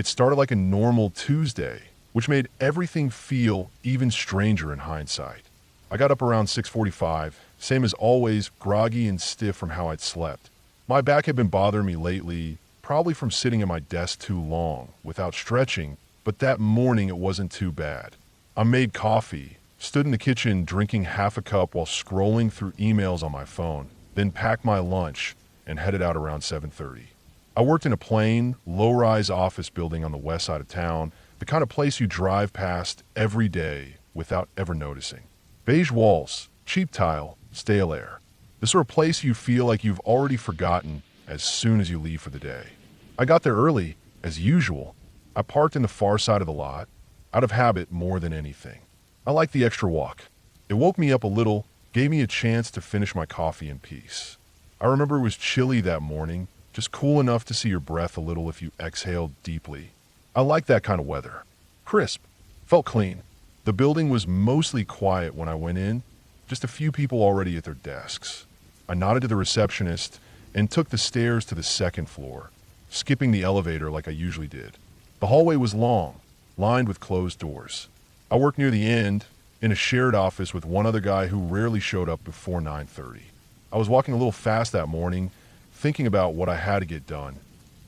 It started like a normal Tuesday, which made everything feel even stranger in hindsight. I got up around 6:45, same as always, groggy and stiff from how I'd slept. My back had been bothering me lately, probably from sitting at my desk too long, without stretching, but that morning it wasn't too bad. I made coffee, stood in the kitchen drinking half a cup while scrolling through emails on my phone, then packed my lunch and headed out around 7:30. I worked in a plain, low-rise office building on the west side of town, the kind of place you drive past every day without ever noticing. Beige walls, cheap tile, stale air. The sort of place you feel like you've already forgotten as soon as you leave for the day. I got there early, as usual. I parked in the far side of the lot, out of habit more than anything. I liked the extra walk. It woke me up a little, gave me a chance to finish my coffee in peace. I remember it was chilly that morning, just cool enough to see your breath a little if you exhaled deeply. I like that kind of weather. Crisp. Felt clean. The building was mostly quiet when I went in, just a few people already at their desks. I nodded to the receptionist and took the stairs to the second floor, skipping the elevator like I usually did. The hallway was long, lined with closed doors. I worked near the end, in a shared office with one other guy who rarely showed up before 9:30. I was walking a little fast that morning, thinking about what I had to get done.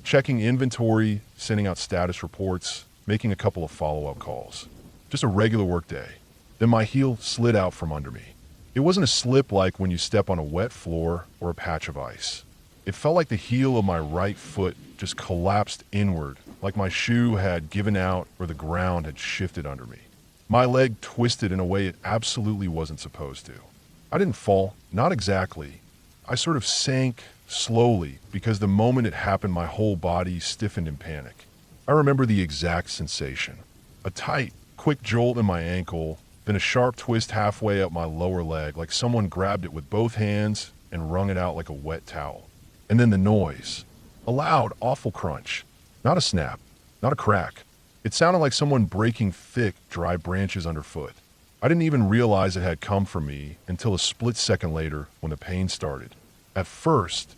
Checking inventory, sending out status reports, making a couple of follow-up calls. Just a regular work day. Then my heel slid out from under me. It wasn't a slip like when you step on a wet floor or a patch of ice. It felt like the heel of my right foot just collapsed inward, like my shoe had given out or the ground had shifted under me. My leg twisted in a way it absolutely wasn't supposed to. I didn't fall, not exactly. I sort of sank slowly because the moment it happened, my whole body stiffened in panic. I remember the exact sensation. A tight, quick jolt in my ankle, then a sharp twist halfway up my lower leg, like someone grabbed it with both hands and wrung it out like a wet towel. And then the noise. A loud, awful crunch. Not a snap, not a crack. It sounded like someone breaking thick, dry branches underfoot. I didn't even realize it had come from me until a split second later when the pain started. At first,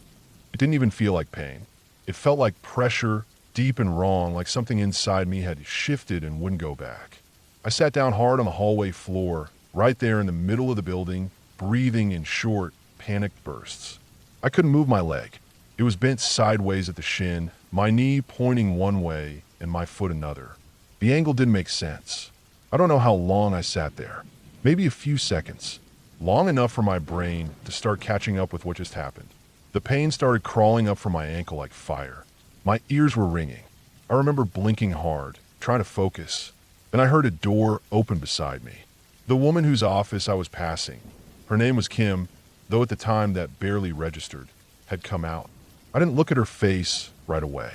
it didn't even feel like pain. It felt like pressure, deep and wrong, like something inside me had shifted and wouldn't go back. I sat down hard on the hallway floor, right there in the middle of the building, breathing in short, panicked bursts. I couldn't move my leg. It was bent sideways at the shin, my knee pointing one way and my foot another. The angle didn't make sense. I don't know how long I sat there. Maybe a few seconds. Long enough for my brain to start catching up with what just happened. The pain started crawling up from my ankle like fire. My ears were ringing. I remember blinking hard, trying to focus. Then I heard a door open beside me. The woman whose office I was passing, her name was Kim, though at the time that barely registered, had come out. I didn't look at her face right away.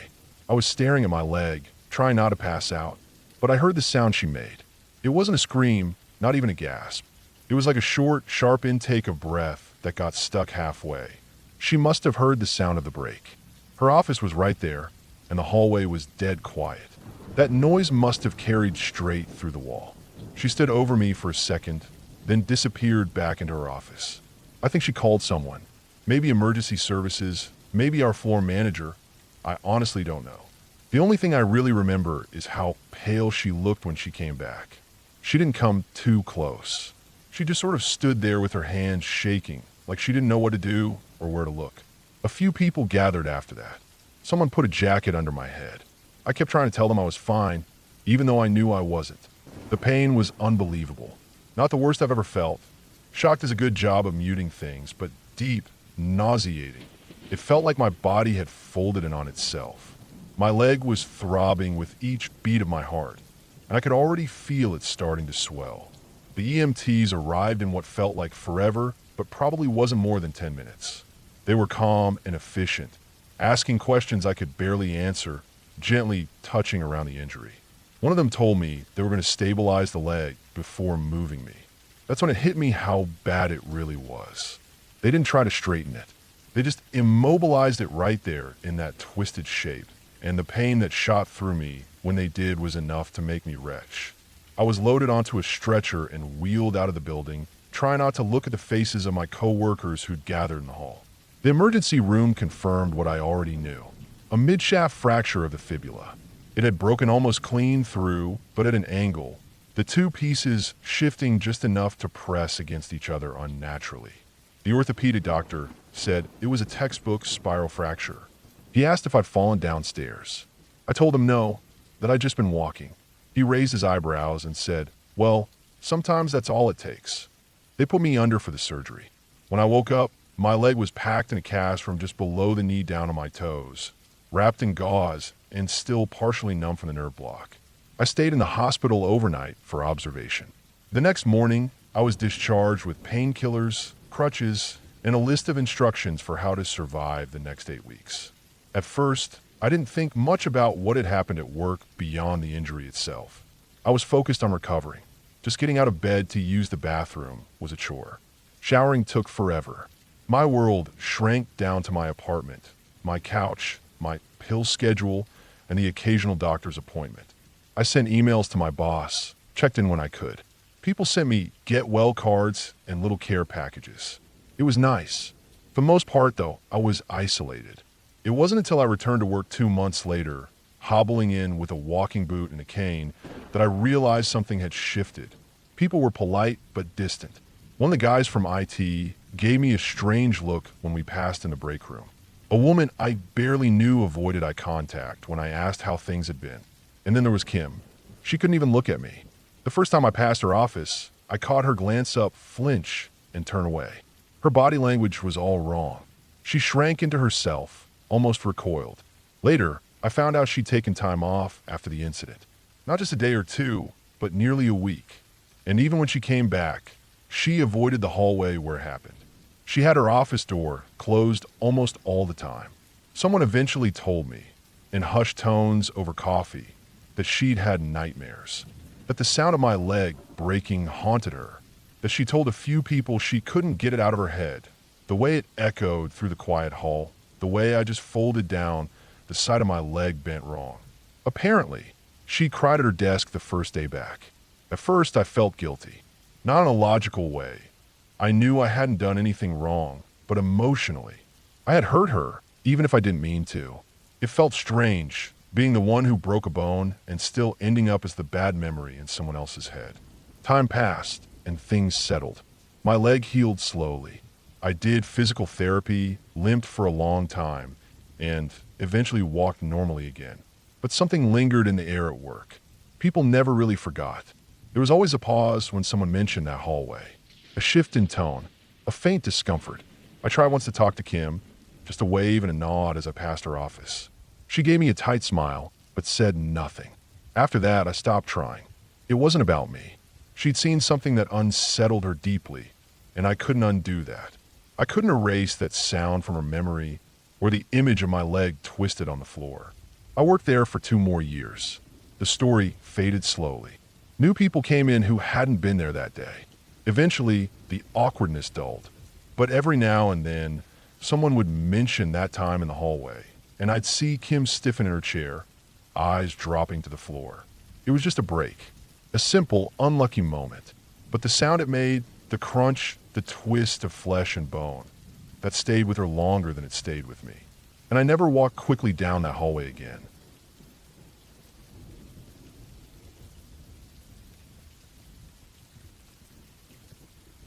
I was staring at my leg, trying not to pass out, but I heard the sound she made. It wasn't a scream, not even a gasp. It was like a short, sharp intake of breath that got stuck halfway. She must have heard the sound of the break. Her office was right there, and the hallway was dead quiet. That noise must have carried straight through the wall. She stood over me for a second, then disappeared back into her office. I think she called someone. Maybe emergency services, maybe our floor manager. I honestly don't know. The only thing I really remember is how pale she looked when she came back. She didn't come too close. She just sort of stood there with her hands shaking, like she didn't know what to do or where to look. A few people gathered after that. Someone put a jacket under my head. I kept trying to tell them I was fine, even though I knew I wasn't. The pain was unbelievable. Not the worst I've ever felt. Shock does a good job of muting things, but deep, nauseating. It felt like my body had folded in on itself. My leg was throbbing with each beat of my heart, and I could already feel it starting to swell. The EMTs arrived in what felt like forever, but probably wasn't more than 10 minutes. They were calm and efficient, asking questions I could barely answer, gently touching around the injury. One of them told me they were going to stabilize the leg before moving me. That's when it hit me how bad it really was. They didn't try to straighten it. They just immobilized it right there in that twisted shape, and the pain that shot through me when they did was enough to make me retch. I was loaded onto a stretcher and wheeled out of the building, trying not to look at the faces of my co-workers who'd gathered in the hall. The emergency room confirmed what I already knew. A midshaft fracture of the fibula. It had broken almost clean through, but at an angle, the two pieces shifting just enough to press against each other unnaturally. The orthopedic doctor said it was a textbook spiral fracture. He asked if I'd fallen downstairs. I told him no, that I'd just been walking. He raised his eyebrows and said, "Well, sometimes that's all it takes." They put me under for the surgery. When I woke up, my leg was packed in a cast from just below the knee down to my toes, wrapped in gauze and still partially numb from the nerve block. I stayed in the hospital overnight for observation. The next morning, I was discharged with painkillers, crutches, and a list of instructions for how to survive the next 8 weeks. At first, I didn't think much about what had happened at work beyond the injury itself. I was focused on recovering. Just getting out of bed to use the bathroom was a chore. Showering took forever. My world shrank down to my apartment, my couch, my pill schedule, and the occasional doctor's appointment. I sent emails to my boss, checked in when I could. People sent me get well cards and little care packages. It was nice. For the most part, though, I was isolated. It wasn't until I returned to work 2 months later, hobbling in with a walking boot and a cane, that I realized something had shifted. People were polite but distant. One of the guys from IT gave me a strange look when we passed in the break room. A woman I barely knew avoided eye contact when I asked how things had been. And then there was Kim. She couldn't even look at me. The first time I passed her office, I caught her glance up, flinch, and turn away. Her body language was all wrong. She shrank into herself, almost recoiled. Later, I found out she'd taken time off after the incident. Not just a day or two, but nearly a week. And even when she came back, she avoided the hallway where it happened. She had her office door closed almost all the time. Someone eventually told me, in hushed tones over coffee, that she'd had nightmares, that the sound of my leg breaking haunted her, that she told a few people she couldn't get it out of her head, the way it echoed through the quiet hall, the way I just folded down, the side of my leg bent wrong. Apparently, she cried at her desk the first day back. At first, I felt guilty. Not in a logical way. I knew I hadn't done anything wrong, but emotionally, I had hurt her, even if I didn't mean to. It felt strange, being the one who broke a bone and still ending up as the bad memory in someone else's head. Time passed, and things settled. My leg healed slowly. I did physical therapy, limped for a long time, and eventually walked normally again. But something lingered in the air at work. People never really forgot. There was always a pause when someone mentioned that hallway. A shift in tone, a faint discomfort. I tried once to talk to Kim, just a wave and a nod as I passed her office. She gave me a tight smile, but said nothing. After that, I stopped trying. It wasn't about me. She'd seen something that unsettled her deeply, and I couldn't undo that. I couldn't erase that sound from her memory or the image of my leg twisted on the floor. I worked there for 2 more years. The story faded slowly. New people came in who hadn't been there that day. Eventually, the awkwardness dulled. But every now and then, someone would mention that time in the hallway, and I'd see Kim stiffen in her chair, eyes dropping to the floor. It was just a break, a simple, unlucky moment. But the sound it made, the crunch, the twist of flesh and bone, that stayed with her longer than it stayed with me. And I never walked quickly down that hallway again.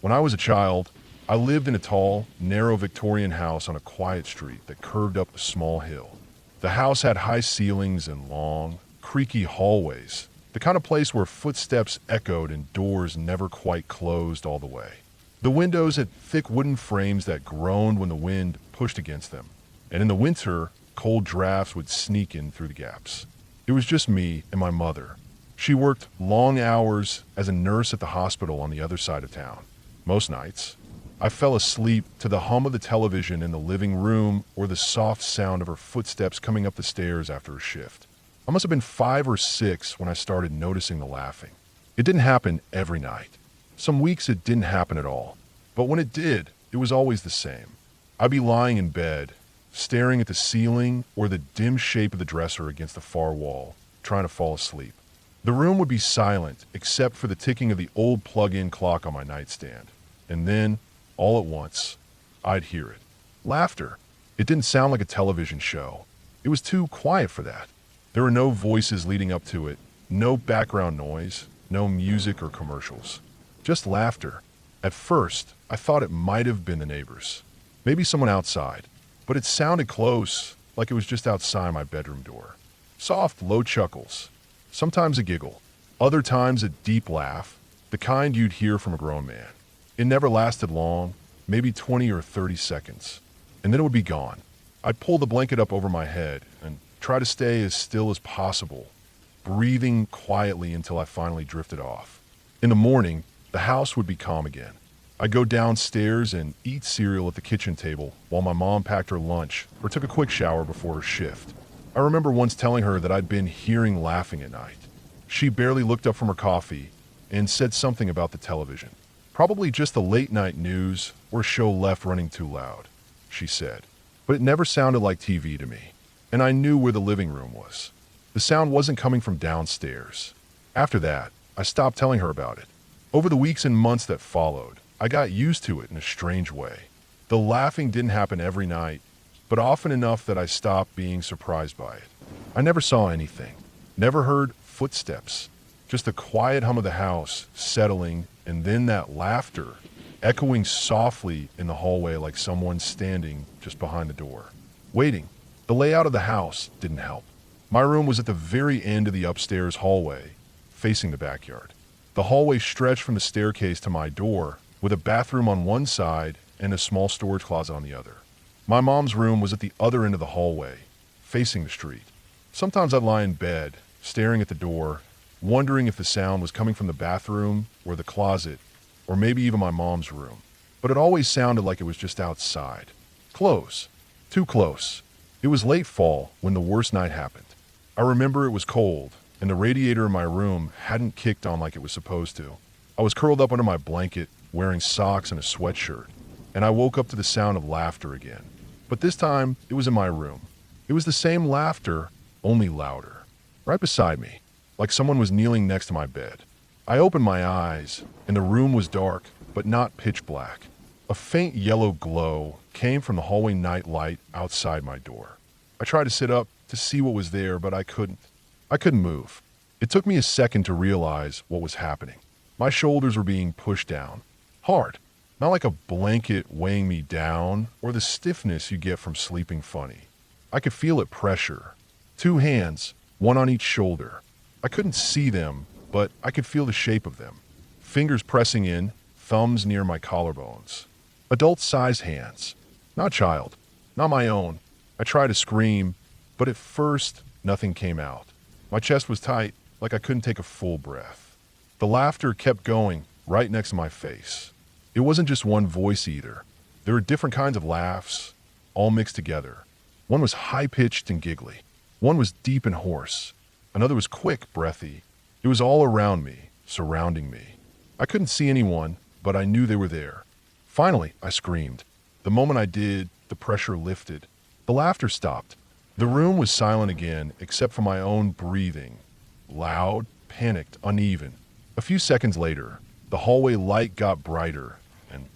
When I was a child, I lived in a tall, narrow Victorian house on a quiet street that curved up a small hill. The house had high ceilings and long, creaky hallways, the kind of place where footsteps echoed and doors never quite closed all the way. The windows had thick wooden frames that groaned when the wind pushed against them, and in the winter, cold drafts would sneak in through the gaps. It was just me and my mother. She worked long hours as a nurse at the hospital on the other side of town. Most nights, I fell asleep to the hum of the television in the living room or the soft sound of her footsteps coming up the stairs after a shift. I must have been 5 or 6 when I started noticing the laughing. It didn't happen every night. Some weeks it didn't happen at all. But when it did, it was always the same. I'd be lying in bed, staring at the ceiling or the dim shape of the dresser against the far wall, trying to fall asleep. The room would be silent except for the ticking of the old plug-in clock on my nightstand. And then, all at once, I'd hear it. Laughter. It didn't sound like a television show. It was too quiet for that. There were no voices leading up to it, no background noise, no music or commercials. Just laughter. At first, I thought it might have been the neighbors. Maybe someone outside. But it sounded close, like it was just outside my bedroom door. Soft, low chuckles. Sometimes a giggle. Other times a deep laugh, the kind you'd hear from a grown man. It never lasted long, maybe 20 or 30 seconds. And then it would be gone. I'd pull the blanket up over my head and try to stay as still as possible, breathing quietly until I finally drifted off. In the morning, the house would be calm again. I'd go downstairs and eat cereal at the kitchen table while my mom packed her lunch or took a quick shower before her shift. I remember once telling her that I'd been hearing laughing at night. She barely looked up from her coffee and said something about the television. Probably just the late night news or a show left running too loud, she said. But it never sounded like TV to me, and I knew where the living room was. The sound wasn't coming from downstairs. After that, I stopped telling her about it. Over the weeks and months that followed, I got used to it in a strange way. The laughing didn't happen every night, but often enough that I stopped being surprised by it. I never saw anything, never heard footsteps, just the quiet hum of the house settling, and then that laughter echoing softly in the hallway like someone standing just behind the door, waiting. The layout of the house didn't help. My room was at the very end of the upstairs hallway, facing the backyard. The hallway stretched from the staircase to my door, with a bathroom on one side and a small storage closet on the other. My mom's room was at the other end of the hallway, facing the street. Sometimes I'd lie in bed, staring at the door, wondering if the sound was coming from the bathroom or the closet, or maybe even my mom's room. But it always sounded like it was just outside. Close. Too close. It was late fall when the worst night happened. I remember it was cold, and the radiator in my room hadn't kicked on like it was supposed to. I was curled up under my blanket, wearing socks and a sweatshirt, and I woke up to the sound of laughter again. But this time, it was in my room. It was the same laughter, only louder. Right beside me, like someone was kneeling next to my bed. I opened my eyes, and the room was dark, but not pitch black. A faint yellow glow came from the hallway night light outside my door. I tried to sit up to see what was there, but I couldn't. I couldn't move. It took me a second to realize what was happening. My shoulders were being pushed down. Hard. Not like a blanket weighing me down or the stiffness you get from sleeping funny. I could feel it pressure. 2 hands, one on each shoulder. I couldn't see them, but I could feel the shape of them. Fingers pressing in, thumbs near my collarbones. Adult-sized hands. Not child. Not my own. I tried to scream, but at first, nothing came out. My chest was tight, like I couldn't take a full breath. The laughter kept going right next to my face. It wasn't just one voice either. There were different kinds of laughs, all mixed together. One was high-pitched and giggly. One was deep and hoarse. Another was quick, breathy. It was all around me, surrounding me. I couldn't see anyone, but I knew they were there. Finally, I screamed. The moment I did, the pressure lifted. The laughter stopped. The room was silent again, except for my own breathing. Loud, panicked, uneven. A few seconds later, the hallway light got brighter, and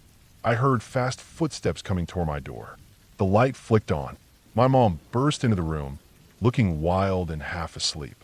I heard fast footsteps coming toward my door. The light flicked on. My mom burst into the room, looking wild and half asleep.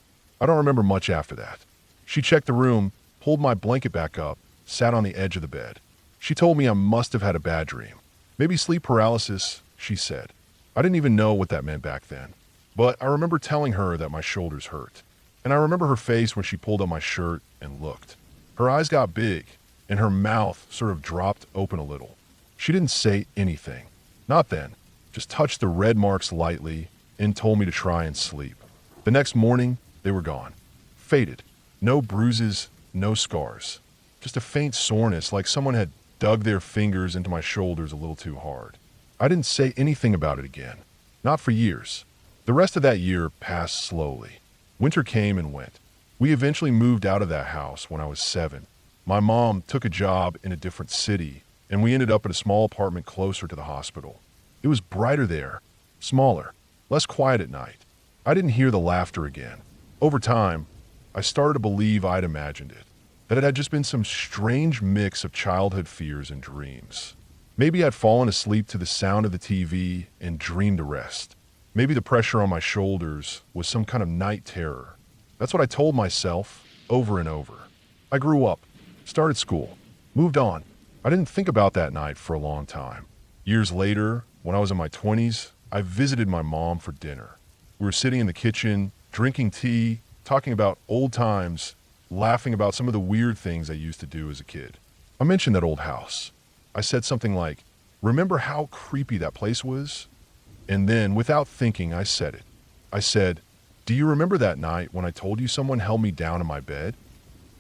I don't remember much after that. She checked the room, pulled my blanket back up, sat on the edge of the bed. She told me I must have had a bad dream. Maybe sleep paralysis, she said. I didn't even know what that meant back then. But I remember telling her that my shoulders hurt. And I remember her face when she pulled up my shirt and looked. Her eyes got big, and her mouth sort of dropped open a little. She didn't say anything. Not then. Just touched the red marks lightly and told me to try and sleep. The next morning, they were gone. Faded. No bruises, no scars. Just a faint soreness like someone had dug their fingers into my shoulders a little too hard. I didn't say anything about it again. Not for years. The rest of that year passed slowly. Winter came and went. We eventually moved out of that house when I was 7. My mom took a job in a different city, and we ended up in a small apartment closer to the hospital. It was brighter there, smaller, less quiet at night. I didn't hear the laughter again. Over time, I started to believe I'd imagined it, that it had just been some strange mix of childhood fears and dreams. Maybe I'd fallen asleep to the sound of the TV and dreamed the rest. Maybe the pressure on my shoulders was some kind of night terror. That's what I told myself over and over. I grew up, started school, moved on. I didn't think about that night for a long time. Years later, when I was in my 20s, I visited my mom for dinner. We were sitting in the kitchen, drinking tea, talking about old times, laughing about some of the weird things I used to do as a kid. I mentioned that old house. I said something like, "Remember how creepy that place was?" And then, without thinking, I said it. I said, "Do you remember that night when I told you someone held me down in my bed?"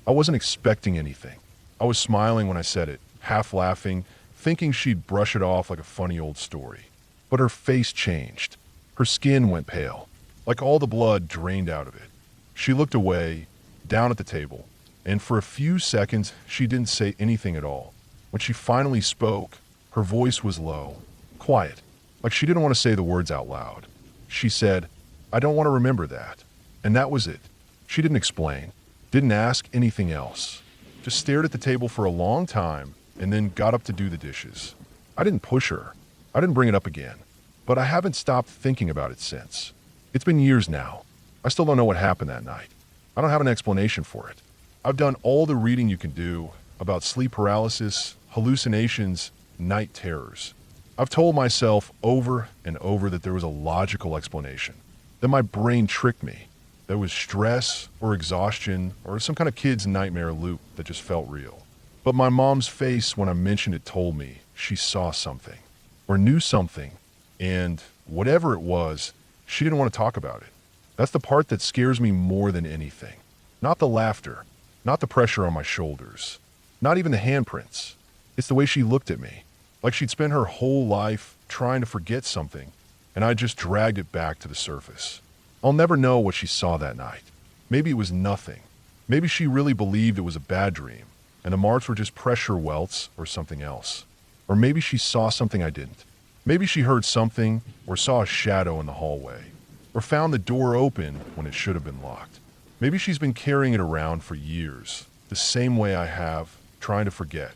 I wasn't expecting anything. I was smiling when I said it, half laughing, thinking she'd brush it off like a funny old story. But her face changed. Her skin went pale, like all the blood drained out of it. She looked away, down at the table, and for a few seconds she didn't say anything at all. When she finally spoke, her voice was low, quiet, like she didn't want to say the words out loud. She said, "I don't want to remember that." And that was it. She didn't explain, didn't ask anything else, just stared at the table for a long time and then got up to do the dishes. I didn't push her. I didn't bring it up again. But I haven't stopped thinking about it since. It's been years now. I still don't know what happened that night. I don't have an explanation for it. I've done all the reading you can do about sleep paralysis, hallucinations, night terrors. I've told myself over and over that there was a logical explanation, that my brain tricked me. There was stress or exhaustion or some kind of kid's nightmare loop that just felt real. But my mom's face when I mentioned it told me she saw something or knew something, and whatever it was, she didn't want to talk about it. That's the part that scares me more than anything. Not the laughter, not the pressure on my shoulders, not even the handprints. It's the way she looked at me, like she'd spent her whole life trying to forget something, and I just dragged it back to the surface. I'll never know what she saw that night. Maybe it was nothing. Maybe she really believed it was a bad dream, and the marks were just pressure welts or something else. Or maybe she saw something I didn't. Maybe she heard something or saw a shadow in the hallway, or found the door open when it should have been locked. Maybe she's been carrying it around for years, the same way I have, trying to forget.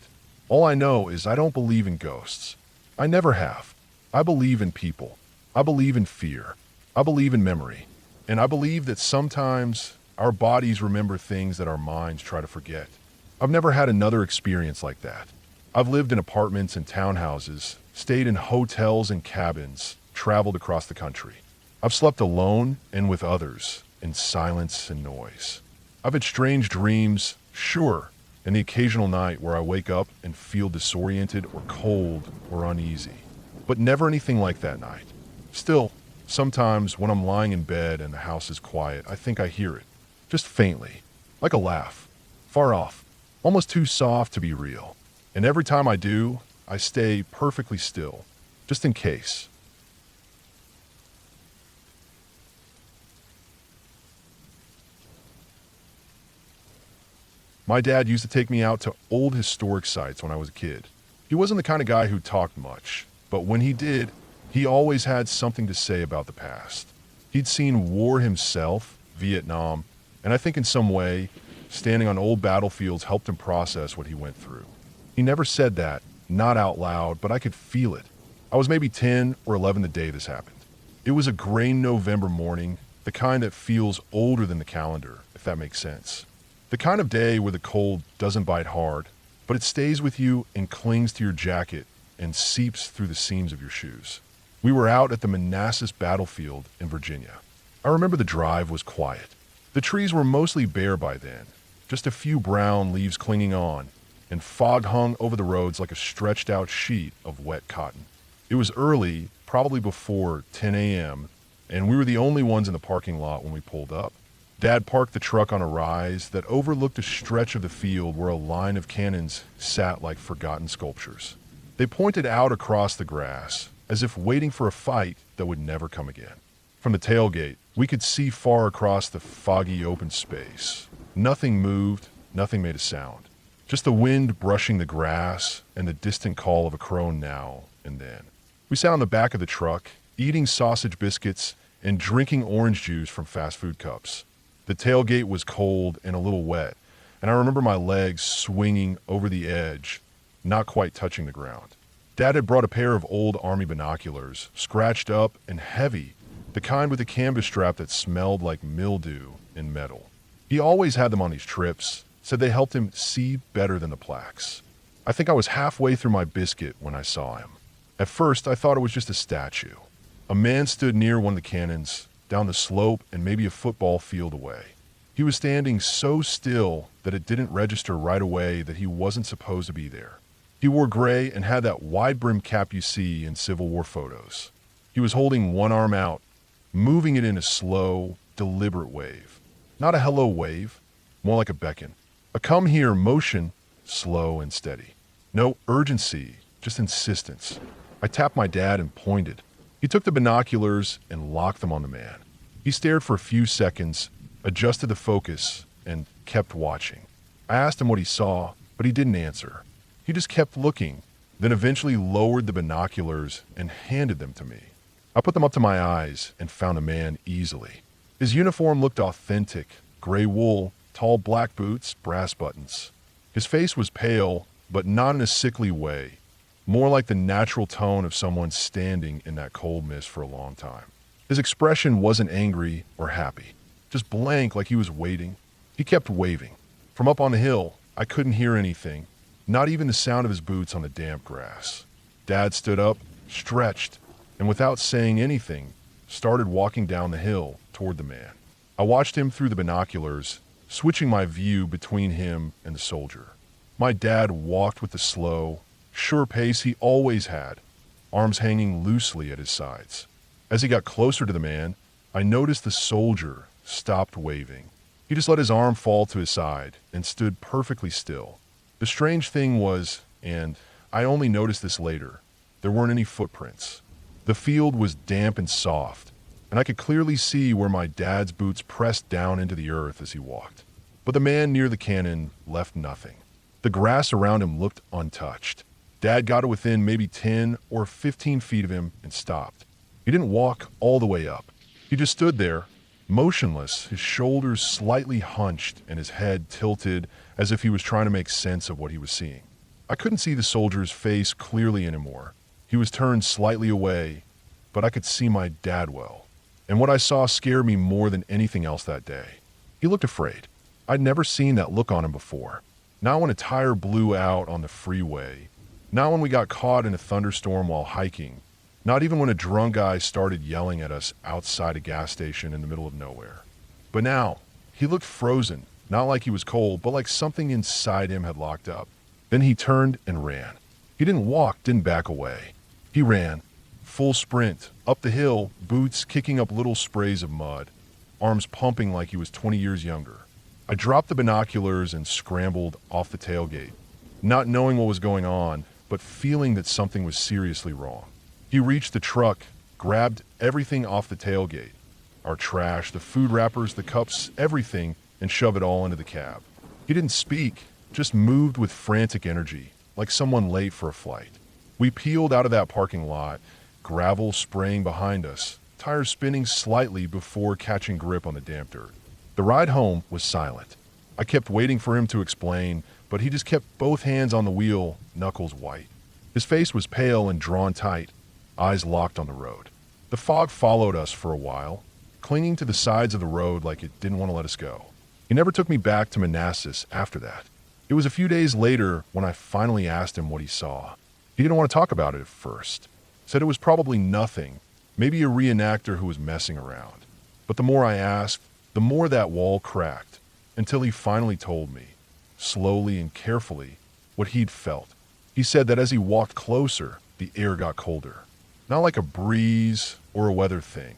All I know is I don't believe in ghosts. I never have. I believe in people. I believe in fear. I believe in memory. And I believe that sometimes our bodies remember things that our minds try to forget. I've never had another experience like that. I've lived in apartments and townhouses, stayed in hotels and cabins, traveled across the country. I've slept alone and with others, in silence and noise. I've had strange dreams, sure, and the occasional night where I wake up and feel disoriented or cold or uneasy. But never anything like that night. Still, sometimes when I'm lying in bed and the house is quiet, I think I hear it, just faintly, like a laugh, far off, almost too soft to be real. And every time I do, I stay perfectly still, just in case. My dad used to take me out to old historic sites when I was a kid. He wasn't the kind of guy who talked much, but when he did, he always had something to say about the past. He'd seen war himself, Vietnam, and I think in some way, standing on old battlefields helped him process what he went through. He never said that, not out loud, but I could feel it. I was maybe 10 or 11 the day this happened. It was a gray November morning, the kind that feels older than the calendar, if that makes sense. The kind of day where the cold doesn't bite hard, but it stays with you and clings to your jacket and seeps through the seams of your shoes. We were out at the Manassas battlefield in Virginia. I remember the drive was quiet. The trees were mostly bare by then, just a few brown leaves clinging on, and fog hung over the roads like a stretched out sheet of wet cotton. It was early, probably before 10 a.m., and we were the only ones in the parking lot when we pulled up. Dad parked the truck on a rise that overlooked a stretch of the field where a line of cannons sat like forgotten sculptures. They pointed out across the grass, as if waiting for a fight that would never come again. From the tailgate, we could see far across the foggy open space. Nothing moved, nothing made a sound. Just the wind brushing the grass and the distant call of a crow now and then. We sat on the back of the truck, eating sausage biscuits and drinking orange juice from fast food cups. The tailgate was cold and a little wet, and I remember my legs swinging over the edge, not quite touching the ground. Dad had brought a pair of old army binoculars, scratched up and heavy, the kind with a canvas strap that smelled like mildew and metal. He always had them on these trips, said they helped him see better than the plaques. I think I was halfway through my biscuit when I saw him. At first, I thought it was just a statue. A man stood near one of the cannons, down the slope and maybe a football field away. He was standing so still that it didn't register right away that he wasn't supposed to be there. He wore gray and had that wide-brimmed cap you see in Civil War photos. He was holding one arm out, moving it in a slow, deliberate wave. Not a hello wave, more like a beckon. A come here motion, slow and steady. No urgency, just insistence. I tapped my dad and pointed. He took the binoculars and locked them on the man. He stared for a few seconds, adjusted the focus, and kept watching. I asked him what he saw, but he didn't answer. He just kept looking, then eventually lowered the binoculars and handed them to me. I put them up to my eyes and found the man easily. His uniform looked authentic, gray wool, tall black boots, brass buttons. His face was pale, but not in a sickly way, more like the natural tone of someone standing in that cold mist for a long time. His expression wasn't angry or happy, just blank like he was waiting. He kept waving. From up on the hill, I couldn't hear anything, not even the sound of his boots on the damp grass. Dad stood up, stretched, and without saying anything, started walking down the hill toward the man. I watched him through the binoculars, switching my view between him and the soldier. My dad walked with the slow, sure pace he always had, arms hanging loosely at his sides. As he got closer to the man, I noticed the soldier stopped waving. He just let his arm fall to his side and stood perfectly still. The strange thing was, and I only noticed this later, there weren't any footprints. The field was damp and soft, and I could clearly see where my dad's boots pressed down into the earth as he walked. But the man near the cannon left nothing. The grass around him looked untouched. Dad got to within maybe 10 or 15 feet of him and stopped. He didn't walk all the way up. He just stood there, motionless, his shoulders slightly hunched and his head tilted as if he was trying to make sense of what he was seeing. I couldn't see the soldier's face clearly anymore. He was turned slightly away, but I could see my dad well. And what I saw scared me more than anything else that day. He looked afraid. I'd never seen that look on him before. Not when a tire blew out on the freeway. Not when we got caught in a thunderstorm while hiking. Not even when a drunk guy started yelling at us outside a gas station in the middle of nowhere. But now, he looked frozen, not like he was cold, but like something inside him had locked up. Then he turned and ran. He didn't walk, didn't back away. He ran, full sprint, up the hill, boots kicking up little sprays of mud, arms pumping like he was 20 years younger. I dropped the binoculars and scrambled off the tailgate, not knowing what was going on, but feeling that something was seriously wrong. He reached the truck, grabbed everything off the tailgate, our trash, the food wrappers, the cups, everything, and shoved it all into the cab. He didn't speak, just moved with frantic energy, like someone late for a flight. We peeled out of that parking lot, gravel spraying behind us, tires spinning slightly before catching grip on the damp dirt. The ride home was silent. I kept waiting for him to explain, but he just kept both hands on the wheel, knuckles white. His face was pale and drawn tight, eyes locked on the road. The fog followed us for a while, clinging to the sides of the road like it didn't want to let us go. He never took me back to Manassas after that. It was a few days later when I finally asked him what he saw. He didn't want to talk about it at first. Said it was probably nothing, maybe a reenactor who was messing around. But the more I asked, the more that wall cracked, until he finally told me, slowly and carefully, what he'd felt. He said that as he walked closer, the air got colder. Not like a breeze or a weather thing,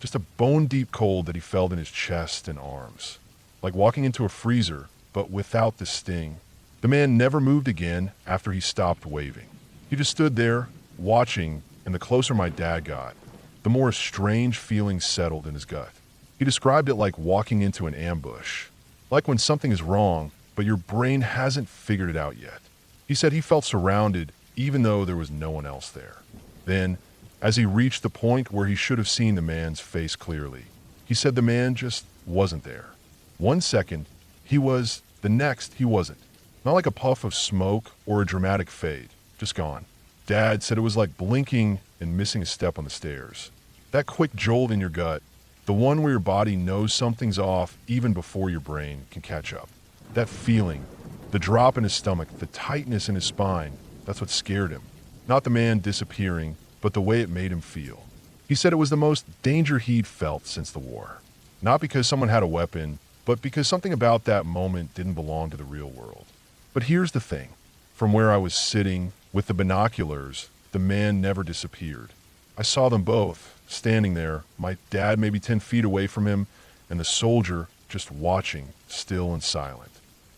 just a bone-deep cold that he felt in his chest and arms. Like walking into a freezer, but without the sting. The man never moved again after he stopped waving. He just stood there, watching, and the closer my dad got, the more a strange feeling settled in his gut. He described it like walking into an ambush, like when something is wrong, but your brain hasn't figured it out yet. He said he felt surrounded even though there was no one else there. Then, as he reached the point where he should have seen the man's face clearly, he said the man just wasn't there. 1 second, he was, the next, he wasn't. Not like a puff of smoke or a dramatic fade, just gone. Dad said it was like blinking and missing a step on the stairs. That quick jolt in your gut, the one where your body knows something's off even before your brain can catch up. That feeling, the drop in his stomach, the tightness in his spine, that's what scared him. Not the man disappearing, but the way it made him feel. He said it was the most danger he'd felt since the war. Not because someone had a weapon, but because something about that moment didn't belong to the real world. But here's the thing. From where I was sitting, with the binoculars, the man never disappeared. I saw them both, standing there, my dad maybe 10 feet away from him, and the soldier just watching, still and silent.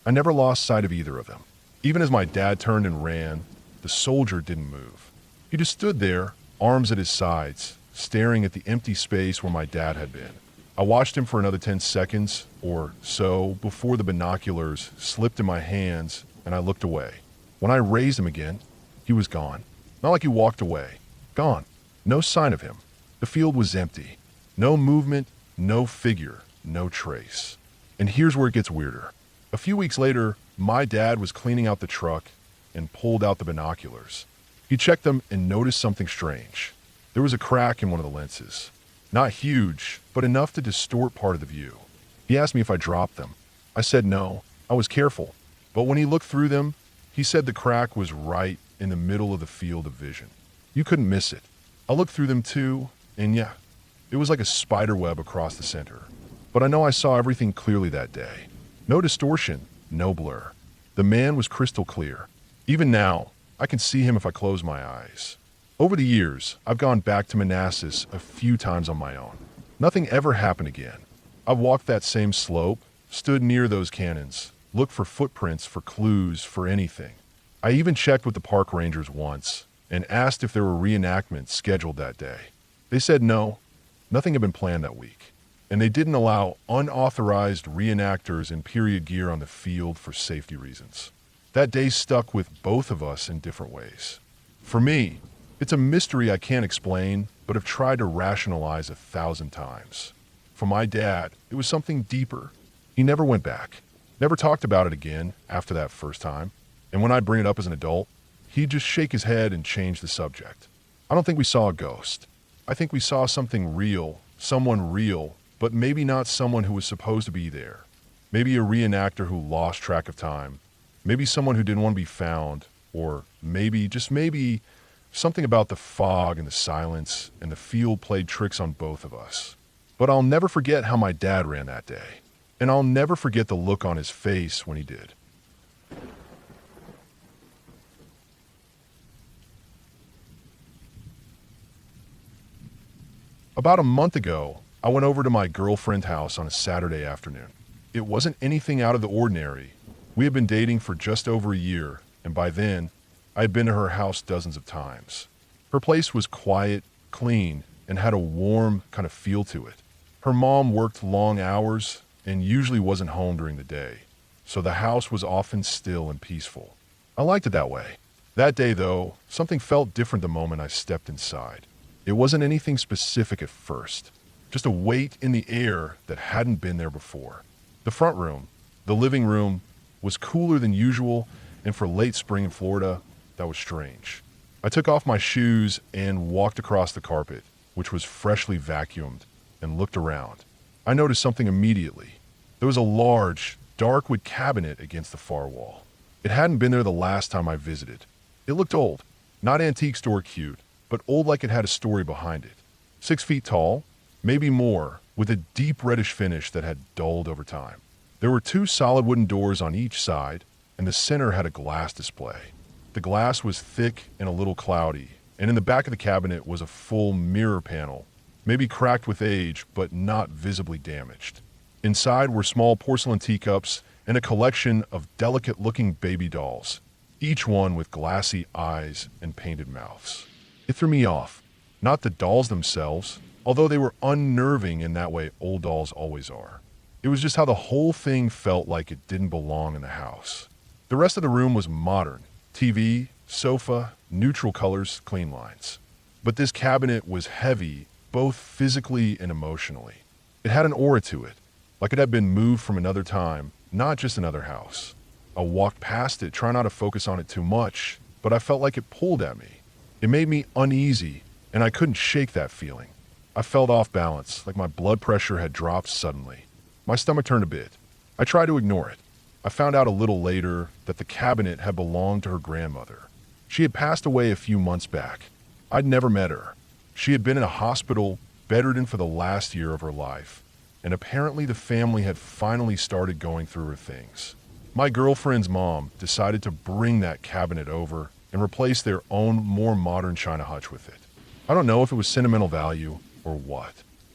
I never lost sight of either of them. Even as my dad turned and ran, the soldier didn't move. He just stood there, arms at his sides, staring at the empty space where my dad had been. I watched him for another 10 seconds or so before the binoculars slipped in my hands and I looked away. When I raised him again, he was gone. Not like he walked away. Gone. No sign of him. The field was empty. No movement, no figure, no trace. And here's where it gets weirder. A few weeks later, my dad was cleaning out the truck and pulled out the binoculars. He checked them and noticed something strange. There was a crack in one of the lenses. Not huge, but enough to distort part of the view. He asked me if I dropped them. I said no. I was careful. But when he looked through them, he said the crack was right in the middle of the field of vision. You couldn't miss it. I looked through them too, and yeah, it was like a spider web across the center. But I know I saw everything clearly that day. No distortion, no blur. The man was crystal clear. Even now, I can see him if I close my eyes. Over the years, I've gone back to Manassas a few times on my own. Nothing ever happened again. I've walked that same slope, stood near those cannons, looked for footprints, for clues, for anything. I even checked with the park rangers once and asked if there were reenactments scheduled that day. They said no, nothing had been planned that week, and they didn't allow unauthorized reenactors in period gear on the field for safety reasons. That day stuck with both of us in different ways. For me, it's a mystery I can't explain, but have tried to rationalize 1,000 times. For my dad, it was something deeper. He never went back, never talked about it again after that first time. And when I'd bring it up as an adult, he'd just shake his head and change the subject. I don't think we saw a ghost. I think we saw something real, someone real, but maybe not someone who was supposed to be there. Maybe a reenactor who lost track of time. Maybe someone who didn't want to be found. Or maybe, just maybe, something about the fog and the silence and the field played tricks on both of us. But I'll never forget how my dad ran that day. And I'll never forget the look on his face when he did. About a month ago, I went over to my girlfriend's house on a Saturday afternoon. It wasn't anything out of the ordinary. We had been dating for just over a year, and by then, I had been to her house dozens of times. Her place was quiet, clean, and had a warm kind of feel to it. Her mom worked long hours and usually wasn't home during the day, so the house was often still and peaceful. I liked it that way. That day, though, something felt different the moment I stepped inside. It wasn't anything specific at first, just a weight in the air that hadn't been there before. The front room, the living room, was cooler than usual, and for late spring in Florida, that was strange. I took off my shoes and walked across the carpet, which was freshly vacuumed, and looked around. I noticed something immediately. There was a large, dark wood cabinet against the far wall. It hadn't been there the last time I visited. It looked old, not antique store cute, but old like it had a story behind it. 6 feet tall, maybe more, with a deep reddish finish that had dulled over time. There were 2 solid wooden doors on each side, and the center had a glass display. The glass was thick and a little cloudy, and in the back of the cabinet was a full mirror panel, maybe cracked with age, but not visibly damaged. Inside were small porcelain teacups and a collection of delicate-looking baby dolls, each one with glassy eyes and painted mouths. It threw me off. Not the dolls themselves, although they were unnerving in that way old dolls always are. It was just how the whole thing felt like it didn't belong in the house. The rest of the room was modern. TV, sofa, neutral colors, clean lines. But this cabinet was heavy, both physically and emotionally. It had an aura to it, like it had been moved from another time, not just another house. I walked past it, trying not to focus on it too much, but I felt like it pulled at me. It made me uneasy, and I couldn't shake that feeling. I felt off balance, like my blood pressure had dropped suddenly. My stomach turned a bit. I tried to ignore it. I found out a little later that the cabinet had belonged to her grandmother. She had passed away a few months back. I'd never met her. She had been in a hospital, bedridden for the last year of her life, and apparently the family had finally started going through her things. My girlfriend's mom decided to bring that cabinet over and replace their own more modern china hutch with it. I don't know if it was sentimental value or what,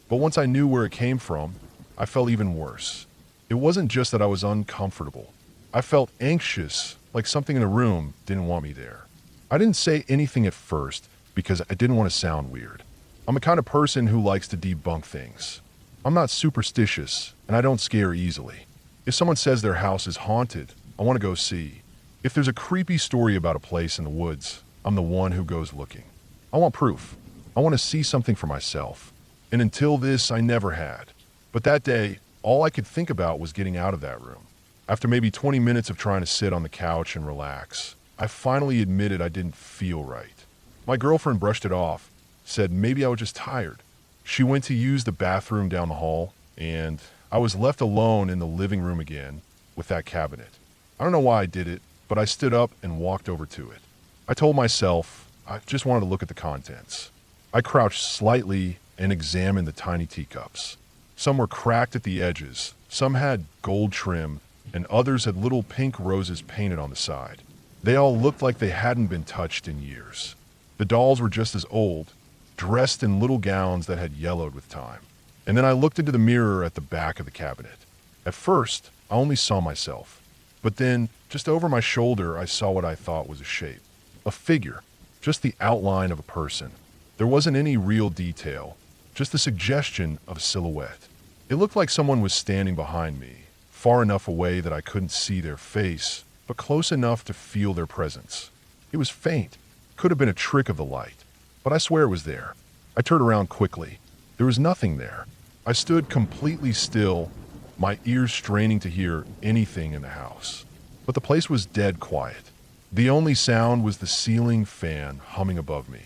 but once I knew where it came from, I felt even worse. It wasn't just that I was uncomfortable. I felt anxious, like something in the room didn't want me there. I didn't say anything at first because I didn't want to sound weird. I'm the kind of person who likes to debunk things. I'm not superstitious, and I don't scare easily. If someone says their house is haunted, I want to go see. If there's a creepy story about a place in the woods, I'm the one who goes looking. I want proof. I want to see something for myself. And until this, I never had. But that day, all I could think about was getting out of that room. After maybe 20 minutes of trying to sit on the couch and relax, I finally admitted I didn't feel right. My girlfriend brushed it off, said maybe I was just tired. She went to use the bathroom down the hall, and I was left alone in the living room again with that cabinet. I don't know why I did it, but I stood up and walked over to it. I told myself I just wanted to look at the contents. I crouched slightly and examined the tiny teacups. Some were cracked at the edges, some had gold trim, and others had little pink roses painted on the side. They all looked like they hadn't been touched in years. The dolls were just as old, dressed in little gowns that had yellowed with time. And then I looked into the mirror at the back of the cabinet. At first, I only saw myself. But then, just over my shoulder, I saw what I thought was a shape. A figure. Just the outline of a person. There wasn't any real detail. Just the suggestion of a silhouette. It looked like someone was standing behind me, far enough away that I couldn't see their face, but close enough to feel their presence. It was faint. Could have been a trick of the light. But I swear it was there. I turned around quickly. There was nothing there. I stood completely still, my ears straining to hear anything in the house. But the place was dead quiet. The only sound was the ceiling fan humming above me.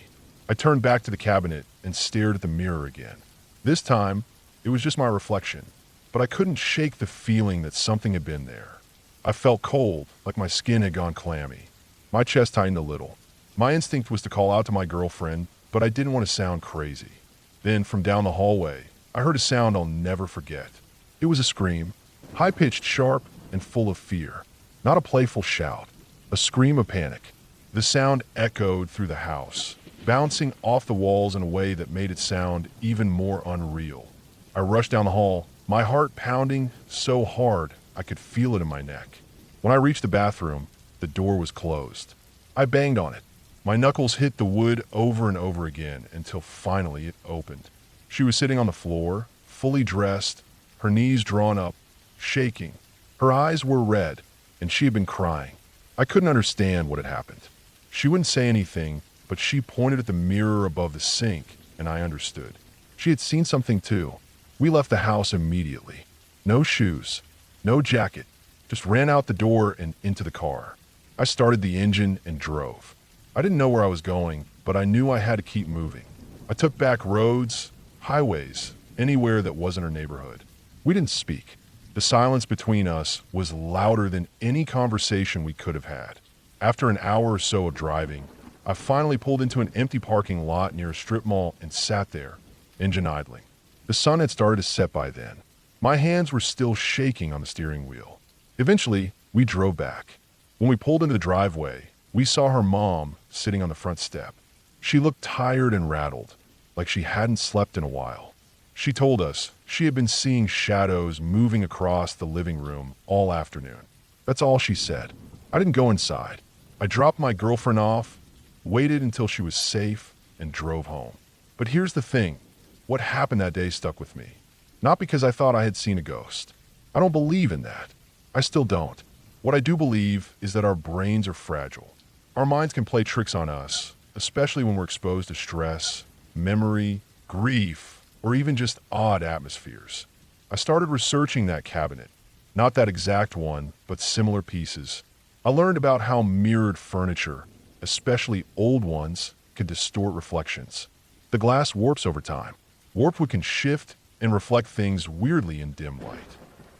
I turned back to the cabinet and stared at the mirror again. This time, it was just my reflection, but I couldn't shake the feeling that something had been there. I felt cold, like my skin had gone clammy. My chest tightened a little. My instinct was to call out to my girlfriend, but I didn't want to sound crazy. Then, from down the hallway, I heard a sound I'll never forget. It was a scream, high-pitched, sharp, and full of fear. Not a playful shout, a scream of panic. The sound echoed through the house, bouncing off the walls in a way that made it sound even more unreal. I rushed down the hall, my heart pounding so hard I could feel it in my neck. When I reached the bathroom, the door was closed. I banged on it. My knuckles hit the wood over and over again until finally it opened. She was sitting on the floor, fully dressed, her knees drawn up, shaking. Her eyes were red, and she had been crying. I couldn't understand what had happened. She wouldn't say anything, but she pointed at the mirror above the sink, and I understood. She had seen something too. We left the house immediately. No shoes, no jacket, just ran out the door and into the car. I started the engine and drove. I didn't know where I was going, but I knew I had to keep moving. I took back roads, highways, anywhere that wasn't our neighborhood. We didn't speak. The silence between us was louder than any conversation we could have had. After an hour or so of driving, I finally pulled into an empty parking lot near a strip mall and sat there, engine idling. The sun had started to set by then. My hands were still shaking on the steering wheel. Eventually, we drove back. When we pulled into the driveway, we saw her mom sitting on the front step. She looked tired and rattled, like she hadn't slept in a while. She told us she had been seeing shadows moving across the living room all afternoon. That's all she said. I didn't go inside. I dropped my girlfriend off, waited until she was safe, and drove home. But here's the thing. What happened that day stuck with me. Not because I thought I had seen a ghost. I don't believe in that. I still don't. What I do believe is that our brains are fragile. Our minds can play tricks on us, especially when we're exposed to stress, memory, grief, or even just odd atmospheres. I started researching that cabinet. Not that exact one, but similar pieces. I learned about how mirrored furniture, especially old ones, could distort reflections. The glass warps over time. Warped can shift and reflect things weirdly in dim light.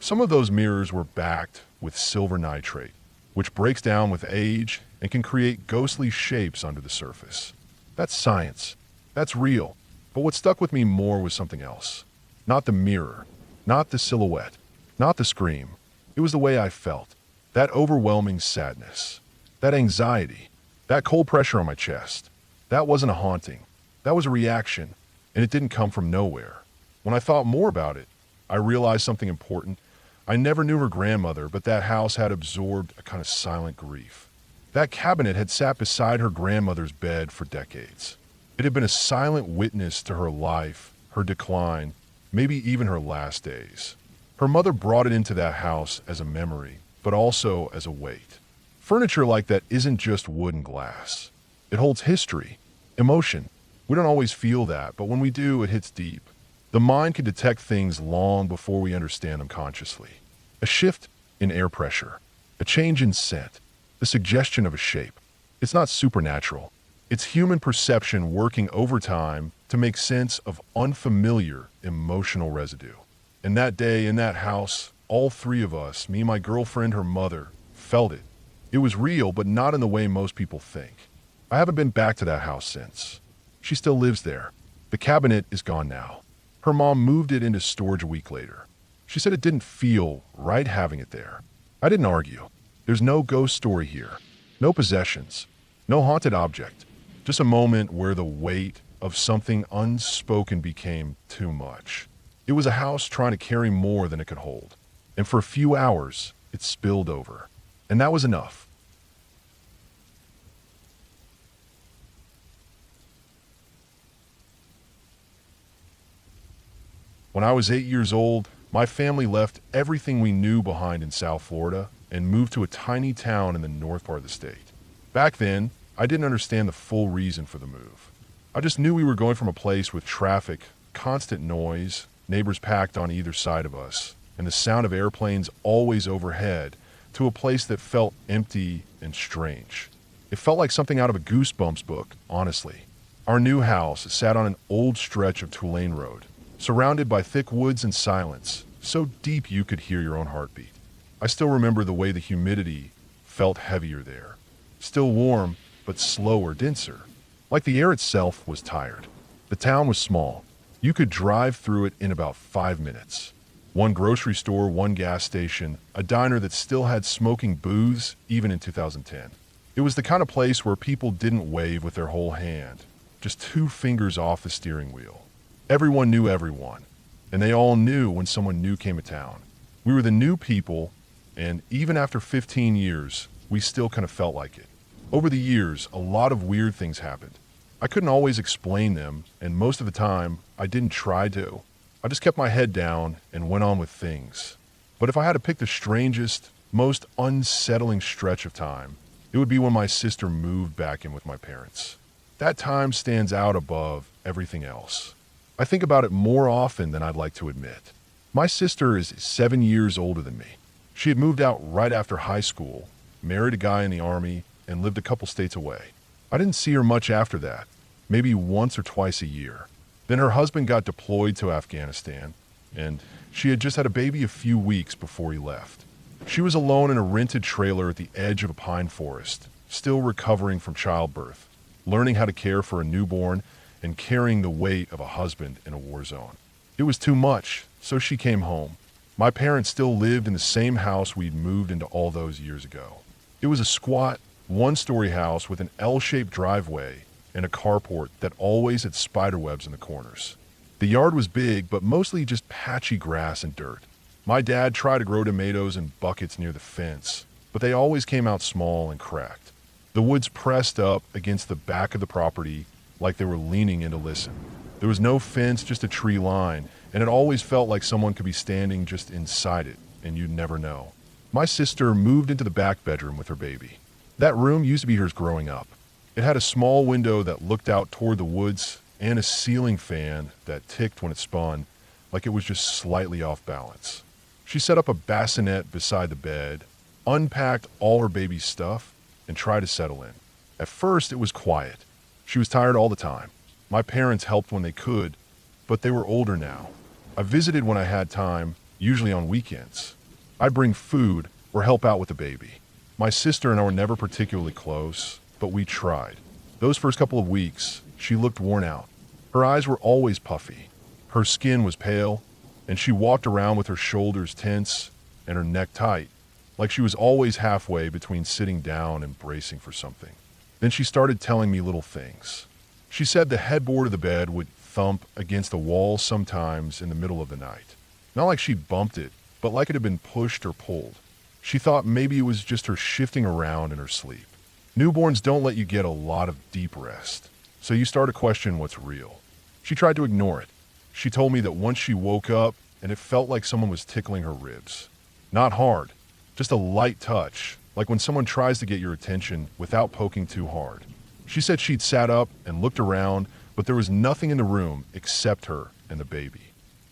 Some of those mirrors were backed with silver nitrate, which breaks down with age and can create ghostly shapes under the surface. That's science. That's real. But what stuck with me more was something else. Not the mirror, not the silhouette, not the scream. It was the way I felt. That overwhelming sadness, that anxiety, that cold pressure on my chest. That wasn't a haunting. That was a reaction, and it didn't come from nowhere. When I thought more about it, I realized something important. I never knew her grandmother, but that house had absorbed a kind of silent grief. That cabinet had sat beside her grandmother's bed for decades. It had been a silent witness to her life, her decline, maybe even her last days. Her mother brought it into that house as a memory, but also as a weight. Furniture like that isn't just wood and glass. It holds history, emotion. We don't always feel that, but when we do, it hits deep. The mind can detect things long before we understand them consciously. A shift in air pressure, a change in scent, the suggestion of a shape. It's not supernatural. It's human perception working overtime to make sense of unfamiliar emotional residue. And that day in that house, all three of us, me, my girlfriend, her mother, felt it. It was real, but not in the way most people think. I haven't been back to that house since. She still lives there. The cabinet is gone now. Her mom moved it into storage a week later. She said it didn't feel right having it there. I didn't argue. There's no ghost story here. No possessions. No haunted object. Just a moment where the weight of something unspoken became too much. It was a house trying to carry more than it could hold. And for a few hours, it spilled over. And that was enough. When I was 8 years old, my family left everything we knew behind in South Florida and moved to a tiny town in the north part of the state. Back then, I didn't understand the full reason for the move. I just knew we were going from a place with traffic, constant noise, neighbors packed on either side of us, and the sound of airplanes always overhead, to a place that felt empty and strange. It felt like something out of a Goosebumps book, honestly. Our new house sat on an old stretch of Tulane Road, surrounded by thick woods and silence, so deep you could hear your own heartbeat. I still remember the way the humidity felt heavier there. Still warm, but slower, denser. Like the air itself was tired. The town was small. You could drive through it in about 5 minutes. One grocery store, one gas station, a diner that still had smoking booths even in 2010. It was the kind of place where people didn't wave with their whole hand, just 2 fingers off the steering wheel. Everyone knew everyone, and they all knew when someone new came to town. We were the new people, and even after 15 years, we still kind of felt like it. Over the years, a lot of weird things happened. I couldn't always explain them, and most of the time, I didn't try to. I just kept my head down and went on with things. But if I had to pick the strangest, most unsettling stretch of time, it would be when my sister moved back in with my parents. That time stands out above everything else. I think about it more often than I'd like to admit. My sister is 7 years older than me. She had moved out right after high school, married a guy in the Army, and lived a couple states away. I didn't see her much after that, maybe once or twice a year. Then her husband got deployed to Afghanistan, and she had just had a baby a few weeks before he left. She was alone in a rented trailer at the edge of a pine forest, still recovering from childbirth, learning how to care for a newborn and carrying the weight of a husband in a war zone. It was too much, so she came home. My parents still lived in the same house we'd moved into all those years ago. It was a squat, one-story house with an L-shaped driveway and a carport that always had spiderwebs in the corners. The yard was big, but mostly just patchy grass and dirt. My dad tried to grow tomatoes in buckets near the fence, but they always came out small and cracked. The woods pressed up against the back of the property like they were leaning in to listen. There was no fence, just a tree line, and it always felt like someone could be standing just inside it, and you'd never know. My sister moved into the back bedroom with her baby. That room used to be hers growing up. It had a small window that looked out toward the woods and a ceiling fan that ticked when it spun, like it was just slightly off balance. She set up a bassinet beside the bed, unpacked all her baby's stuff, and tried to settle in. At first, it was quiet. She was tired all the time. My parents helped when they could, but they were older now. I visited when I had time, usually on weekends. I'd bring food or help out with the baby. My sister and I were never particularly close, but we tried. Those first couple of weeks, she looked worn out. Her eyes were always puffy. Her skin was pale, and she walked around with her shoulders tense and her neck tight, like she was always halfway between sitting down and bracing for something. Then she started telling me little things. She said the headboard of the bed would thump against the wall sometimes in the middle of the night. Not like she'd bumped it, but like it had been pushed or pulled. She thought maybe it was just her shifting around in her sleep. Newborns don't let you get a lot of deep rest, so you start to question what's real. She tried to ignore it. She told me that once she woke up and it felt like someone was tickling her ribs. Not hard, just a light touch, like when someone tries to get your attention without poking too hard. She said she'd sat up and looked around, but there was nothing in the room except her and the baby.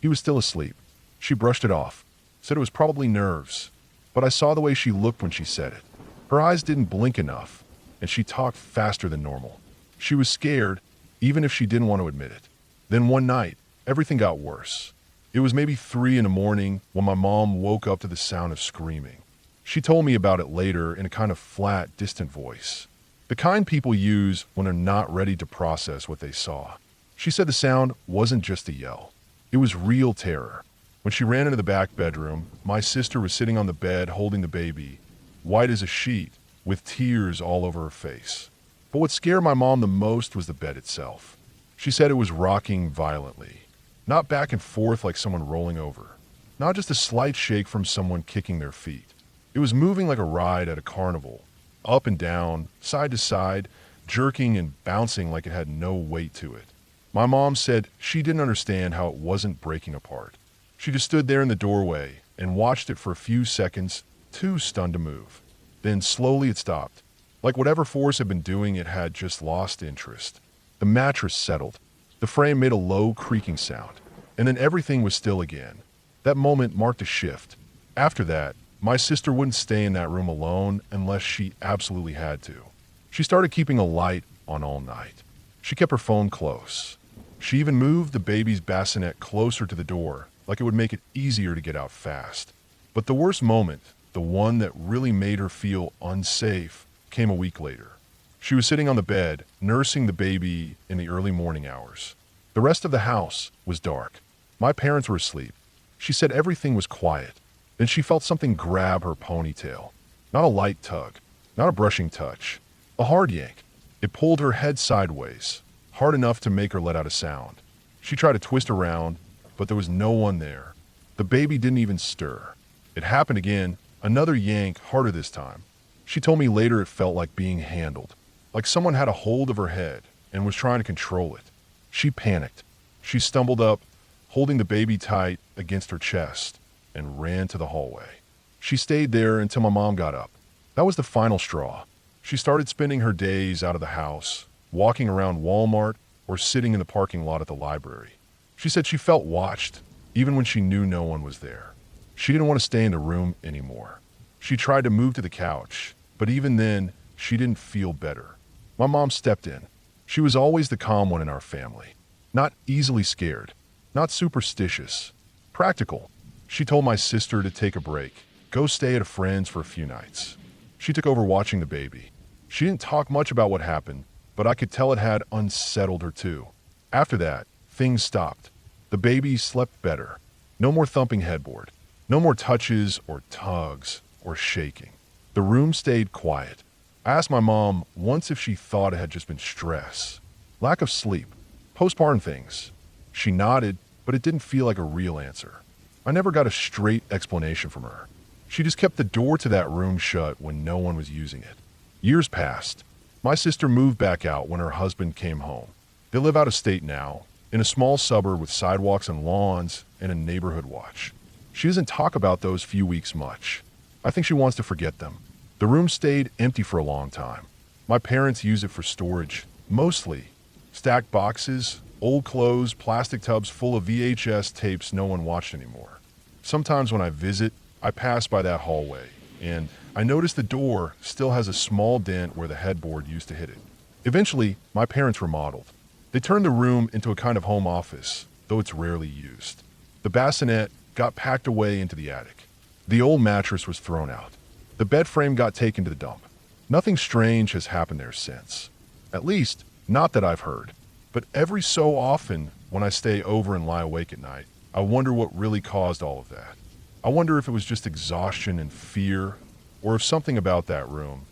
He was still asleep. She brushed it off, said it was probably nerves, but I saw the way she looked when she said it. Her eyes didn't blink enough, and she talked faster than normal. She was scared, even if she didn't want to admit it. Then one night, everything got worse. It was maybe 3 in the morning when my mom woke up to the sound of screaming. She told me about it later in a kind of flat, distant voice. The kind people use when they're not ready to process what they saw. She said the sound wasn't just a yell. It was real terror. When she ran into the back bedroom, my sister was sitting on the bed holding the baby, white as a sheet, with tears all over her face. But what scared my mom the most was the bed itself. She said it was rocking violently, not back and forth like someone rolling over, not just a slight shake from someone kicking their feet. It was moving like a ride at a carnival, up and down, side to side, jerking and bouncing like it had no weight to it. My mom said she didn't understand how it wasn't breaking apart. She just stood there in the doorway and watched it for a few seconds, too stunned to move. Then slowly it stopped. Like whatever force had been doing it had just lost interest. The mattress settled. The frame made a low creaking sound. And then everything was still again. That moment marked a shift. After that, my sister wouldn't stay in that room alone unless she absolutely had to. She started keeping a light on all night. She kept her phone close. She even moved the baby's bassinet closer to the door, like it would make it easier to get out fast. But the worst moment, the one that really made her feel unsafe, came a week later. She was sitting on the bed, nursing the baby in the early morning hours. The rest of the house was dark. My parents were asleep. She said everything was quiet. Then she felt something grab her ponytail. Not a light tug, not a brushing touch, a hard yank. It pulled her head sideways, hard enough to make her let out a sound. She tried to twist around, but there was no one there. The baby didn't even stir. It happened again, another yank, harder this time. She told me later it felt like being handled, like someone had a hold of her head and was trying to control it. She panicked. She stumbled up, holding the baby tight against her chest, and ran to the hallway. She stayed there until my mom got up. That was the final straw. She started spending her days out of the house, walking around Walmart or sitting in the parking lot at the library. She said she felt watched, even when she knew no one was there. She didn't want to stay in the room anymore. She tried to move to the couch, but even then, she didn't feel better. My mom stepped in. She was always the calm one in our family. Not easily scared, not superstitious, practical. She told my sister to take a break, go stay at a friend's for a few nights. She took over watching the baby. She didn't talk much about what happened, but I could tell it had unsettled her too. After that, things stopped. The baby slept better. No more thumping headboard. No more touches or tugs or shaking. The room stayed quiet. I asked my mom once if she thought it had just been stress, lack of sleep, postpartum things. She nodded, but it didn't feel like a real answer. I never got a straight explanation from her. She just kept the door to that room shut when no one was using it. Years passed. My sister moved back out when her husband came home. They live out of state now, in a small suburb with sidewalks and lawns and a neighborhood watch. She doesn't talk about those few weeks much. I think she wants to forget them. The room stayed empty for a long time. My parents use it for storage, mostly. Stacked boxes, old clothes, plastic tubs full of VHS tapes no one watched anymore. Sometimes when I visit, I pass by that hallway, and I notice the door still has a small dent where the headboard used to hit it. Eventually, my parents remodeled. They turned the room into a kind of home office, though it's rarely used. The bassinet got packed away into the attic. The old mattress was thrown out. The bed frame got taken to the dump. Nothing strange has happened there since. At least, not that I've heard. But every so often, when I stay over and lie awake at night, I wonder what really caused all of that. I wonder if it was just exhaustion and fear, or if something about that room,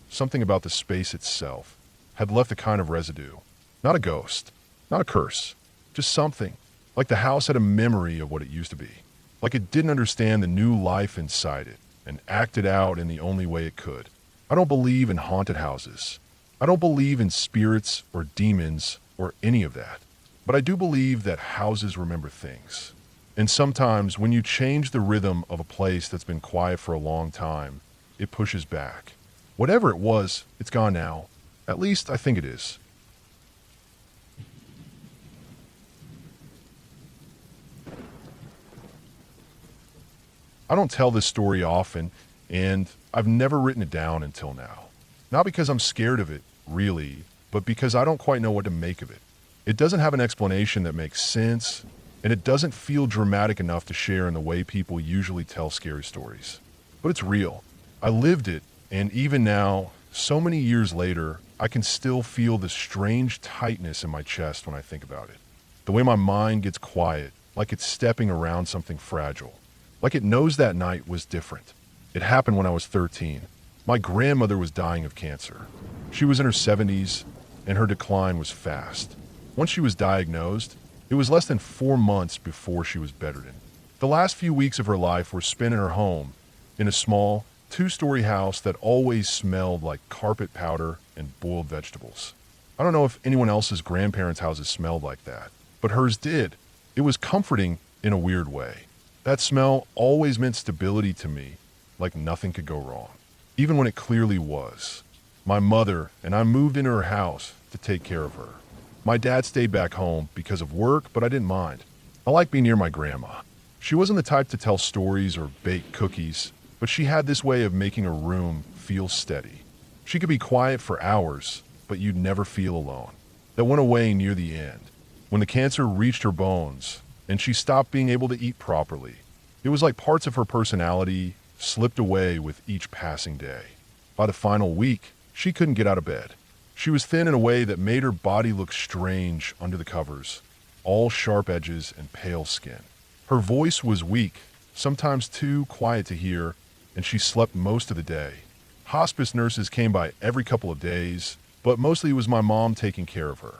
something about the space itself, had left a kind of residue. Not a ghost, not a curse, just something. Like the house had a memory of what it used to be. Like it didn't understand the new life inside it, and acted out in the only way it could. I don't believe in haunted houses. I don't believe in spirits or demons or any of that. But I do believe that houses remember things. And sometimes when you change the rhythm of a place that's been quiet for a long time, it pushes back. Whatever it was, it's gone now. At least I think it is. I don't tell this story often, and I've never written it down until now. Not because I'm scared of it, really, but because I don't quite know what to make of it. It doesn't have an explanation that makes sense, and it doesn't feel dramatic enough to share in the way people usually tell scary stories. But it's real. I lived it, and even now, so many years later, I can still feel this strange tightness in my chest when I think about it. The way my mind gets quiet, like it's stepping around something fragile. Like it knows that night was different. It happened when I was 13. My grandmother was dying of cancer. She was in her 70s, and her decline was fast. Once she was diagnosed, it was less than 4 months before she was bedridden. The last few weeks of her life were spent in her home, in a small, 2-story house that always smelled like carpet powder and boiled vegetables. I don't know if anyone else's grandparents' houses smelled like that, but hers did. It was comforting in a weird way. That smell always meant stability to me, like nothing could go wrong, even when it clearly was. My mother and I moved into her house to take care of her. My dad stayed back home because of work, but I didn't mind. I liked being near my grandma. She wasn't the type to tell stories or bake cookies, but she had this way of making a room feel steady. She could be quiet for hours, but you'd never feel alone. That went away near the end, when the cancer reached her bones, and she stopped being able to eat properly. It was like parts of her personality slipped away with each passing day. By the final week, she couldn't get out of bed. She was thin in a way that made her body look strange under the covers, all sharp edges and pale skin. Her voice was weak, sometimes too quiet to hear, and she slept most of the day. Hospice nurses came by every couple of days, but mostly it was my mom taking care of her.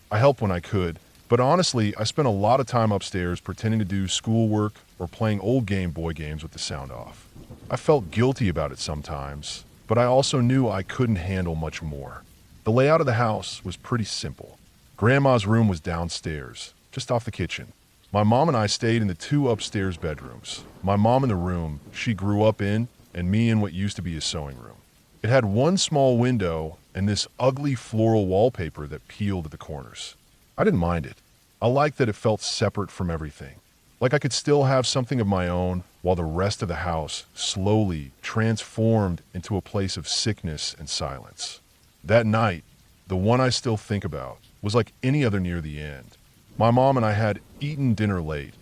I helped when I could, but honestly, I spent a lot of time upstairs pretending to do schoolwork or playing old Game Boy games with the sound off. I felt guilty about it sometimes, but I also knew I couldn't handle much more. The layout of the house was pretty simple. Grandma's room was downstairs, just off the kitchen. My mom and I stayed in the 2 upstairs bedrooms. My mom in the room she grew up in, and me in what used to be a sewing room. It had one small window and this ugly floral wallpaper that peeled at the corners. I didn't mind it. I liked that it felt separate from everything. Like I could still have something of my own while the rest of the house slowly transformed into a place of sickness and silence. That night, the one I still think about, was like any other near the end. My mom and I had eaten dinner late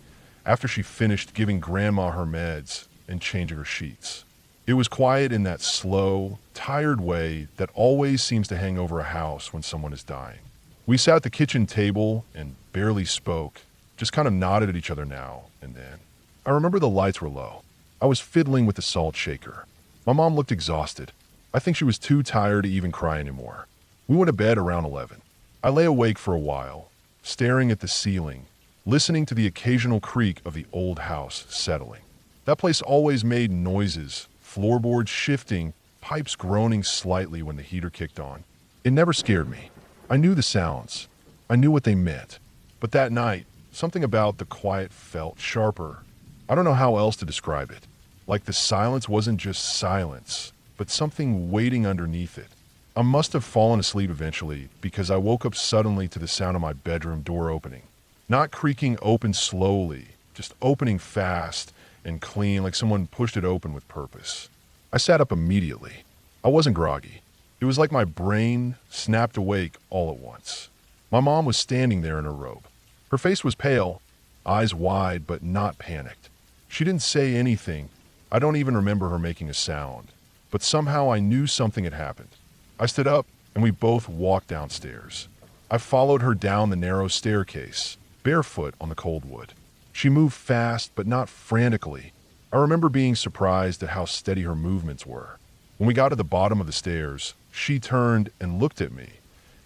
after she finished giving Grandma her meds and changing her sheets. It was quiet in that slow, tired way that always seems to hang over a house when someone is dying. We sat at the kitchen table and barely spoke, just kind of nodded at each other now and then. I remember the lights were low. I was fiddling with the salt shaker. My mom looked exhausted. I think she was too tired to even cry anymore. We went to bed around 11. I lay awake for a while, staring at the ceiling, listening to the occasional creak of the old house settling. That place always made noises, floorboards shifting, pipes groaning slightly when the heater kicked on. It never scared me. I knew the sounds. I knew what they meant. But that night, something about the quiet felt sharper. I don't know how else to describe it. Like the silence wasn't just silence, but something waiting underneath it. I must have fallen asleep eventually because I woke up suddenly to the sound of my bedroom door opening. Not creaking open slowly, just opening fast and clean like someone pushed it open with purpose. I sat up immediately. I wasn't groggy. It was like my brain snapped awake all at once. My mom was standing there in her robe. Her face was pale, eyes wide but not panicked. She didn't say anything. I don't even remember her making a sound. But somehow I knew something had happened. I stood up and we both walked downstairs. I followed her down the narrow staircase, barefoot on the cold wood. She moved fast but not frantically. I remember being surprised at how steady her movements were. When we got to the bottom of the stairs, she turned and looked at me,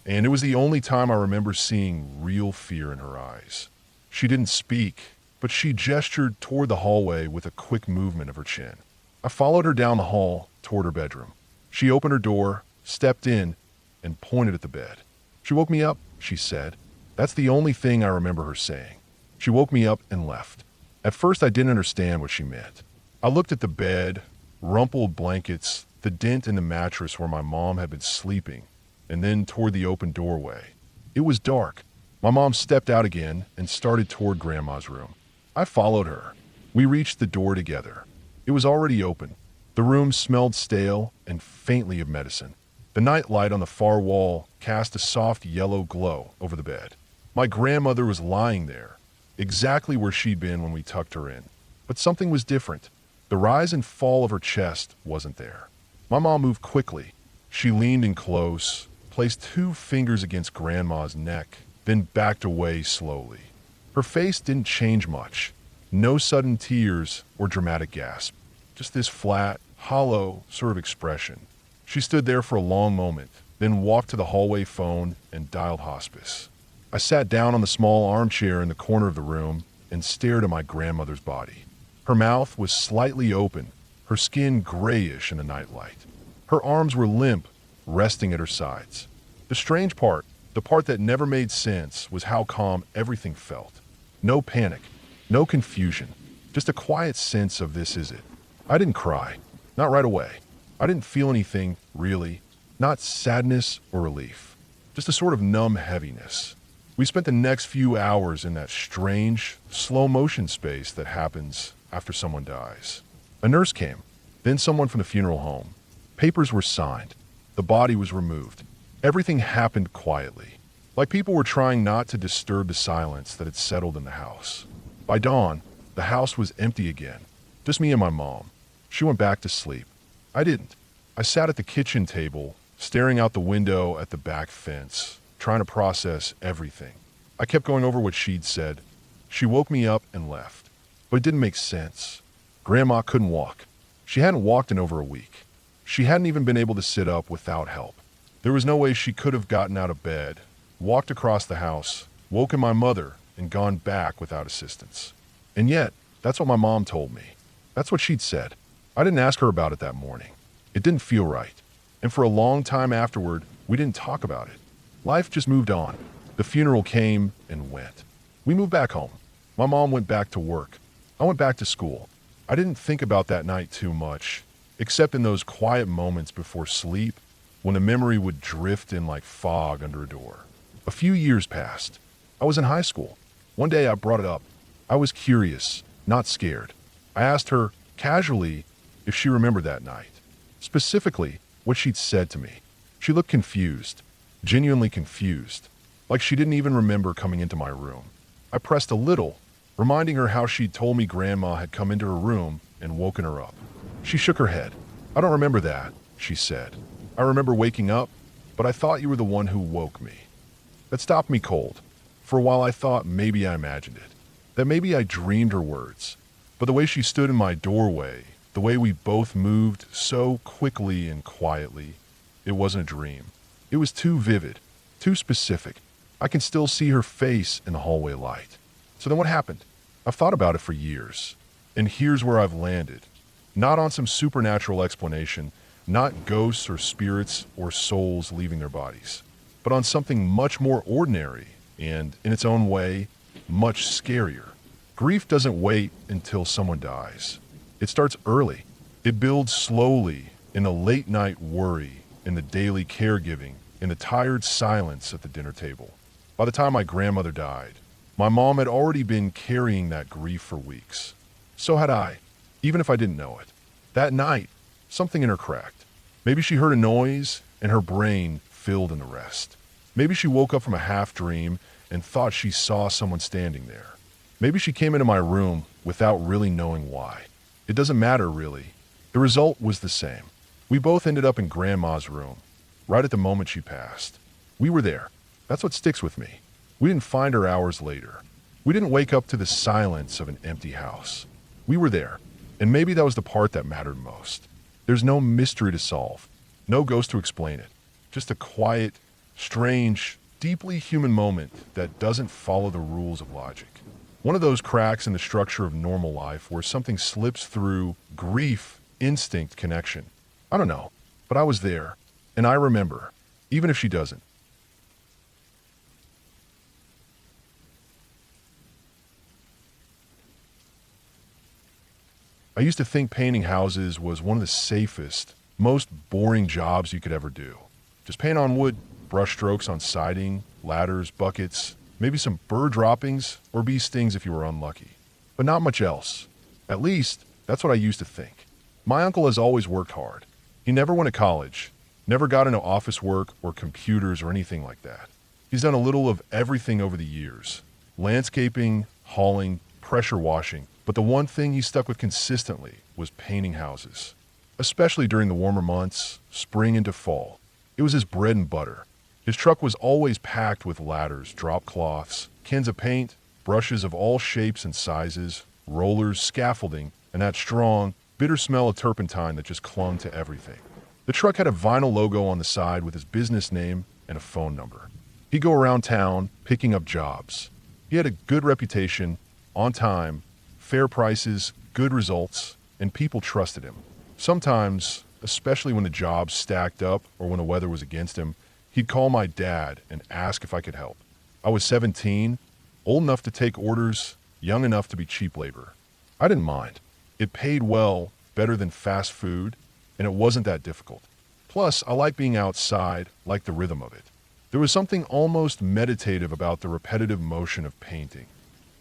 and it was the only time I remember seeing real fear in her eyes. She didn't speak, but she gestured toward the hallway with a quick movement of her chin. I followed her down the hall toward her bedroom. She opened her door, stepped in, and pointed at the bed. "She woke me up," she said. That's the only thing I remember her saying. She woke me up and left. At first, I didn't understand what she meant. I looked at the bed, rumpled blankets, the dent in the mattress where my mom had been sleeping, and then toward the open doorway. It was dark. My mom stepped out again and started toward Grandma's room. I followed her. We reached the door together. It was already open. The room smelled stale and faintly of medicine. The night light on the far wall cast a soft yellow glow over the bed. My grandmother was lying there, exactly where she'd been when we tucked her in. But something was different. The rise and fall of her chest wasn't there. My mom moved quickly. She leaned in close, placed 2 fingers against Grandma's neck, then backed away slowly. Her face didn't change much. No sudden tears or dramatic gasp. Just this flat, hollow sort of expression. She stood there for a long moment, then walked to the hallway phone and dialed hospice. I sat down on the small armchair in the corner of the room and stared at my grandmother's body. Her mouth was slightly open, her skin grayish in the nightlight. Her arms were limp, resting at her sides. The strange part, the part that never made sense, was how calm everything felt. No panic, no confusion, just a quiet sense of this is it. I didn't cry, not right away. I didn't feel anything, really, not sadness or relief, just a sort of numb heaviness. We spent the next few hours in that strange, slow-motion space that happens after someone dies. A nurse came, then someone from the funeral home. Papers were signed. The body was removed. Everything happened quietly, like people were trying not to disturb the silence that had settled in the house. By dawn, the house was empty again, just me and my mom. She went back to sleep. I didn't. I sat at the kitchen table, staring out the window at the back fence, trying to process everything. I kept going over what she'd said. She woke me up and left. But it didn't make sense. Grandma couldn't walk. She hadn't walked in over a week. She hadn't even been able to sit up without help. There was no way she could have gotten out of bed, walked across the house, woken my mother, and gone back without assistance. And yet, that's what my mom told me. That's what she'd said. I didn't ask her about it that morning. It didn't feel right. And for a long time afterward, we didn't talk about it. Life just moved on. The funeral came and went. We moved back home. My mom went back to work. I went back to school. I didn't think about that night too much, except in those quiet moments before sleep when the memory would drift in like fog under a door. A few years passed. I was in high school. One day I brought it up. I was curious, not scared. I asked her, casually, if she remembered that night. Specifically, what she'd said to me. She looked confused, genuinely confused, like she didn't even remember coming into my room. I pressed a little, reminding her how she'd told me Grandma had come into her room and woken her up. She shook her head. "I don't remember that," she said. "I remember waking up, but I thought you were the one who woke me." That stopped me cold. For a while I thought maybe I imagined it, that maybe I dreamed her words. But the way she stood in my doorway, the way we both moved so quickly and quietly, it wasn't a dream. It was too vivid, too specific. I can still see her face in the hallway light. So then what happened? I've thought about it for years. And here's where I've landed. Not on some supernatural explanation, not ghosts or spirits or souls leaving their bodies, but on something much more ordinary and, in its own way, much scarier. Grief doesn't wait until someone dies. It starts early. It builds slowly in the late-night worry, in the daily caregiving, in the tired silence at the dinner table. By the time my grandmother died, my mom had already been carrying that grief for weeks. So had I, even if I didn't know it. That night, something in her cracked. Maybe she heard a noise and her brain filled in the rest. Maybe she woke up from a half dream and thought she saw someone standing there. Maybe she came into my room without really knowing why. It doesn't matter, really. The result was the same. We both ended up in Grandma's room, right at the moment she passed. We were there. That's what sticks with me. We didn't find her hours later. We didn't wake up to the silence of an empty house. We were there, and maybe that was the part that mattered most. There's no mystery to solve, no ghost to explain it. Just a quiet, strange, deeply human moment that doesn't follow the rules of logic. One of those cracks in the structure of normal life where something slips through grief, instinct, connection. I don't know, but I was there, and I remember, even if she doesn't. I used to think painting houses was one of the safest, most boring jobs you could ever do. Just paint on wood, brush strokes on siding, ladders, buckets, maybe some bird droppings or bee stings if you were unlucky. But not much else. At least, that's what I used to think. My uncle has always worked hard. He never went to college, never got into office work or computers or anything like that. He's done a little of everything over the years. Landscaping, hauling, pressure washing. But the one thing he stuck with consistently was painting houses. Especially during the warmer months, spring into fall. It was his bread and butter. His truck was always packed with ladders, drop cloths, cans of paint, brushes of all shapes and sizes, rollers, scaffolding, and that strong, bitter smell of turpentine that just clung to everything. The truck had a vinyl logo on the side with his business name and a phone number. He'd go around town picking up jobs. He had a good reputation, on time, fair prices, good results, and people trusted him. Sometimes, especially when the jobs stacked up or when the weather was against him, he'd call my dad and ask if I could help. I was 17, old enough to take orders, young enough to be cheap labor. I didn't mind. It paid well, better than fast food, and it wasn't that difficult. Plus, I liked being outside, liked the rhythm of it. There was something almost meditative about the repetitive motion of painting.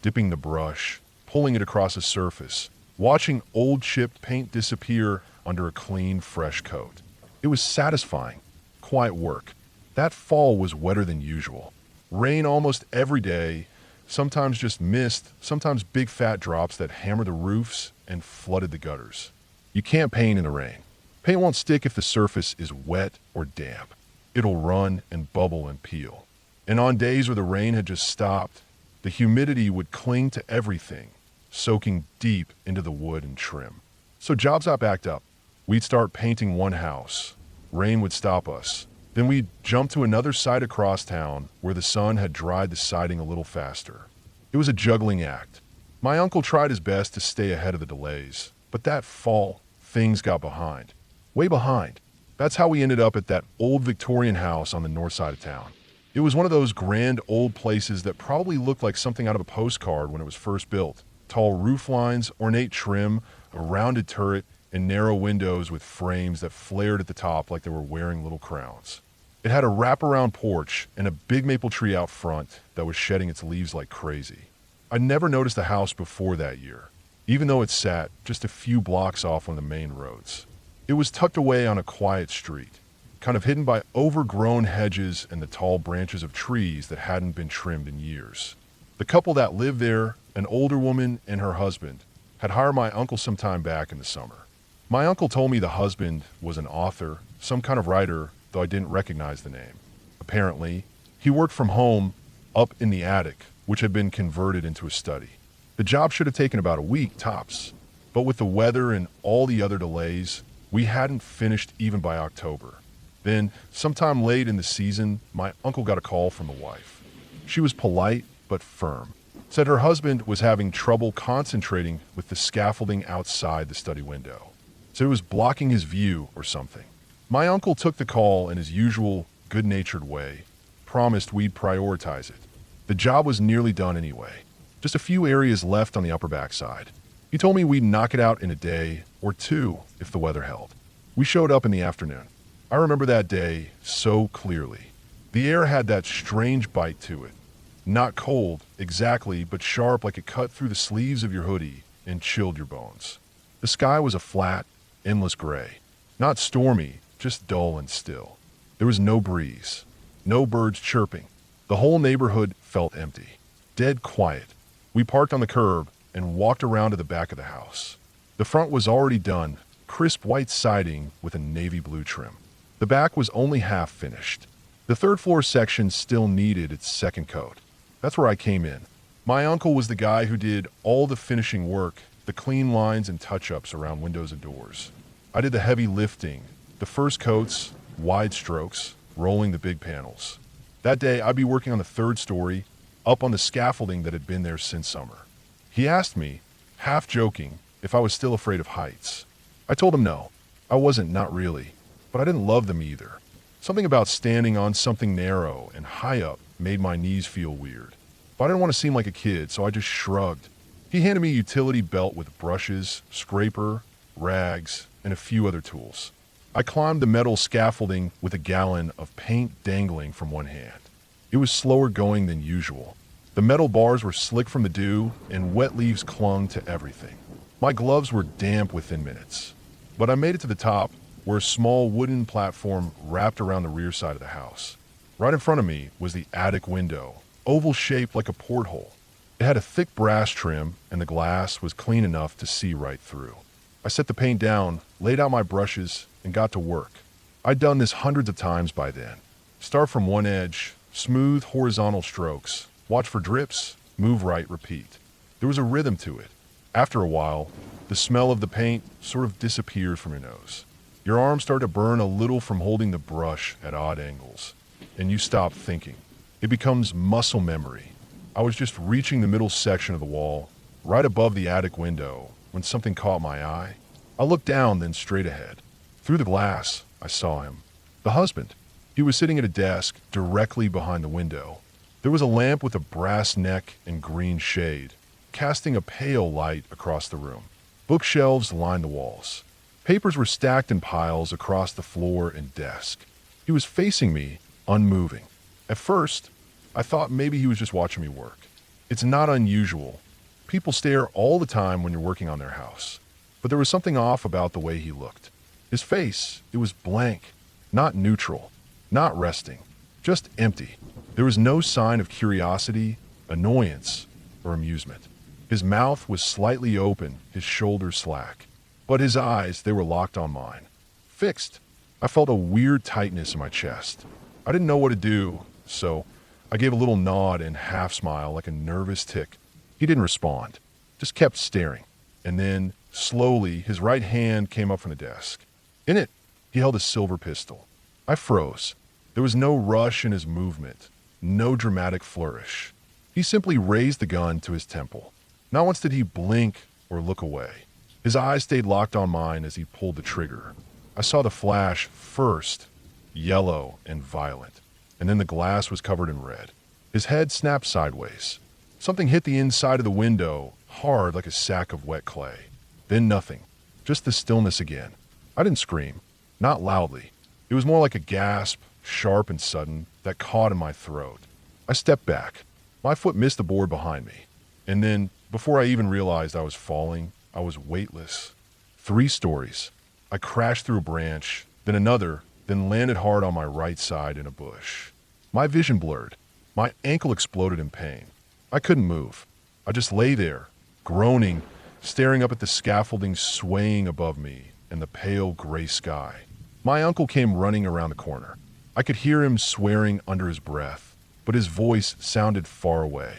Dipping the brush, pulling it across a surface, watching old chipped paint disappear under a clean, fresh coat. It was satisfying, quiet work. That fall was wetter than usual. Rain almost every day, sometimes just mist, sometimes big fat drops that hammered the roofs and flooded the gutters. You can't paint in the rain. Paint won't stick if the surface is wet or damp. It'll run and bubble and peel. And on days where the rain had just stopped, the humidity would cling to everything, soaking deep into the wood and trim. So jobs got backed up. We'd start painting one house. Rain would stop us. Then we'd jump to another site across town where the sun had dried the siding a little faster. It was a juggling act. My uncle tried his best to stay ahead of the delays, but that fall, things got behind. Way behind. That's how we ended up at that old Victorian house on the north side of town. It was one of those grand old places that probably looked like something out of a postcard when it was first built. Tall roof lines, ornate trim, a rounded turret, and narrow windows with frames that flared at the top like they were wearing little crowns. It had a wraparound porch and a big maple tree out front that was shedding its leaves like crazy. I'd never noticed the house before that year, even though it sat just a few blocks off one of the main roads. It was tucked away on a quiet street, kind of hidden by overgrown hedges and the tall branches of trees that hadn't been trimmed in years. The couple that lived there, an older woman and her husband, had hired my uncle some time back in the summer. My uncle told me the husband was an author, some kind of writer, though I didn't recognize the name. Apparently, he worked from home up in the attic, which had been converted into a study. The job should have taken about a week, tops. But with the weather and all the other delays, we hadn't finished even by October. Then, sometime late in the season, my uncle got a call from the wife. She was polite but firm. Said her husband was having trouble concentrating with the scaffolding outside the study window. Said it was blocking his view or something. My uncle took the call in his usual good-natured way, promised we'd prioritize it. The job was nearly done anyway. Just a few areas left on the upper backside. He told me we'd knock it out in a day or two if the weather held. We showed up in the afternoon. I remember that day so clearly. The air had that strange bite to it. Not cold, exactly, but sharp like it cut through the sleeves of your hoodie and chilled your bones. The sky was a flat, endless gray. Not stormy, just dull and still. There was no breeze, no birds chirping. The whole neighborhood felt empty, dead quiet. We parked on the curb and walked around to the back of the house. The front was already done, crisp white siding with a navy blue trim. The back was only half finished. The third floor section still needed its second coat. That's where I came in. My uncle was the guy who did all the finishing work, the clean lines and touch-ups around windows and doors. I did the heavy lifting, the first coats, wide strokes, rolling the big panels. That day, I'd be working on the third story, up on the scaffolding that had been there since summer. He asked me, half joking, if I was still afraid of heights. I told him no. I wasn't, not really. But I didn't love them either. Something about standing on something narrow and high up made my knees feel weird. But I didn't want to seem like a kid, so I just shrugged. He handed me a utility belt with brushes, scraper, rags, and a few other tools. I climbed the metal scaffolding with a gallon of paint dangling from one hand. It was slower going than usual. The metal bars were slick from the dew, and wet leaves clung to everything. My gloves were damp within minutes. But I made it to the top, where a small wooden platform wrapped around the rear side of the house. Right in front of me was the attic window, oval-shaped like a porthole. It had a thick brass trim, and the glass was clean enough to see right through. I set the paint down, laid out my brushes, and got to work. I'd done this hundreds of times by then. Start from one edge, smooth horizontal strokes, watch for drips, move right, repeat. There was a rhythm to it. After a while, the smell of the paint sort of disappeared from your nose. Your arms start to burn a little from holding the brush at odd angles, and you stop thinking. It becomes muscle memory. I was just reaching the middle section of the wall, right above the attic window, when something caught my eye. I looked down, then straight ahead. Through the glass, I saw him. The husband. He was sitting at a desk directly behind the window. There was a lamp with a brass neck and green shade, casting a pale light across the room. Bookshelves lined the walls. Papers were stacked in piles across the floor and desk. He was facing me, unmoving. At first, I thought maybe he was just watching me work. It's not unusual. People stare all the time when you're working on their house. But there was something off about the way he looked. His face, it was blank, not neutral, not resting, just empty. There was no sign of curiosity, annoyance, or amusement. His mouth was slightly open, his shoulders slack. But his eyes, they were locked on mine. Fixed. I felt a weird tightness in my chest. I didn't know what to do, so I gave a little nod and half smile like a nervous tick. He didn't respond, just kept staring. And then, slowly, his right hand came up from the desk. In it, he held a silver pistol. I froze. There was no rush in his movement, no dramatic flourish. He simply raised the gun to his temple. Not once did he blink or look away. His eyes stayed locked on mine as he pulled the trigger. I saw the flash first, yellow and violent, and then the glass was covered in red. His head snapped sideways. Something hit the inside of the window, hard like a sack of wet clay. Then nothing, just the stillness again. I didn't scream, not loudly. It was more like a gasp, sharp and sudden, that caught in my throat. I stepped back. My foot missed the board behind me. And then, before I even realized I was falling, I was weightless. 3 stories. I crashed through a branch, then another, then landed hard on my right side in a bush. My vision blurred. My ankle exploded in pain. I couldn't move. I just lay there, groaning, staring up at the scaffolding swaying above me and the pale gray sky. My uncle came running around the corner. I could hear him swearing under his breath, but his voice sounded far away.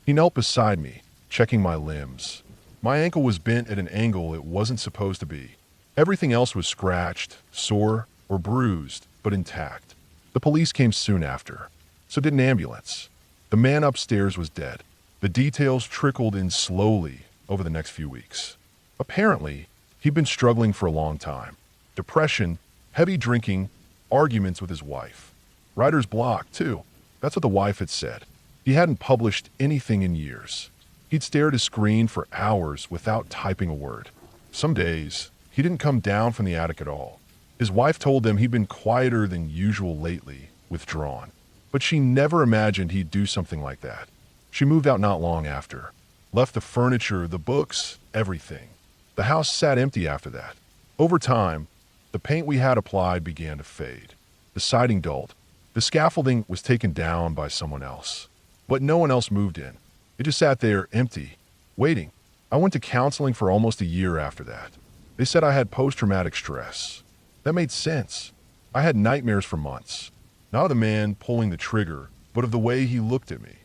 He knelt beside me, checking my limbs. My ankle was bent at an angle it wasn't supposed to be. Everything else was scratched, sore, or bruised, but intact. The police came soon after. So did an ambulance. The man upstairs was dead. The details trickled in slowly over the next few weeks. Apparently, he'd been struggling for a long time. Depression, heavy drinking, arguments with his wife. Writer's block, too. That's what the wife had said. He hadn't published anything in years. He'd stare at his screen for hours without typing a word. Some days, he didn't come down from the attic at all. His wife told them he'd been quieter than usual lately, withdrawn. But she never imagined he'd do something like that. She moved out not long after. Left the furniture, the books, everything. The house sat empty after that. Over time, the paint we had applied began to fade. The siding dulled. The scaffolding was taken down by someone else. But no one else moved in. It just sat there empty, waiting. I went to counseling for almost a year after that. They said I had post-traumatic stress. That made sense. I had nightmares for months. Not of the man pulling the trigger, but of the way he looked at me.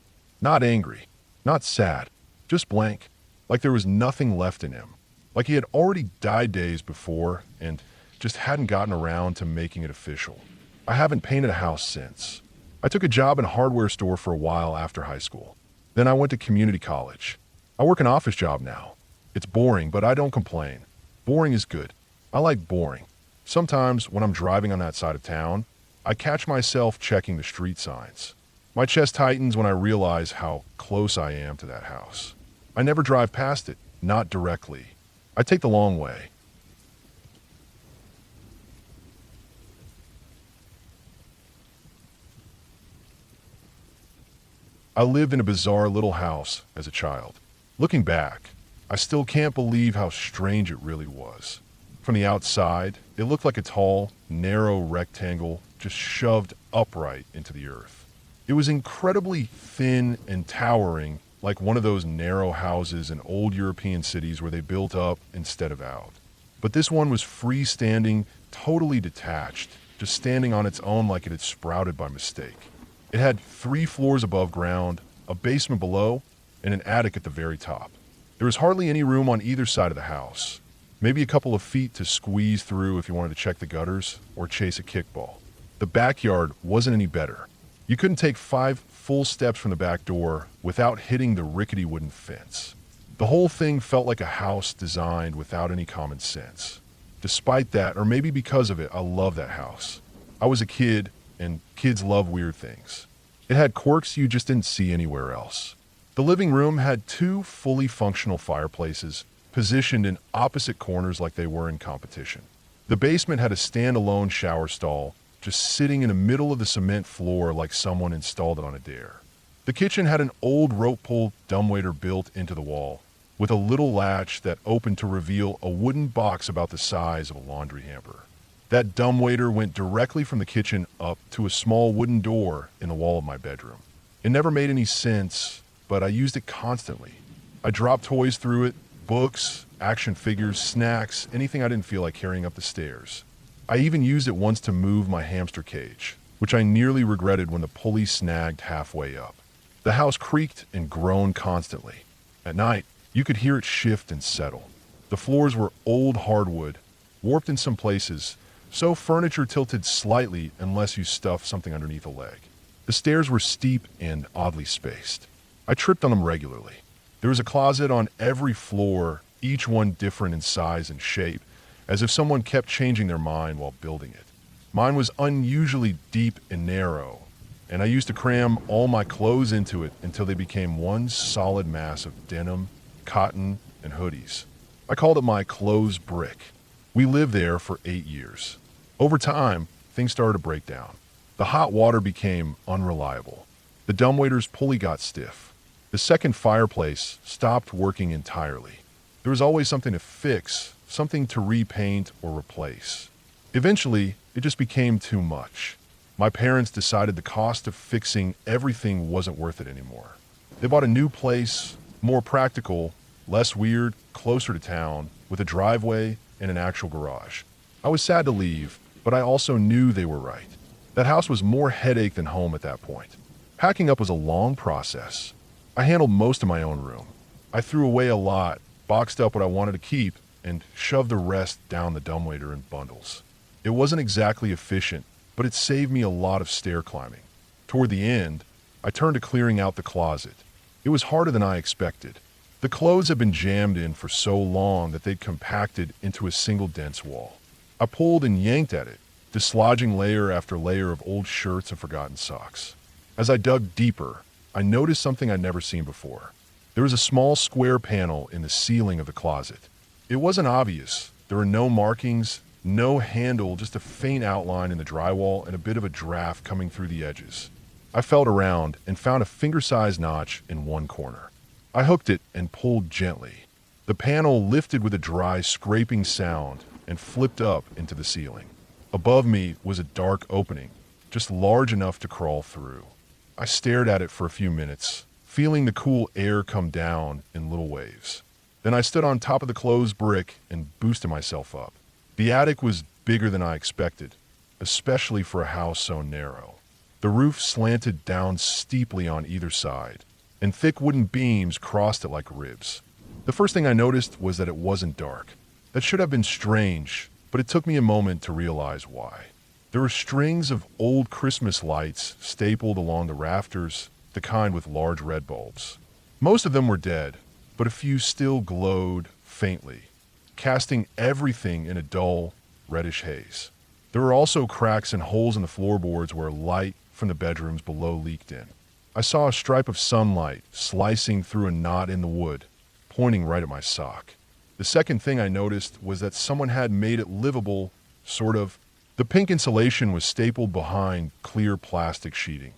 Not angry, not sad, just blank, like there was nothing left in him. Like he had already died days before and just hadn't gotten around to making it official. I haven't painted a house since. I took a job in a hardware store for a while after high school. Then I went to community college. I work an office job now. It's boring, but I don't complain. Boring is good. I like boring. Sometimes when I'm driving on that side of town, I catch myself checking the street signs. My chest tightens when I realize how close I am to that house. I never drive past it, not directly. I take the long way. I lived in a bizarre little house as a child. Looking back, I still can't believe how strange it really was. From the outside, it looked like a tall, narrow rectangle just shoved upright into the earth. It was incredibly thin and towering, like one of those narrow houses in old European cities where they built up instead of out. But this one was freestanding, totally detached, just standing on its own like it had sprouted by mistake. It had 3 floors above ground, a basement below, and an attic at the very top. There was hardly any room on either side of the house. Maybe a couple of feet to squeeze through if you wanted to check the gutters or chase a kickball. The backyard wasn't any better. You couldn't take 5 full steps from the back door without hitting the rickety wooden fence. The whole thing felt like a house designed without any common sense. Despite that, or maybe because of it, I love that house. I was a kid, and kids love weird things. It had quirks you just didn't see anywhere else. The living room had 2 fully functional fireplaces positioned in opposite corners like they were in competition. The basement had a standalone shower stall just sitting in the middle of the cement floor like someone installed it on a dare. The kitchen had an old rope-pull dumbwaiter built into the wall, with a little latch that opened to reveal a wooden box about the size of a laundry hamper. That dumbwaiter went directly from the kitchen up to a small wooden door in the wall of my bedroom. It never made any sense, but I used it constantly. I dropped toys through it, books, action figures, snacks, anything I didn't feel like carrying up the stairs. I even used it once to move my hamster cage, which I nearly regretted when the pulley snagged halfway up. The house creaked and groaned constantly. At night, you could hear it shift and settle. The floors were old hardwood, warped in some places, so furniture tilted slightly unless you stuffed something underneath a leg. The stairs were steep and oddly spaced. I tripped on them regularly. There was a closet on every floor, each one different in size and shape, as if someone kept changing their mind while building it. Mine was unusually deep and narrow, and I used to cram all my clothes into it until they became one solid mass of denim, cotton, and hoodies. I called it my clothes brick. We lived there for 8 years. Over time, things started to break down. The hot water became unreliable. The dumbwaiter's pulley got stiff. The second fireplace stopped working entirely. There was always something to fix, something to repaint or replace. Eventually, it just became too much. My parents decided the cost of fixing everything wasn't worth it anymore. They bought a new place, more practical, less weird, closer to town, with a driveway and an actual garage. I was sad to leave, but I also knew they were right. That house was more headache than home at that point. Packing up was a long process. I handled most of my own room. I threw away a lot, boxed up what I wanted to keep, and shoved the rest down the dumbwaiter in bundles. It wasn't exactly efficient, but it saved me a lot of stair climbing. Toward the end, I turned to clearing out the closet. It was harder than I expected. The clothes had been jammed in for so long that they'd compacted into a single dense wall. I pulled and yanked at it, dislodging layer after layer of old shirts and forgotten socks. As I dug deeper, I noticed something I'd never seen before. There was a small square panel in the ceiling of the closet. It wasn't obvious. There were no markings, no handle, just a faint outline in the drywall and a bit of a draft coming through the edges. I felt around and found a finger-sized notch in one corner. I hooked it and pulled gently. The panel lifted with a dry, scraping sound and flipped up into the ceiling. Above me was a dark opening, just large enough to crawl through. I stared at it for a few minutes, feeling the cool air come down in little waves. Then I stood on top of the closed brick and boosted myself up. The attic was bigger than I expected, especially for a house so narrow. The roof slanted down steeply on either side, and thick wooden beams crossed it like ribs. The first thing I noticed was that it wasn't dark. That should have been strange, but it took me a moment to realize why. There were strings of old Christmas lights stapled along the rafters, the kind with large red bulbs. Most of them were dead, but a few still glowed faintly, casting everything in a dull, reddish haze. There were also cracks and holes in the floorboards where light from the bedrooms below leaked in. I saw a stripe of sunlight slicing through a knot in the wood, pointing right at my sock. The second thing I noticed was that someone had made it livable, sort of. The pink insulation was stapled behind clear plastic sheeting,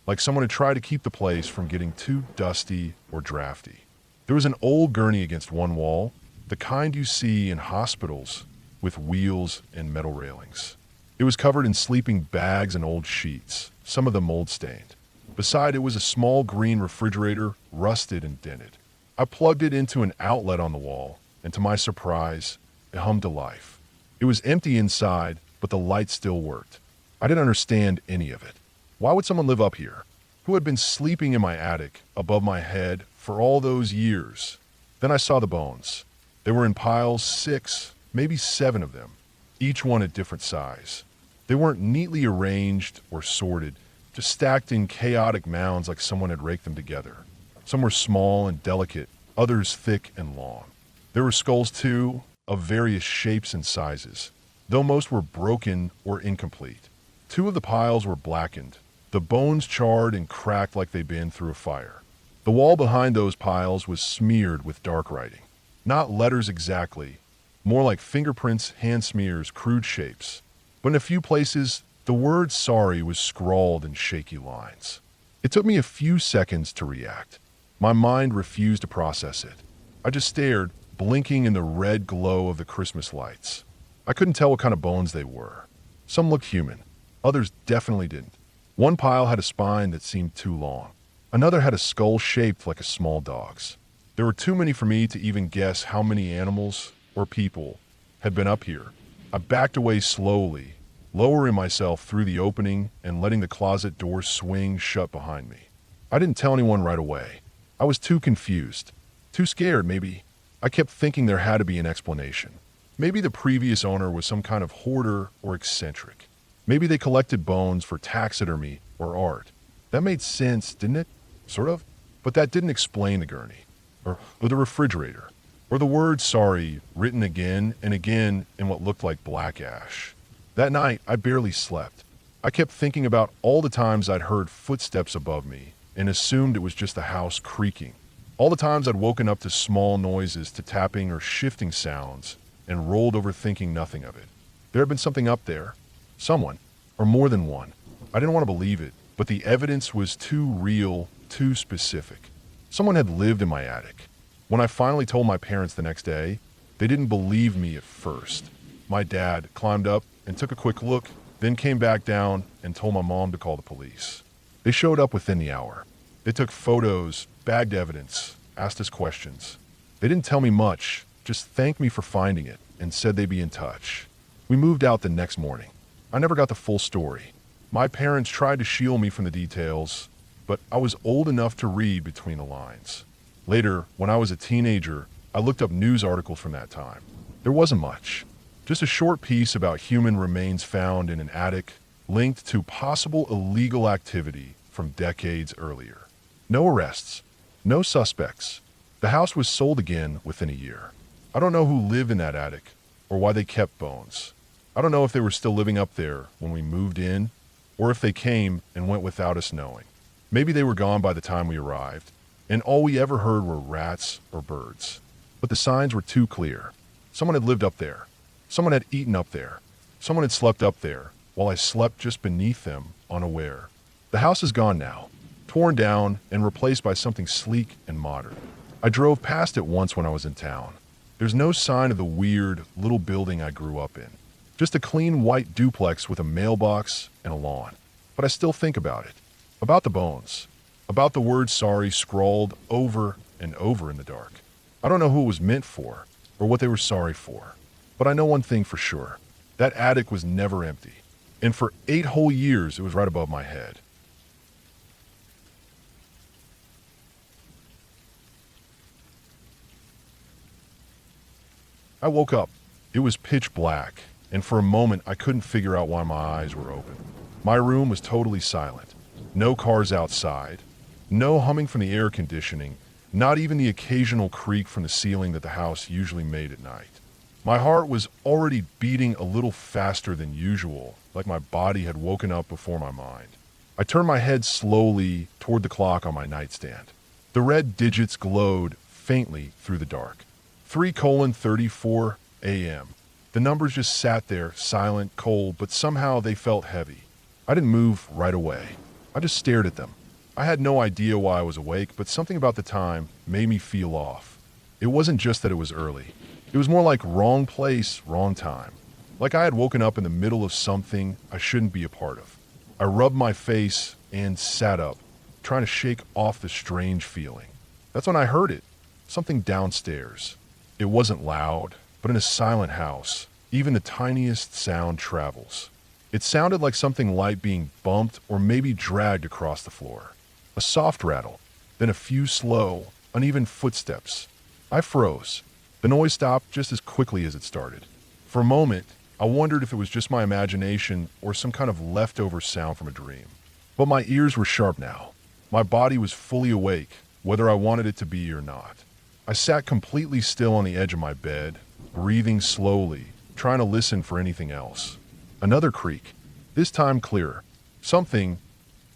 like someone had tried to keep the place from getting too dusty or drafty. There was an old gurney against one wall, the kind you see in hospitals, with wheels and metal railings. It was covered in sleeping bags and old sheets, some of them mold-stained. Beside it was a small green refrigerator, rusted and dented. I plugged it into an outlet on the wall, and to my surprise, it hummed to life. It was empty inside, but the light still worked. I didn't understand any of it. Why would someone live up here? Who had been sleeping in my attic, above my head, for all those years? Then I saw the bones. They were in piles, 6, maybe 7 of them, each one a different size. They weren't neatly arranged or sorted, just stacked in chaotic mounds like someone had raked them together. Some were small and delicate, others thick and long. There were skulls too, of various shapes and sizes, though most were broken or incomplete. 2 of the piles were blackened, the bones charred and cracked like they'd been through a fire. The wall behind those piles was smeared with dark writing. Not letters exactly, more like fingerprints, hand smears, crude shapes. But in a few places, the word sorry was scrawled in shaky lines. It took me a few seconds to react. My mind refused to process it. I just stared, blinking in the red glow of the Christmas lights. I couldn't tell what kind of bones they were. Some looked human. Others definitely didn't. One pile had a spine that seemed too long. Another had a skull shaped like a small dog's. There were too many for me to even guess how many animals or people had been up here. I backed away slowly, lowering myself through the opening and letting the closet door swing shut behind me. I didn't tell anyone right away. I was too confused. Too scared, maybe. I kept thinking there had to be an explanation. Maybe the previous owner was some kind of hoarder or eccentric. Maybe they collected bones for taxidermy or art. That made sense, didn't it? Sort of. But that didn't explain the gurney, or the refrigerator, or the word sorry written again and again in what looked like black ash. That night, I barely slept. I kept thinking about all the times I'd heard footsteps above me and assumed it was just the house creaking. All the times I'd woken up to small noises, to tapping or shifting sounds, and rolled over thinking nothing of it. There had been something up there. Someone, or more than one. I didn't want to believe it, but the evidence was too real, too specific. Someone had lived in my attic. When I finally told my parents the next day, they didn't believe me at first. My dad climbed up and took a quick look, then came back down and told my mom to call the police. They showed up within the hour. They took photos, bagged evidence, asked us questions. They didn't tell me much, just thanked me for finding it and said they'd be in touch. We moved out the next morning. I never got the full story. My parents tried to shield me from the details, but I was old enough to read between the lines. Later, when I was a teenager, I looked up news articles from that time. There wasn't much. Just a short piece about human remains found in an attic linked to possible illegal activity from decades earlier. No arrests. No suspects. The house was sold again within a year. I don't know who lived in that attic or why they kept bones. I don't know if they were still living up there when we moved in or if they came and went without us knowing. Maybe they were gone by the time we arrived, and all we ever heard were rats or birds. But the signs were too clear. Someone had lived up there. Someone had eaten up there. Someone had slept up there, while I slept just beneath them, unaware. The house is gone now, torn down and replaced by something sleek and modern. I drove past it once when I was in town. There's no sign of the weird little building I grew up in. Just a clean white duplex with a mailbox and a lawn. But I still think about it. About the bones. about the word sorry scrawled over and over in the dark. I don't know who it was meant for or what they were sorry for, but I know one thing for sure. That attic was never empty, and for 8 whole years it was right above my head. I woke up. It was pitch black, and for a moment I couldn't figure out why my eyes were open. My room was totally silent. No cars outside. No humming from the air conditioning. Not even the occasional creak from the ceiling that the house usually made at night. My heart was already beating a little faster than usual, like my body had woken up before my mind. I turned my head slowly toward the clock on my nightstand. The red digits glowed faintly through the dark. 3:34 a.m. The numbers just sat there, silent, cold, but somehow they felt heavy. I didn't move right away. I just stared at them. I had no idea why I was awake, but something about the time made me feel off. It wasn't just that it was early. It was more like wrong place, wrong time. Like I had woken up in the middle of something I shouldn't be a part of. I rubbed my face and sat up, trying to shake off the strange feeling. That's when I heard it. Something downstairs. It wasn't loud, but in a silent house, even the tiniest sound travels. It sounded like something light being bumped or maybe dragged across the floor. A soft rattle, then a few slow, uneven footsteps. I froze. The noise stopped just as quickly as it started. For a moment, I wondered if it was just my imagination or some kind of leftover sound from a dream. But my ears were sharp now. My body was fully awake, whether I wanted it to be or not. I sat completely still on the edge of my bed, breathing slowly, trying to listen for anything else. Another creak, this time clearer. Something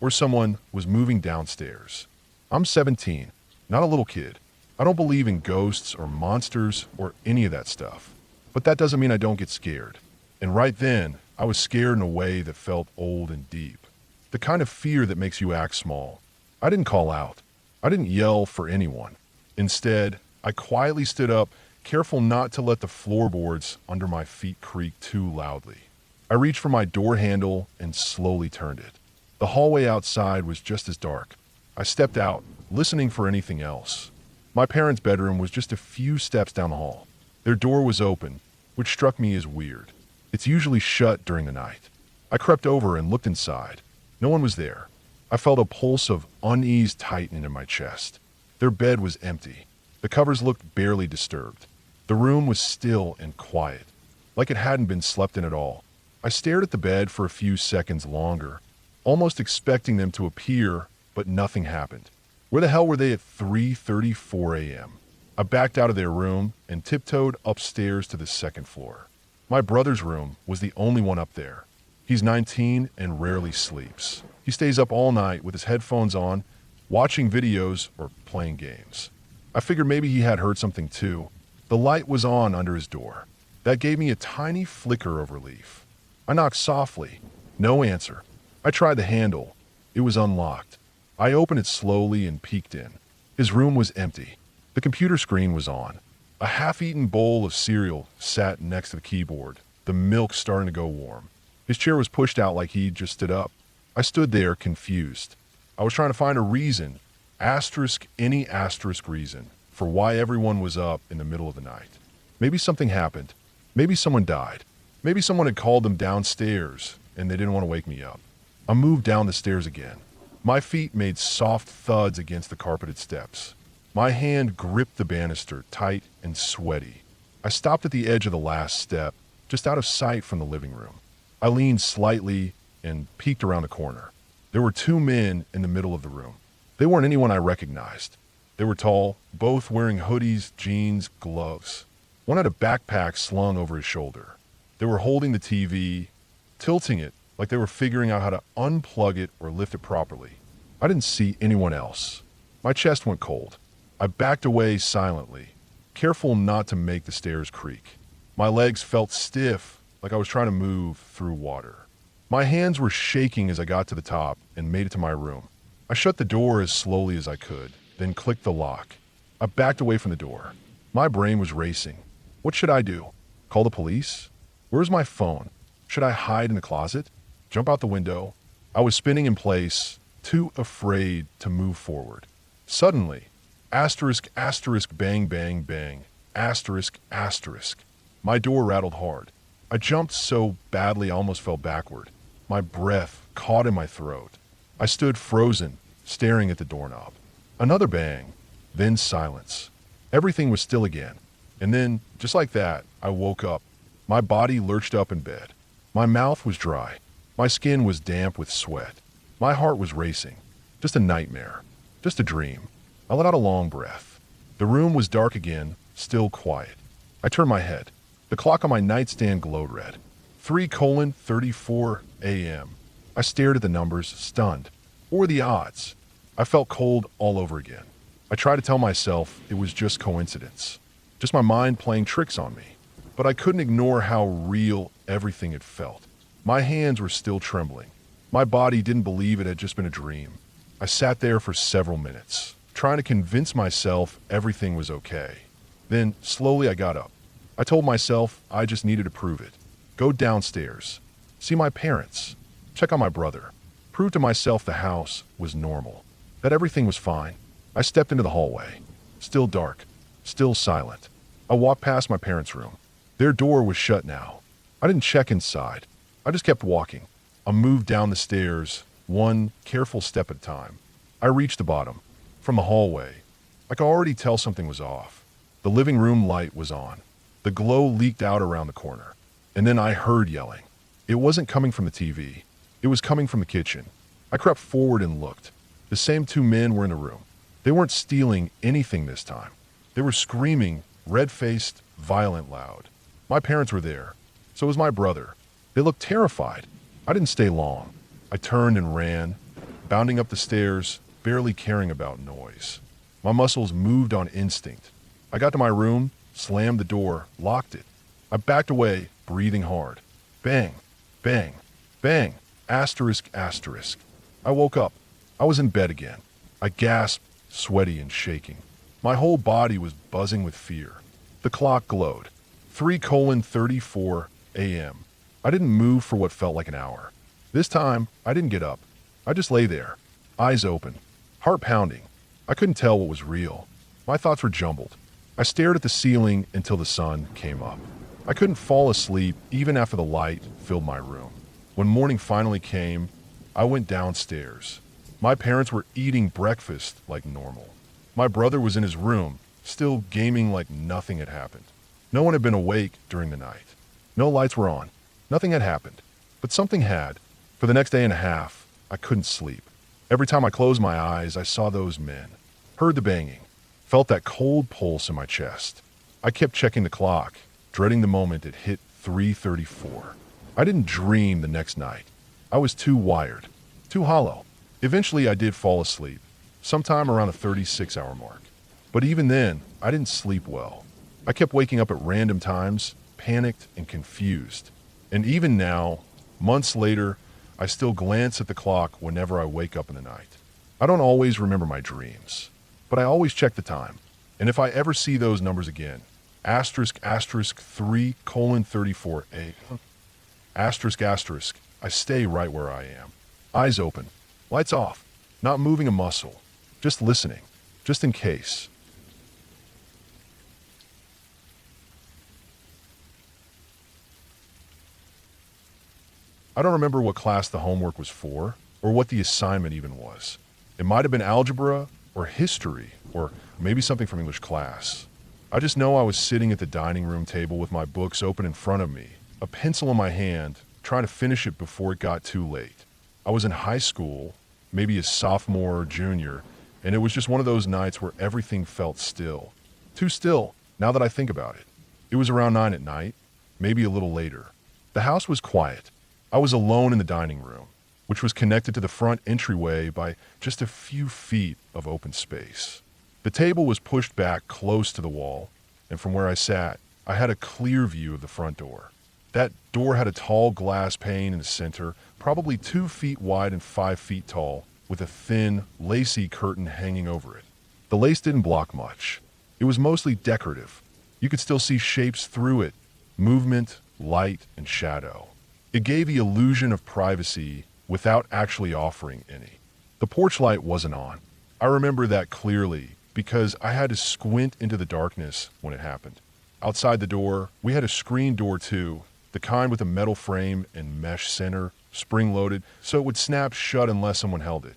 or someone was moving downstairs. I'm 17, not a little kid. I don't believe in ghosts or monsters or any of that stuff. But that doesn't mean I don't get scared. And right then, I was scared in a way that felt old and deep. The kind of fear that makes you act small. I didn't call out. I didn't yell for anyone. Instead, I quietly stood up, careful not to let the floorboards under my feet creak too loudly. I reached for my door handle and slowly turned it. The hallway outside was just as dark. I stepped out, listening for anything else. My parents' bedroom was just a few steps down the hall. Their door was open, which struck me as weird. It's usually shut during the night. I crept over and looked inside. No one was there. I felt a pulse of unease tighten in my chest. Their bed was empty. The covers looked barely disturbed. The room was still and quiet, like it hadn't been slept in at all. I stared at the bed for a few seconds longer, almost expecting them to appear, but nothing happened. Where the hell were they at 3:34 a.m.? I backed out of their room and tiptoed upstairs to the second floor. My brother's room was the only one up there. He's 19 and rarely sleeps. He stays up all night with his headphones on, watching videos or playing games. I figured maybe he had heard something too. The light was on under his door. That gave me a tiny flicker of relief. I knocked softly. No answer. I tried the handle. It was unlocked. I opened it slowly and peeked in. His room was empty. The computer screen was on. A half-eaten bowl of cereal sat next to the keyboard, the milk starting to go warm. His chair was pushed out like he'd just stood up. I stood there, confused. I was trying to find a reason, any asterisk reason, for why everyone was up in the middle of the night. Maybe something happened. Maybe someone died. Maybe someone had called them downstairs, and they didn't want to wake me up. I moved down the stairs again. My feet made soft thuds against the carpeted steps. My hand gripped the banister, tight and sweaty. I stopped at the edge of the last step, just out of sight from the living room. I leaned slightly and peeked around the corner. There were 2 men in the middle of the room. They weren't anyone I recognized. They were tall, both wearing hoodies, jeans, gloves. One had a backpack slung over his shoulder. They were holding the TV, tilting it like they were figuring out how to unplug it or lift it properly. I didn't see anyone else. My chest went cold. I backed away silently, careful not to make the stairs creak. My legs felt stiff, like I was trying to move through water. My hands were shaking as I got to the top and made it to my room. I shut the door as slowly as I could, then clicked the lock. I backed away from the door. My brain was racing. What should I do? Call the police? Where's my phone? Should I hide in the closet? Jump out the window? I was spinning in place, too afraid to move forward. Suddenly, asterisk, asterisk, bang, bang, bang, asterisk, asterisk. My door rattled hard. I jumped so badly I almost fell backward. My breath caught in my throat. I stood frozen, staring at the doorknob. Another bang, then silence. Everything was still again. And then, just like that, I woke up. My body lurched up in bed. My mouth was dry. My skin was damp with sweat. My heart was racing. Just a nightmare. Just a dream. I let out a long breath. The room was dark again, still quiet. I turned my head. The clock on my nightstand glowed red. 3:34 a.m. I stared at the numbers, stunned. What were the odds? I felt cold all over again. I tried to tell myself it was just coincidence. Just my mind playing tricks on me. But I couldn't ignore how real everything had felt. My hands were still trembling. My body didn't believe it had just been a dream. I sat there for several minutes, trying to convince myself everything was okay. Then, slowly I got up. I told myself I just needed to prove it. Go downstairs. See my parents. Check on my brother. Prove to myself the house was normal. That everything was fine. I stepped into the hallway. Still dark. Still silent. I walked past my parents' room. Their door was shut now. I didn't check inside. I just kept walking. I moved down the stairs, one careful step at a time. I reached the bottom. From the hallway, I could already tell something was off. The living room light was on. The glow leaked out around the corner. And then I heard yelling. It wasn't coming from the TV. It was coming from the kitchen. I crept forward and looked. The same two men were in the room. They weren't stealing anything this time. They were screaming, red-faced, violent loud. My parents were there. So was my brother. They looked terrified. I didn't stay long. I turned and ran, bounding up the stairs, barely caring about noise. My muscles moved on instinct. I got to my room, slammed the door, locked it. I backed away, breathing hard. Bang, bang, bang, asterisk, asterisk. I woke up. I was in bed again. I gasped, sweaty and shaking. My whole body was buzzing with fear. The clock glowed. 3:34 a.m. I didn't move for what felt like an hour. This time, I didn't get up. I just lay there, eyes open, heart pounding. I couldn't tell what was real. My thoughts were jumbled. I stared at the ceiling until the sun came up. I couldn't fall asleep even after the light filled my room. When morning finally came, I went downstairs. My parents were eating breakfast like normal. My brother was in his room, still gaming like nothing had happened. No one had been awake during the night. No lights were on. Nothing had happened. But something had. For the next day and a half, I couldn't sleep. Every time I closed my eyes, I saw those men, heard the banging, felt that cold pulse in my chest. I kept checking the clock, dreading the moment it hit 3:34. I didn't dream the next night. I was too wired, too hollow. Eventually, I did fall asleep, sometime around the 36-hour mark. But even then, I didn't sleep well. I kept waking up at random times, panicked and confused. And even now, months later, I still glance at the clock whenever I wake up in the night. I don't always remember my dreams, but I always check the time. And if I ever see those numbers again, asterisk, asterisk, 3:34 a.m., asterisk, asterisk, I stay right where I am. Eyes open, lights off, not moving a muscle, just listening, just in case. I don't remember what class the homework was for, or what the assignment even was. It might have been algebra, or history, or maybe something from English class. I just know I was sitting at the dining room table with my books open in front of me, a pencil in my hand, trying to finish it before it got too late. I was in high school, maybe a sophomore or junior, and it was just one of those nights where everything felt still. Too still, now that I think about it. It was around 9 at night, maybe a little later. The house was quiet. I was alone in the dining room, which was connected to the front entryway by just a few feet of open space. The table was pushed back close to the wall, and from where I sat, I had a clear view of the front door. That door had a tall glass pane in the center, probably 2 feet wide and 5 feet tall, with a thin, lacy curtain hanging over it. The lace didn't block much. It was mostly decorative. You could still see shapes through it, movement, light, and shadow. It gave the illusion of privacy without actually offering any. The porch light wasn't on. I remember that clearly because I had to squint into the darkness when it happened. Outside the door, we had a screen door too, the kind with a metal frame and mesh center, spring-loaded, so it would snap shut unless someone held it.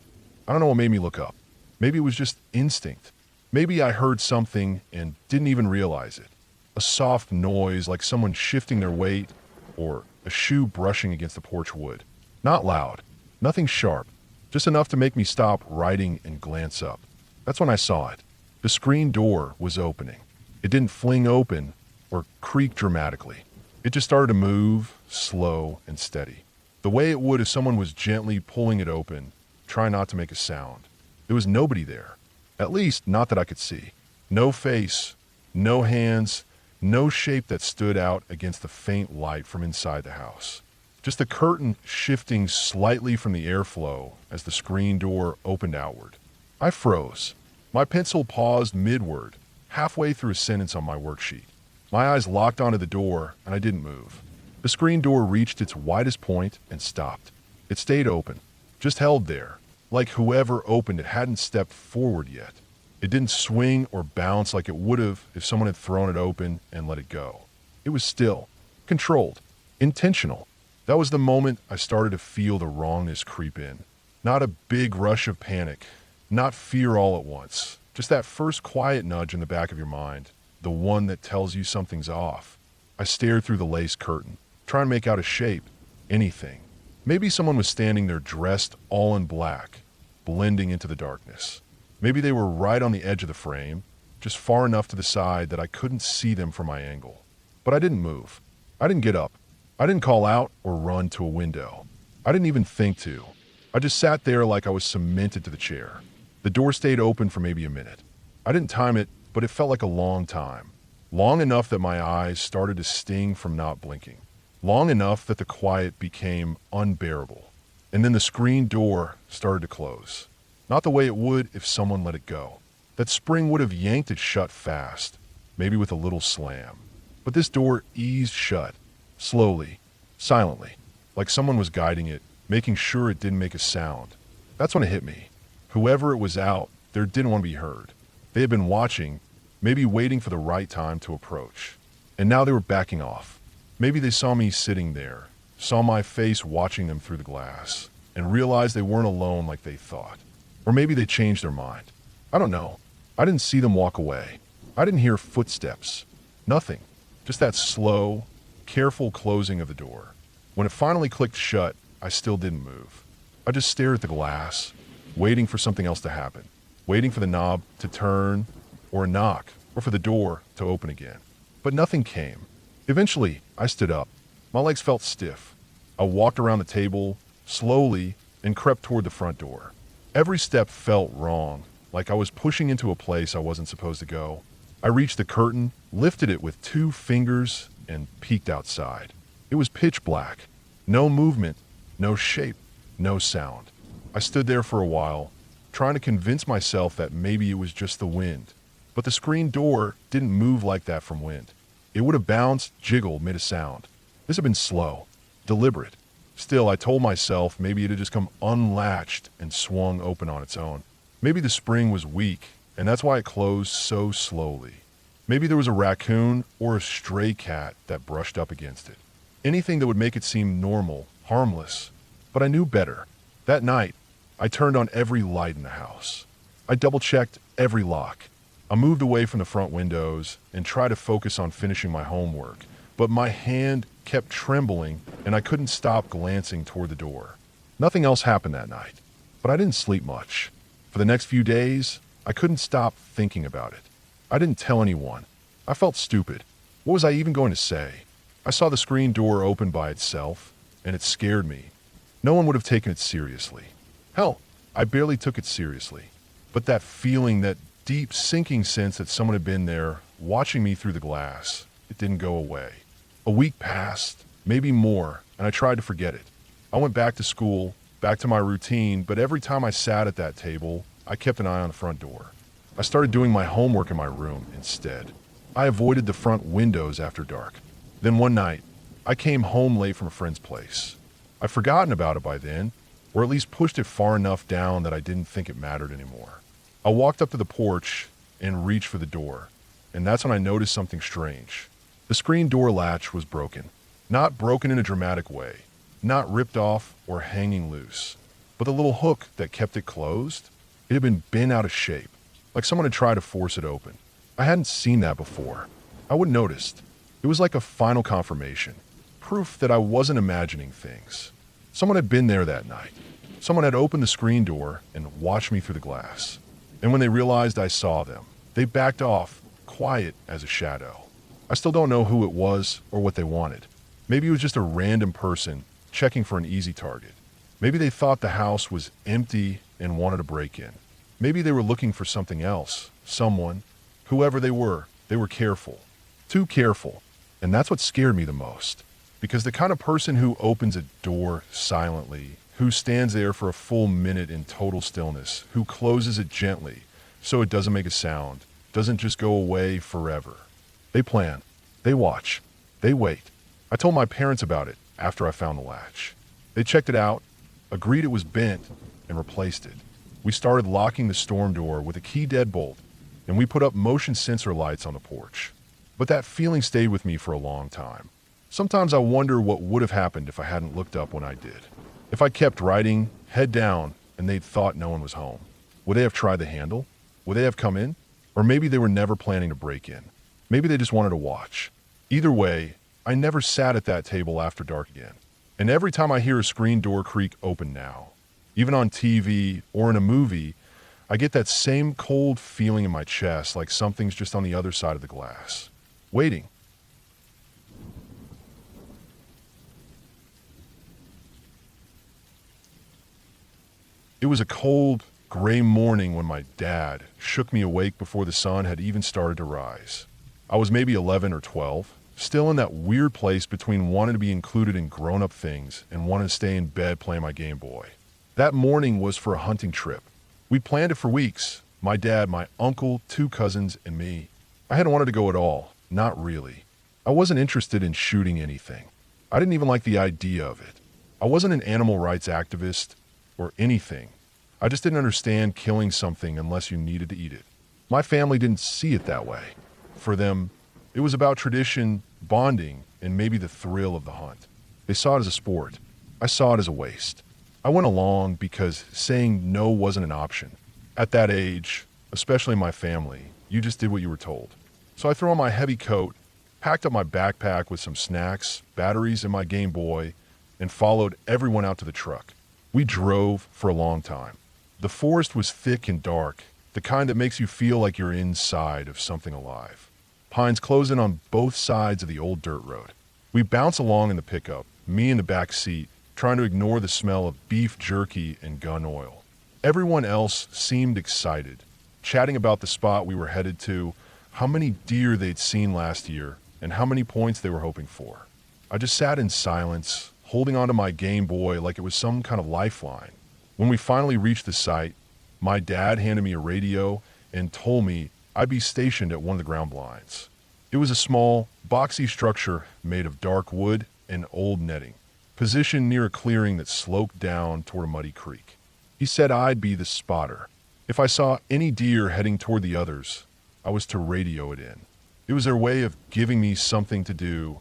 I don't know what made me look up. Maybe it was just instinct. Maybe I heard something and didn't even realize it. A soft noise like someone shifting their weight or a shoe brushing against the porch wood. Not loud, nothing sharp, just enough to make me stop writing and glance up. That's when I saw it. The screen door was opening. It didn't fling open or creak dramatically. It just started to move, slow and steady. The way it would if someone was gently pulling it open, trying not to make a sound. There was nobody there. At least, not that I could see. No face, no hands, no shape that stood out against the faint light from inside the house. Just the curtain shifting slightly from the airflow as the screen door opened outward. I froze. My pencil paused mid-word, halfway through a sentence on my worksheet. My eyes locked onto the door, and I didn't move. The screen door reached its widest point and stopped. It stayed open, just held there, like whoever opened it hadn't stepped forward yet. It didn't swing or bounce like it would have if someone had thrown it open and let it go. It was still, controlled, intentional. That was the moment I started to feel the wrongness creep in. Not a big rush of panic, not fear all at once, just that first quiet nudge in the back of your mind, the one that tells you something's off. I stared through the lace curtain, trying to make out a shape, anything. Maybe someone was standing there dressed all in black, blending into the darkness. Maybe they were right on the edge of the frame, just far enough to the side that I couldn't see them from my angle. But I didn't move. I didn't get up. I didn't call out or run to a window. I didn't even think to. I just sat there like I was cemented to the chair. The door stayed open for maybe a minute. I didn't time it, but it felt like a long time. Long enough that my eyes started to sting from not blinking. Long enough that the quiet became unbearable. And then the screen door started to close. Not the way it would if someone let it go. That spring would have yanked it shut fast, maybe with a little slam. But this door eased shut, slowly, silently, like someone was guiding it, making sure it didn't make a sound. That's when it hit me. Whoever it was out there didn't want to be heard. They had been watching, maybe waiting for the right time to approach. And now they were backing off. Maybe they saw me sitting there, saw my face watching them through the glass, and realized they weren't alone like they thought. Or maybe they changed their mind. I don't know. I didn't see them walk away. I didn't hear footsteps. Nothing. Just that slow, careful closing of the door. When it finally clicked shut, I still didn't move. I just stared at the glass, waiting for something else to happen. Waiting for the knob to turn, or a knock, or for the door to open again. But nothing came. Eventually, I stood up. My legs felt stiff. I walked around the table, slowly, and crept toward the front door. Every step felt wrong, like I was pushing into a place I wasn't supposed to go. I reached the curtain, lifted it with 2 fingers, and peeked outside. It was pitch black. No movement, no shape, no sound. I stood there for a while, trying to convince myself that maybe it was just the wind. But the screen door didn't move like that from wind. It would have bounced, jiggled, made a sound. This had been slow, deliberate. Still, I told myself maybe it had just come unlatched and swung open on its own. Maybe the spring was weak, and that's why it closed so slowly. Maybe there was a raccoon or a stray cat that brushed up against it. Anything that would make it seem normal, harmless. But I knew better. That night, I turned on every light in the house. I double-checked every lock. I moved away from the front windows and tried to focus on finishing my homework, but my hand kept trembling and I couldn't stop glancing toward the door. Nothing else happened that night, but I didn't sleep much. For the next few days, I couldn't stop thinking about it. I didn't tell anyone. I felt stupid. What was I even going to say? I saw the screen door open by itself, and it scared me. No one would have taken it seriously. Hell, I barely took it seriously. But that feeling, that deep sinking sense that someone had been there, watching me through the glass, it didn't go away. A week passed, maybe more, and I tried to forget it. I went back to school, back to my routine, but every time I sat at that table, I kept an eye on the front door. I started doing my homework in my room instead. I avoided the front windows after dark. Then one night, I came home late from a friend's place. I'd forgotten about it by then, or at least pushed it far enough down that I didn't think it mattered anymore. I walked up to the porch and reached for the door, and that's when I noticed something strange. The screen door latch was broken. Not broken in a dramatic way, not ripped off or hanging loose, but the little hook that kept it closed, it had been bent out of shape, like someone had tried to force it open. I hadn't seen that before. I wouldn't noticed. It was like a final confirmation, proof that I wasn't imagining things. Someone had been there that night. Someone had opened the screen door and watched me through the glass. And when they realized I saw them, they backed off, quiet as a shadow. I still don't know who it was or what they wanted. Maybe it was just a random person checking for an easy target. Maybe they thought the house was empty and wanted to break in. Maybe they were looking for something else, someone. Whoever they were careful. Too careful. And that's what scared me the most. Because the kind of person who opens a door silently, who stands there for a full minute in total stillness, who closes it gently so it doesn't make a sound, doesn't just go away forever. They plan. They watch. They wait. I told my parents about it after I found the latch. They checked it out, agreed it was bent, and replaced it. We started locking the storm door with a key deadbolt, and we put up motion sensor lights on the porch. But that feeling stayed with me for a long time. Sometimes I wonder what would have happened if I hadn't looked up when I did. If I kept writing, head down, and they'd thought no one was home. Would they have tried the handle? Would they have come in? Or maybe they were never planning to break in. Maybe they just wanted to watch. Either way, I never sat at that table after dark again. And every time I hear a screen door creak open now, even on TV or in a movie, I get that same cold feeling in my chest, like something's just on the other side of the glass, waiting. It was a cold, gray morning when my dad shook me awake before the sun had even started to rise. I was maybe 11 or 12, still in that weird place between wanting to be included in grown-up things and wanting to stay in bed playing my Game Boy. That morning was for a hunting trip. We planned it for weeks. My dad, my uncle, 2 cousins, and me. I hadn't wanted to go at all. Not really. I wasn't interested in shooting anything. I didn't even like the idea of it. I wasn't an animal rights activist or anything. I just didn't understand killing something unless you needed to eat it. My family didn't see it that way. For them, it was about tradition, bonding, and maybe the thrill of the hunt. They saw it as a sport. I saw it as a waste. I went along because saying no wasn't an option. At that age, especially in my family, you just did what you were told. So I threw on my heavy coat, packed up my backpack with some snacks, batteries, and my Game Boy, and followed everyone out to the truck. We drove for a long time. The forest was thick and dark, the kind that makes you feel like you're inside of something alive. Pines close in on both sides of the old dirt road. We bounce along in the pickup, me in the back seat, trying to ignore the smell of beef jerky and gun oil. Everyone else seemed excited, chatting about the spot we were headed to, how many deer they'd seen last year, and how many points they were hoping for. I just sat in silence, holding onto my Game Boy like it was some kind of lifeline. When we finally reached the site, my dad handed me a radio and told me I'd be stationed at one of the ground blinds. It was a small, boxy structure made of dark wood and old netting, positioned near a clearing that sloped down toward a muddy creek. He said I'd be the spotter. If I saw any deer heading toward the others, I was to radio it in. It was their way of giving me something to do,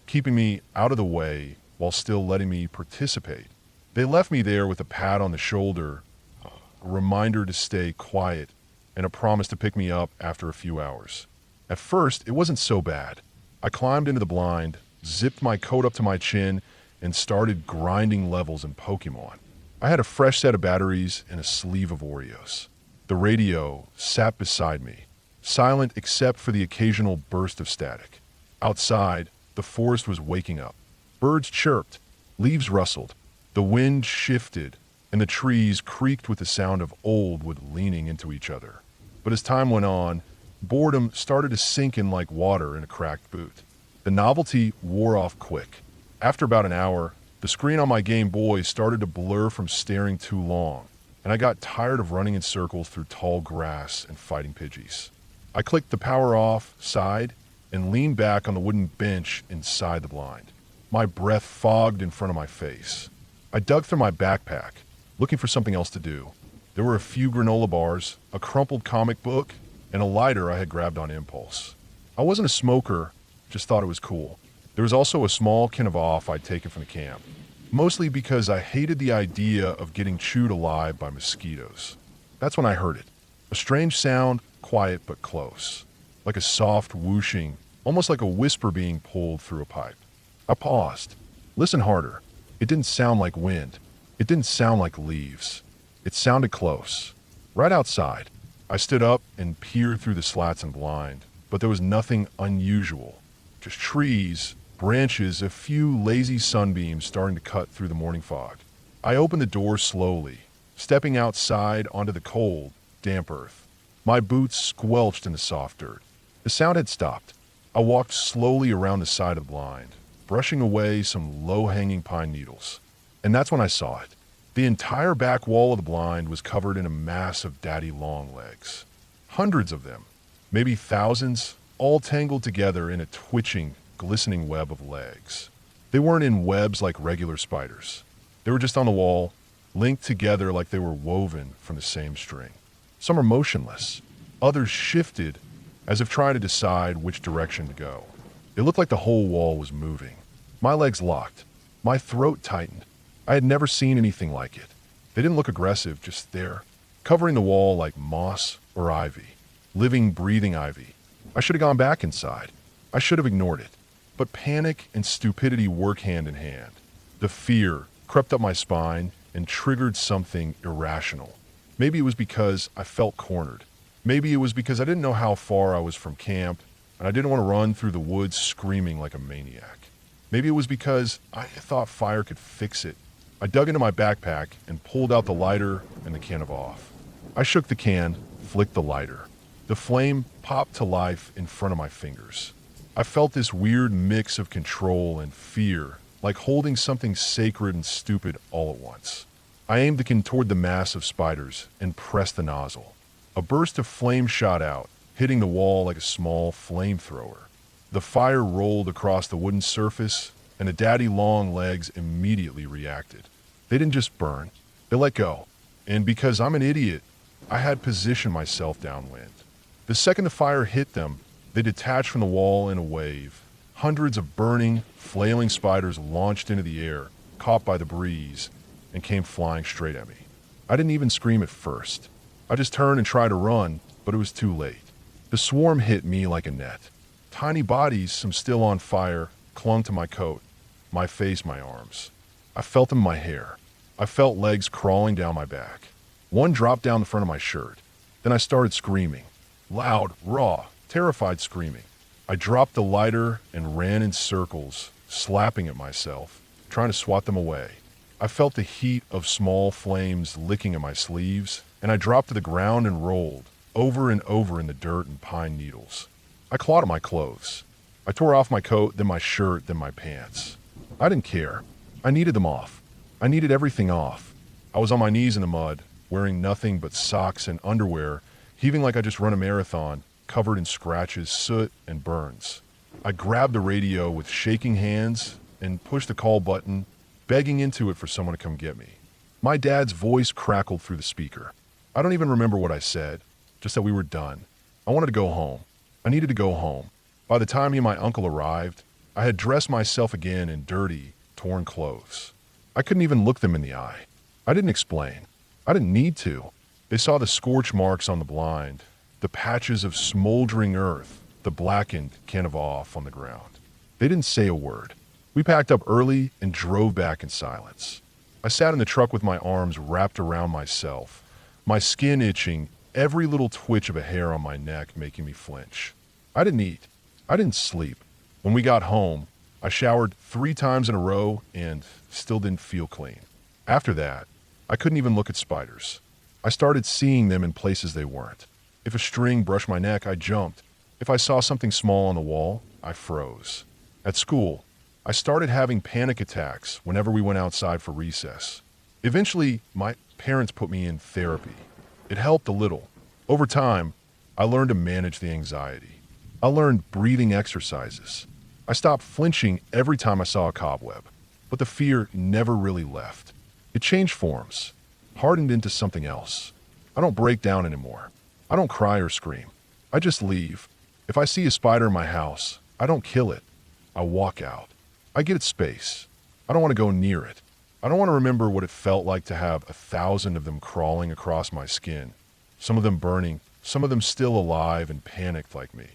keeping me out of the way while still letting me participate. They left me there with a pat on the shoulder, a reminder to stay quiet, and a promise to pick me up after a few hours. At first, it wasn't so bad. I climbed into the blind, zipped my coat up to my chin, and started grinding levels in Pokemon. I had a fresh set of batteries and a sleeve of Oreos. The radio sat beside me, silent except for the occasional burst of static. Outside, the forest was waking up. Birds chirped, leaves rustled, the wind shifted, and the trees creaked with the sound of old wood leaning into each other. But as time went on, boredom started to sink in like water in a cracked boot. The novelty wore off quick. After about an hour, the screen on my Game Boy started to blur from staring too long, and I got tired of running in circles through tall grass and fighting Pidgeys. I clicked the power off, sighed, and leaned back on the wooden bench inside the blind. My breath fogged in front of my face. I dug through my backpack, looking for something else to do. There were a few granola bars, a crumpled comic book, and a lighter I had grabbed on impulse. I wasn't a smoker, just thought it was cool. There was also a small can of off I'd taken from the camp, mostly because I hated the idea of getting chewed alive by mosquitoes. That's when I heard it. A strange sound, quiet but close, like a soft whooshing, almost like a whisper being pulled through a pipe. I paused. Listen harder. It didn't sound like wind. It didn't sound like leaves. It sounded close. Right outside. I stood up and peered through the slats and blind, but there was nothing unusual. Just trees, branches, a few lazy sunbeams starting to cut through the morning fog. I opened the door slowly, stepping outside onto the cold, damp earth. My boots squelched in the soft dirt. The sound had stopped. I walked slowly around the side of the blind, brushing away some low-hanging pine needles. And that's when I saw it. The entire back wall of the blind was covered in a mass of daddy long legs. Hundreds of them, maybe thousands, all tangled together in a twitching, glistening web of legs. They weren't in webs like regular spiders. They were just on the wall, linked together like they were woven from the same string. Some are motionless. Others shifted, as if trying to decide which direction to go. It looked like the whole wall was moving. My legs locked. My throat tightened. I had never seen anything like it. They didn't look aggressive, just there, covering the wall like moss or ivy. Living, breathing ivy. I should have gone back inside. I should have ignored it. But panic and stupidity work hand in hand. The fear crept up my spine and triggered something irrational. Maybe it was because I felt cornered. Maybe it was because I didn't know how far I was from camp, and I didn't want to run through the woods screaming like a maniac. Maybe it was because I thought fire could fix it. I dug into my backpack and pulled out the lighter and the can of off. I shook the can, flicked the lighter. The flame popped to life in front of my fingers. I felt this weird mix of control and fear, like holding something sacred and stupid all at once. I aimed the can toward the mass of spiders and pressed the nozzle. A burst of flame shot out, hitting the wall like a small flamethrower. The fire rolled across the wooden surface, and the daddy long legs immediately reacted. They didn't just burn, they let go. And because I'm an idiot, I had positioned myself downwind. The second the fire hit them, they detached from the wall in a wave. Hundreds of burning, flailing spiders launched into the air, caught by the breeze, and came flying straight at me. I didn't even scream at first. I just turned and tried to run, but it was too late. The swarm hit me like a net. Tiny bodies, some still on fire, clung to my coat, my face, my arms. I felt them in my hair. I felt legs crawling down my back. One dropped down the front of my shirt. Then I started screaming. Loud, raw, terrified screaming. I dropped the lighter and ran in circles, slapping at myself, trying to swat them away. I felt the heat of small flames licking at my sleeves, and I dropped to the ground and rolled, over and over in the dirt and pine needles. I clawed at my clothes. I tore off my coat, then my shirt, then my pants. I didn't care. I needed them off. I needed everything off. I was on my knees in the mud, wearing nothing but socks and underwear, heaving like I just run a marathon, covered in scratches, soot, and burns. I grabbed the radio with shaking hands and pushed the call button, begging into it for someone to come get me. My dad's voice crackled through the speaker. I don't even remember what I said, just that we were done. I wanted to go home. I needed to go home. By the time he and my uncle arrived, I had dressed myself again in dirty, torn clothes. I couldn't even look them in the eye. I didn't explain. I didn't need to. They saw the scorch marks on the blind, the patches of smoldering earth, the blackened can of off on the ground. They didn't say a word. We packed up early and drove back in silence. I sat in the truck with my arms wrapped around myself, my skin itching, every little twitch of a hair on my neck making me flinch. I didn't eat. I didn't sleep. When we got home, I showered 3 times in a row and still didn't feel clean. After that, I couldn't even look at spiders. I started seeing them in places they weren't. If a string brushed my neck, I jumped. If I saw something small on the wall, I froze. At school, I started having panic attacks whenever we went outside for recess. Eventually, my parents put me in therapy. It helped a little. Over time, I learned to manage the anxiety. I learned breathing exercises. I stopped flinching every time I saw a cobweb, but the fear never really left. It changed forms. hardened into something else. I don't break down anymore. I don't cry or scream. I just leave. If I see a spider in my house, I don't kill it. I walk out. I get its space. I don't want to go near it. I don't want to remember what it felt like to have 1,000 of them crawling across my skin. Some of them burning, some of them still alive and panicked like me.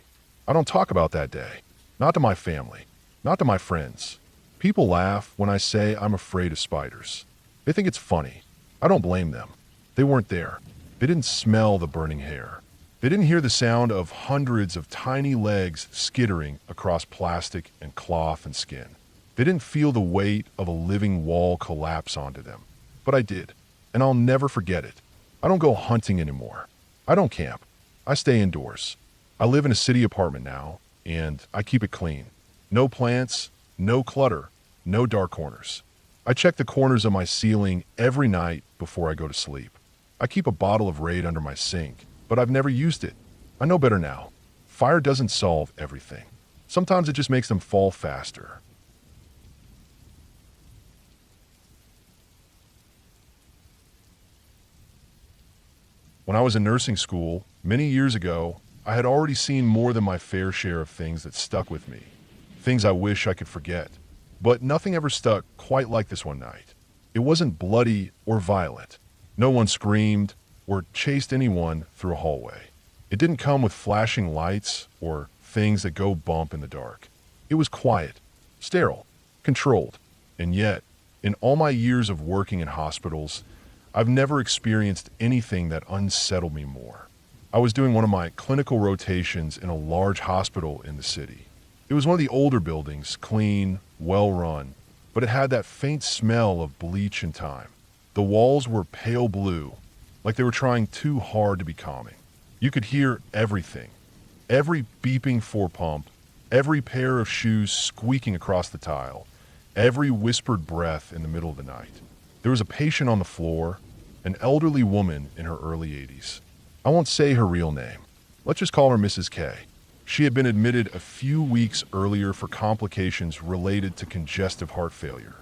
I don't talk about that day. Not to my family. Not to my friends. People laugh when I say I'm afraid of spiders. They think it's funny. I don't blame them. They weren't there. They didn't smell the burning hair. They didn't hear the sound of hundreds of tiny legs skittering across plastic and cloth and skin. They didn't feel the weight of a living wall collapse onto them. But I did, and I'll never forget it. I don't go hunting anymore. I don't camp. I stay indoors. I live in a city apartment now, and I keep it clean. No plants, no clutter, no dark corners. I check the corners of my ceiling every night before I go to sleep. I keep a bottle of Raid under my sink, but I've never used it. I know better now. Fire doesn't solve everything. Sometimes it just makes them fall faster. When I was in nursing school, many years ago, I had already seen more than my fair share of things that stuck with me. Things I wish I could forget. But nothing ever stuck quite like this one night. It wasn't bloody or violent. No one screamed or chased anyone through a hallway. It didn't come with flashing lights or things that go bump in the dark. It was quiet, sterile, controlled. And yet, in all my years of working in hospitals, I've never experienced anything that unsettled me more. I was doing one of my clinical rotations in a large hospital in the city. It was one of the older buildings, clean, well-run, but it had that faint smell of bleach and time. The walls were pale blue, like they were trying too hard to be calming. You could hear everything. Every beeping four-pump, every pair of shoes squeaking across the tile, every whispered breath in the middle of the night. There was a patient on the floor, an elderly woman in her early 80s. I won't say her real name. Let's just call her Mrs. K. She had been admitted a few weeks earlier for complications related to congestive heart failure.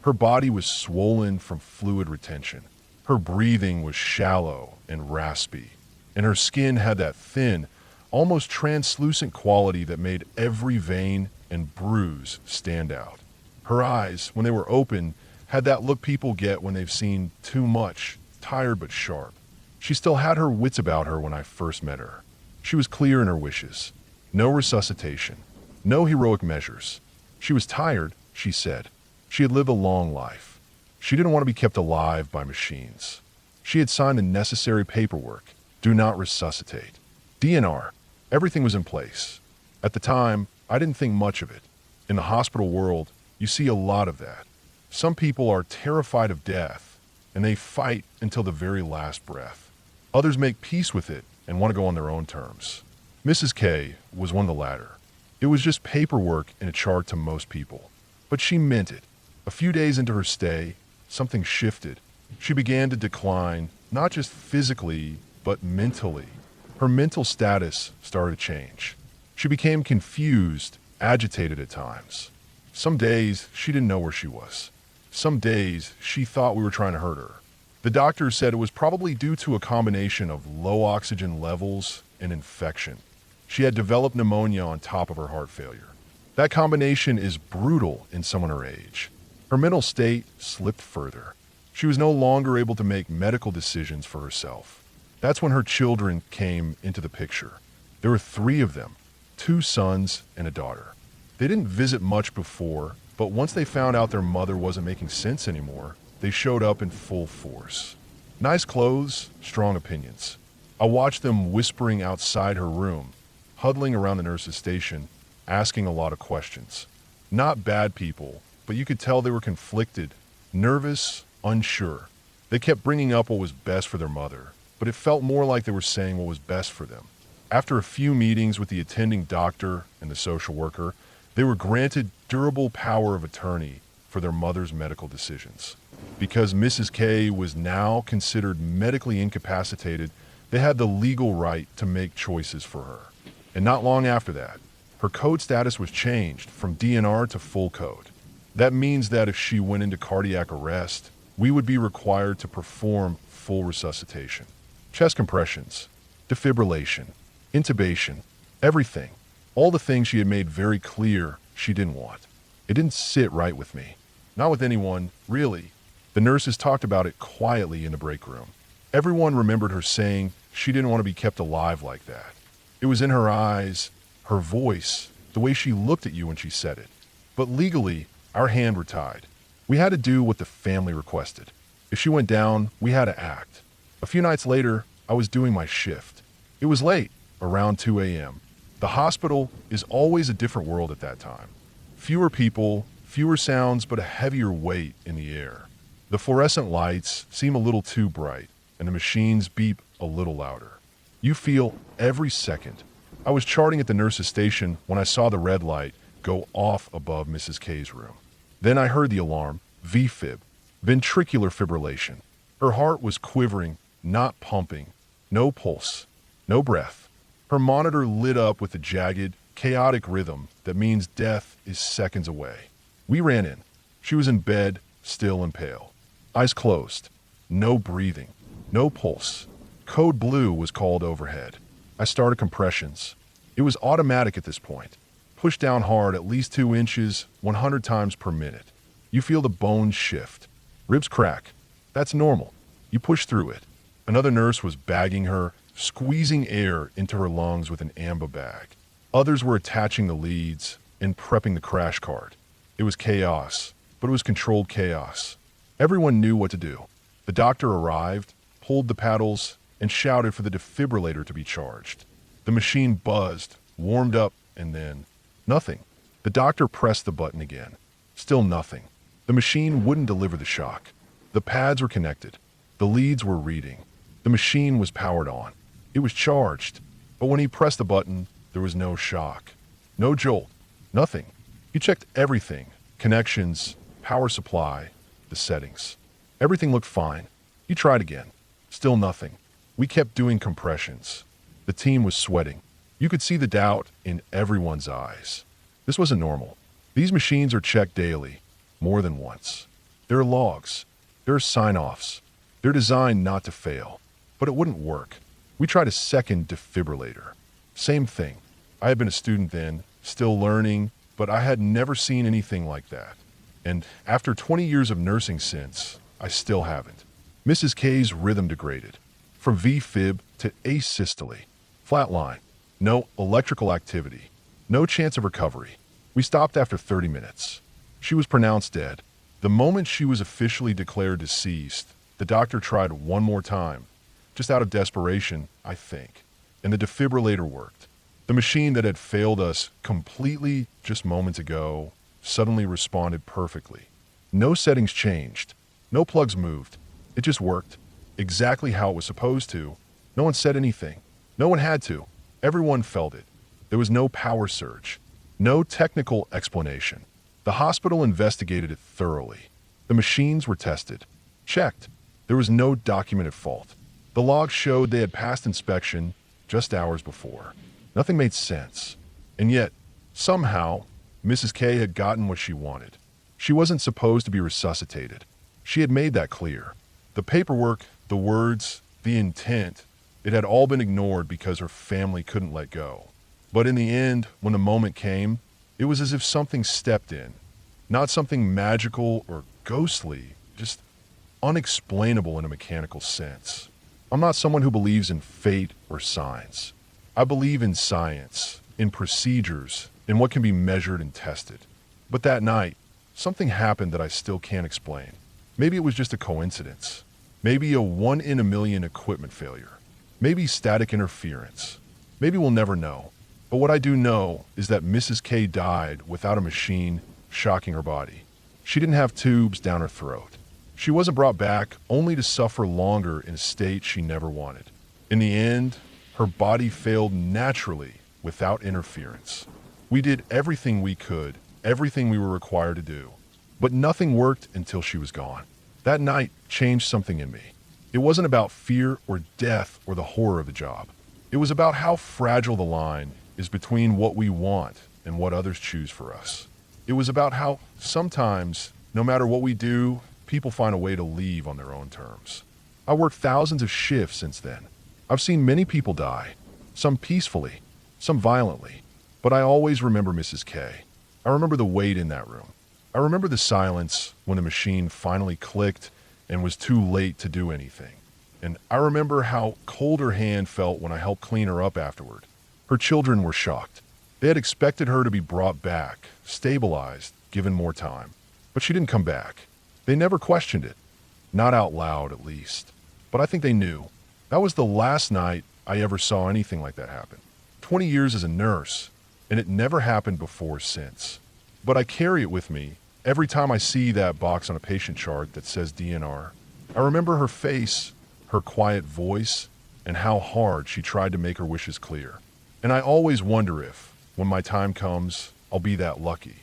Her body was swollen from fluid retention. Her breathing was shallow and raspy, and her skin had that thin, almost translucent quality that made every vein and bruise stand out. Her eyes, when they were open, had that look people get when they've seen too much, tired but sharp. She still had her wits about her when I first met her. She was clear in her wishes. No resuscitation. No heroic measures. She was tired, she said. She had lived a long life. She didn't want to be kept alive by machines. She had signed the necessary paperwork. Do not resuscitate. DNR. Everything was in place. At the time, I didn't think much of it. In the hospital world, you see a lot of that. Some people are terrified of death, and they fight until the very last breath. Others make peace with it and want to go on their own terms. Mrs. K was one of the latter. It was just paperwork in a chart to most people. But she meant it. A few days into her stay, something shifted. She began to decline, not just physically, but mentally. Her mental status started to change. She became confused, agitated at times. Some days, she didn't know where she was. Some days, she thought we were trying to hurt her. The doctor said it was probably due to a combination of low oxygen levels and infection. She had developed pneumonia on top of her heart failure. That combination is brutal in someone her age. Her mental state slipped further. She was no longer able to make medical decisions for herself. That's when her children came into the picture. There were 3 of them, 2 sons and a daughter. They didn't visit much before, but once they found out their mother wasn't making sense anymore, they showed up in full force. Nice clothes, strong opinions. I watched them whispering outside her room, huddling around the nurse's station, asking a lot of questions. Not bad people, but you could tell they were conflicted, nervous, unsure. They kept bringing up what was best for their mother, but it felt more like they were saying what was best for them. After a few meetings with the attending doctor and the social worker, they were granted durable power of attorney for their mother's medical decisions. Because Mrs. K was now considered medically incapacitated, they had the legal right to make choices for her. And not long after that, her code status was changed from DNR to full code. That means that if she went into cardiac arrest, we would be required to perform full resuscitation. Chest compressions, defibrillation, intubation, everything. All the things she had made very clear she didn't want. It didn't sit right with me. Not with anyone, really. The nurses talked about it quietly in the break room. Everyone remembered her saying she didn't want to be kept alive like that. It was in her eyes, her voice, the way she looked at you when she said it. But legally, our hands were tied. We had to do what the family requested. If she went down, we had to act. A few nights later, I was doing my shift. It was late, around 2 a.m. The hospital is always a different world at that time. Fewer people, fewer sounds, but a heavier weight in the air. The fluorescent lights seem a little too bright, and the machines beep a little louder. You feel every second. I was charting at the nurse's station when I saw the red light go off above Mrs. K's room. Then I heard the alarm, VFib, ventricular fibrillation. Her heart was quivering, not pumping, no pulse, no breath. Her monitor lit up with a jagged, chaotic rhythm that means death is seconds away. We ran in. She was in bed, still and pale. Eyes closed. No breathing. No pulse. Code blue was called overhead. I started compressions. It was automatic at this point. Push down hard at least 2 inches, 100 times per minute. You feel the bones shift. Ribs crack. That's normal. You push through it. Another nurse was bagging her, squeezing air into her lungs with an amber bag. Others were attaching the leads and prepping the crash cart. It was chaos, but it was controlled chaos. Everyone knew what to do. The doctor arrived, pulled the paddles, and shouted for the defibrillator to be charged. The machine buzzed, warmed up, and then nothing. The doctor pressed the button again. Still nothing. The machine wouldn't deliver the shock. The pads were connected. The leads were reading. The machine was powered on. It was charged. But when he pressed the button, there was no shock. No jolt. Nothing. He checked everything. Connections, power supply, the settings. Everything looked fine. He tried again. Still nothing. We kept doing compressions. The team was sweating. You could see the doubt in everyone's eyes. This wasn't normal. These machines are checked daily, more than once. There are logs. There are sign-offs. They're designed not to fail. But it wouldn't work. We tried a second defibrillator. Same thing. I had been a student then, still learning, but I had never seen anything like that. And after 20 years of nursing since, I still haven't. Mrs. K's rhythm degraded. From VFib to asystole. Flatline. No electrical activity. No chance of recovery. We stopped after 30 minutes. She was pronounced dead. The moment she was officially declared deceased, the doctor tried one more time. Just out of desperation, I think. And the defibrillator worked. The machine that had failed us completely just moments ago suddenly responded perfectly. No settings changed. No plugs moved. It just worked. Exactly how it was supposed to. No one said anything. No one had to. Everyone felt it. There was no power surge. No technical explanation. The hospital investigated it thoroughly. The machines were tested. Checked. There was no documented fault. The logs showed they had passed inspection just hours before. Nothing made sense. And yet, somehow, Mrs. K had gotten what she wanted. She wasn't supposed to be resuscitated. She had made that clear. The paperwork, the words, the intent, it had all been ignored because her family couldn't let go. But in the end, when the moment came, it was as if something stepped in. Not something magical or ghostly, just unexplainable in a mechanical sense. I'm not someone who believes in fate or signs. I believe in science, in procedures, in what can be measured and tested. But that night, something happened that I still can't explain. Maybe it was just a coincidence. Maybe a 1 in a million equipment failure. Maybe static interference. Maybe we'll never know. But what I do know is that Mrs. K died without a machine shocking her body. She didn't have tubes down her throat. She wasn't brought back only to suffer longer in a state she never wanted. In the end, her body failed naturally without interference. We did everything we could, everything we were required to do. But nothing worked until she was gone. That night changed something in me. It wasn't about fear or death or the horror of the job. It was about how fragile the line is between what we want and what others choose for us. It was about how sometimes, no matter what we do, people find a way to leave on their own terms. I worked thousands of shifts since then. I've seen many people die, some peacefully, some violently, but I always remember Mrs. K. I remember the weight in that room. I remember the silence when the machine finally clicked and was too late to do anything. And I remember how cold her hand felt when I helped clean her up afterward. Her children were shocked. They had expected her to be brought back, stabilized, given more time. But she didn't come back. They never questioned it. Not out loud, at least. But I think they knew. That was the last night I ever saw anything like that happen. 20 years as a nurse, and it never happened before or since. But I carry it with me every time I see that box on a patient chart that says DNR. I remember her face, her quiet voice, and how hard she tried to make her wishes clear. And I always wonder if, when my time comes, I'll be that lucky.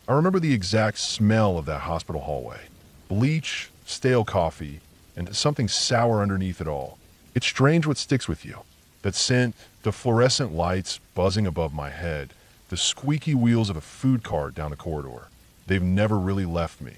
I remember the exact smell of that hospital hallway. Bleach, stale coffee, and something sour underneath it all. It's strange what sticks with you. That scent, the fluorescent lights buzzing above my head, the squeaky wheels of a food cart down the corridor. They've never really left me.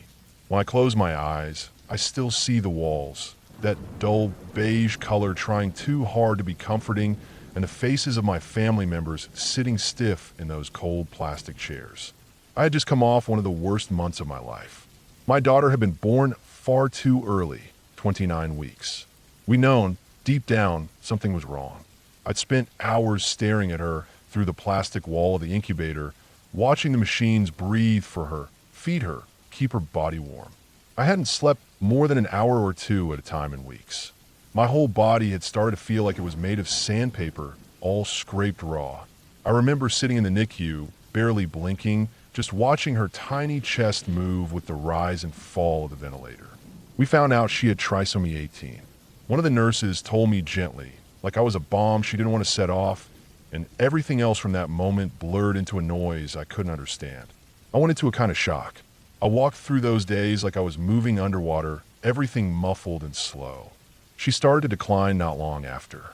When I close my eyes, I still see the walls, that dull beige color trying too hard to be comforting, and the faces of my family members sitting stiff in those cold plastic chairs. I had just come off one of the worst months of my life. My daughter had been born far too early, 29 weeks. We known, deep down, something was wrong. I'd spent hours staring at her through the plastic wall of the incubator, watching the machines breathe for her, feed her, keep her body warm. I hadn't slept more than an hour or two at a time in weeks. My whole body had started to feel like it was made of sandpaper, all scraped raw. I remember sitting in the NICU, barely blinking, just watching her tiny chest move with the rise and fall of the ventilator. We found out she had trisomy 18. One of the nurses told me gently, like I was a bomb she didn't want to set off, and everything else from that moment blurred into a noise I couldn't understand. I went into a kind of shock. I walked through those days like I was moving underwater, everything muffled and slow. She started to decline not long after.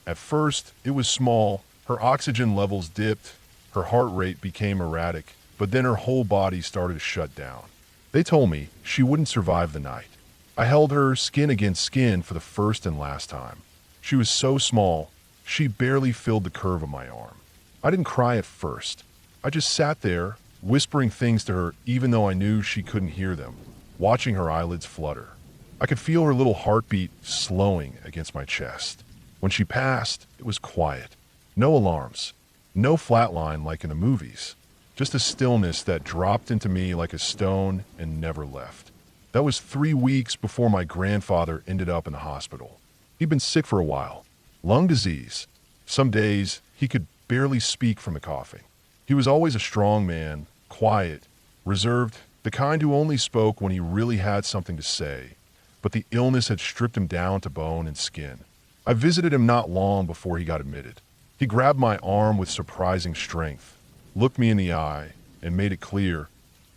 At first, it was small, her oxygen levels dipped, her heart rate became erratic, but then her whole body started to shut down. They told me she wouldn't survive the night. I held her skin against skin for the first and last time. She was so small, she barely filled the curve of my arm. I didn't cry at first. I just sat there, whispering things to her even though I knew she couldn't hear them, watching her eyelids flutter. I could feel her little heartbeat slowing against my chest. When she passed, it was quiet. No alarms. No flatline like in the movies. Just a stillness that dropped into me like a stone and never left. That was 3 weeks before my grandfather ended up in the hospital. He'd been sick for a while. Lung disease. Some days, he could barely speak from the coughing. He was always a strong man, quiet, reserved, the kind who only spoke when he really had something to say. But the illness had stripped him down to bone and skin. I visited him not long before he got admitted. He grabbed my arm with surprising strength, looked me in the eye, and made it clear,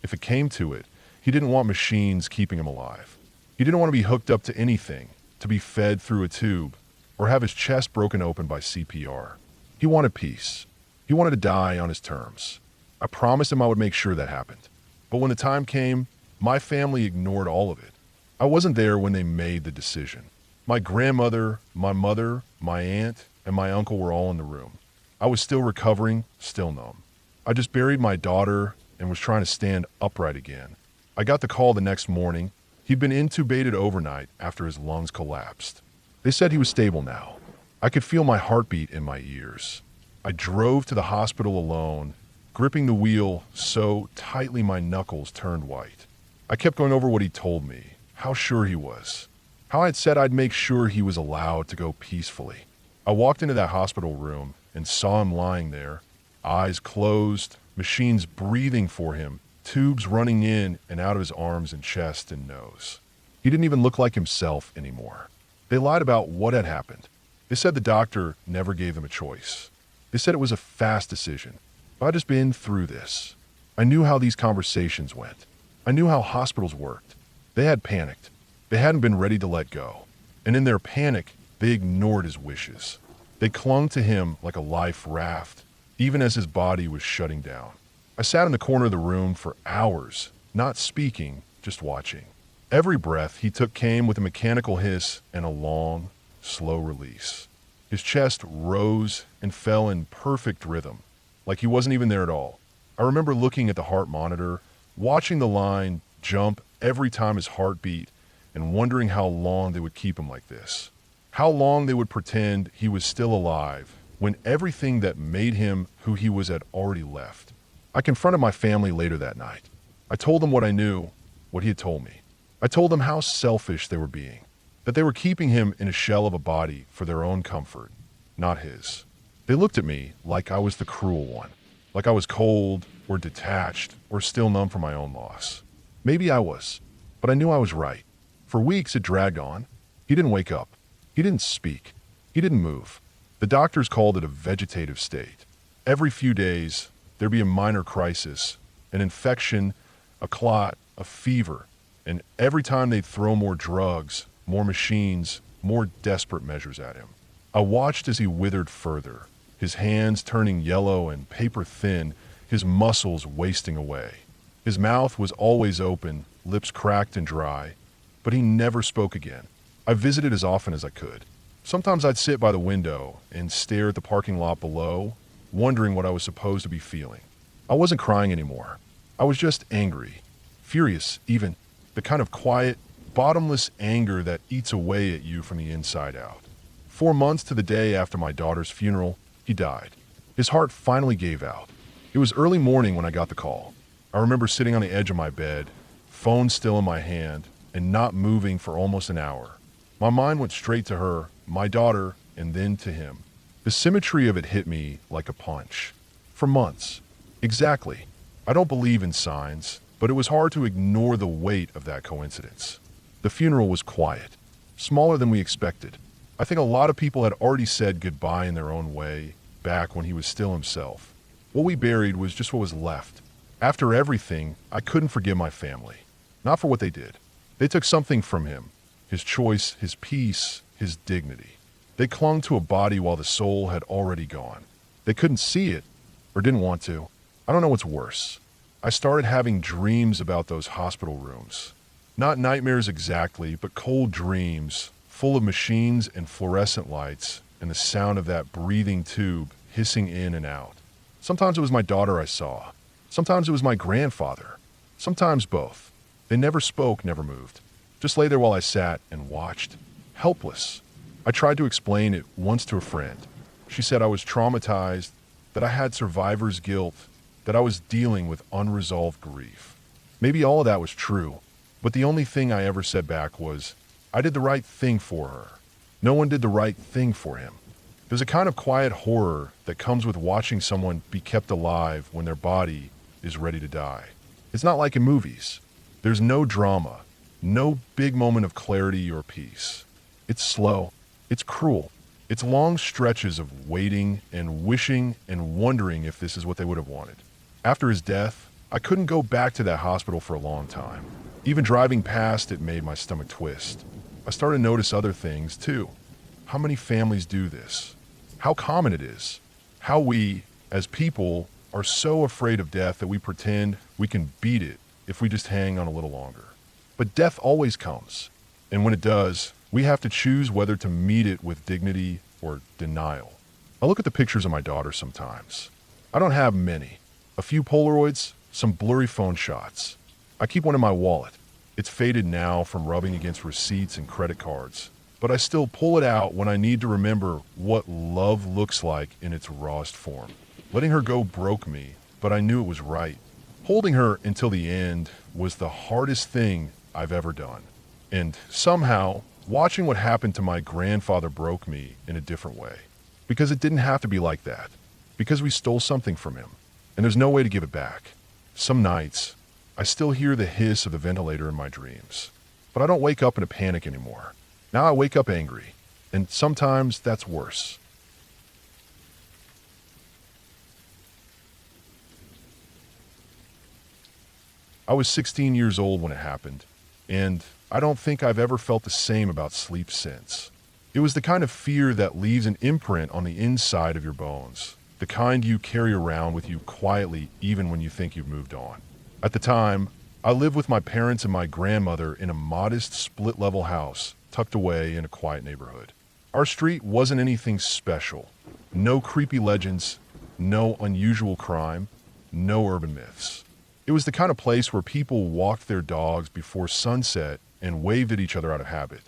if it came to it, he didn't want machines keeping him alive. He didn't want to be hooked up to anything, to be fed through a tube, or have his chest broken open by CPR. He wanted peace. He wanted to die on his terms. I promised him I would make sure that happened. But when the time came, my family ignored all of it. I wasn't there when they made the decision. My grandmother, my mother, my aunt, and my uncle were all in the room. I was still recovering, still numb. I just buried my daughter and was trying to stand upright again. I got the call the next morning. He'd been intubated overnight after his lungs collapsed. They said he was stable now. I could feel my heartbeat in my ears. I drove to the hospital alone, gripping the wheel so tightly my knuckles turned white. I kept going over what he told me, how sure he was, how I'd said I'd make sure he was allowed to go peacefully. I walked into that hospital room and saw him lying there, eyes closed, machines breathing for him, tubes running in and out of his arms and chest and nose. He didn't even look like himself anymore. They lied about what had happened. They said the doctor never gave them a choice. They said it was a fast decision. I'd just been through this. I knew how these conversations went. I knew how hospitals worked. They had panicked. They hadn't been ready to let go. And in their panic, they ignored his wishes. They clung to him like a life raft. even as his body was shutting down. I sat in the corner of the room for hours, not speaking, just watching. Every breath he took came with a mechanical hiss and a long, slow release. His chest rose and fell in perfect rhythm, like he wasn't even there at all. I remember looking at the heart monitor, watching the line jump every time his heart beat, and wondering how long they would keep him like this. How long they would pretend he was still alive when everything that made him who he was had already left. I confronted my family later that night. I told them what I knew, what he had told me. I told them how selfish they were being, that they were keeping him in a shell of a body for their own comfort, not his. They looked at me like I was the cruel one, like I was cold or detached or still numb from my own loss. Maybe I was, but I knew I was right. For weeks it dragged on. He didn't wake up. He didn't speak. He didn't move. The doctors called it a vegetative state. Every few days, there'd be a minor crisis, an infection, a clot, a fever, and every time they'd throw more drugs, more machines, more desperate measures at him. I watched as he withered further, his hands turning yellow and paper thin, his muscles wasting away. His mouth was always open, lips cracked and dry, but he never spoke again. I visited as often as I could. Sometimes I'd sit by the window and stare at the parking lot below, wondering what I was supposed to be feeling. I wasn't crying anymore. I was just angry, furious even, the kind of quiet, bottomless anger that eats away at you from the inside out. 4 months to the day after my daughter's funeral, he died. His heart finally gave out. It was early morning when I got the call. I remember sitting on the edge of my bed, phone still in my hand, and not moving for almost an hour. My mind went straight to her, my daughter, and then to him. The symmetry of it hit me like a punch. For months. Exactly. I don't believe in signs, but it was hard to ignore the weight of that coincidence. The funeral was quiet, smaller than we expected. I think a lot of people had already said goodbye in their own way, back when he was still himself. What we buried was just what was left. After everything, I couldn't forgive my family. Not for what they did. They took something from him. His choice, his peace, his dignity. They clung to a body while the soul had already gone. They couldn't see it, or didn't want to. I don't know what's worse. I started having dreams about those hospital rooms. Not nightmares exactly, but cold dreams, full of machines and fluorescent lights, and the sound of that breathing tube hissing in and out. Sometimes it was my daughter I saw. Sometimes it was my grandfather. Sometimes both. They never spoke, never moved. Just lay there while I sat and watched, helpless. I tried to explain it once to a friend. She said I was traumatized, that I had survivor's guilt, that I was dealing with unresolved grief. Maybe all of that was true, but the only thing I ever said back was, I did the right thing for her. No one did the right thing for him. There's a kind of quiet horror that comes with watching someone be kept alive when their body is ready to die. It's not like in movies. There's no drama, no big moment of clarity or peace. It's slow. It's cruel. It's long stretches of waiting and wishing and wondering if this is what they would have wanted. After his death, I couldn't go back to that hospital for a long time. Even driving past it made my stomach twist. I started to notice other things too. How many families do this? How common it is. How we, as people, are so afraid of death that we pretend we can beat it if we just hang on a little longer. But death always comes. And when it does, we have to choose whether to meet it with dignity or denial. I look at the pictures of my daughter sometimes. I don't have many. A few Polaroids, some blurry phone shots. I keep one in my wallet. It's faded now from rubbing against receipts and credit cards, but I still pull it out when I need to remember what love looks like in its rawest form. Letting her go broke me, but I knew it was right. Holding her until the end was the hardest thing I've ever done. And somehow, watching what happened to my grandfather broke me in a different way. Because it didn't have to be like that. Because we stole something from him. And there's no way to give it back. Some nights, I still hear the hiss of the ventilator in my dreams. But I don't wake up in a panic anymore. Now I wake up angry. And sometimes that's worse. I was 16 years old when it happened, and I don't think I've ever felt the same about sleep since. It was the kind of fear that leaves an imprint on the inside of your bones. the kind you carry around with you quietly even when you think you've moved on. At the time, I lived with my parents and my grandmother in a modest split-level house tucked away in a quiet neighborhood. Our street wasn't anything special. No creepy legends, no unusual crime, no urban myths. It was the kind of place where people walked their dogs before sunset and waved at each other out of habit.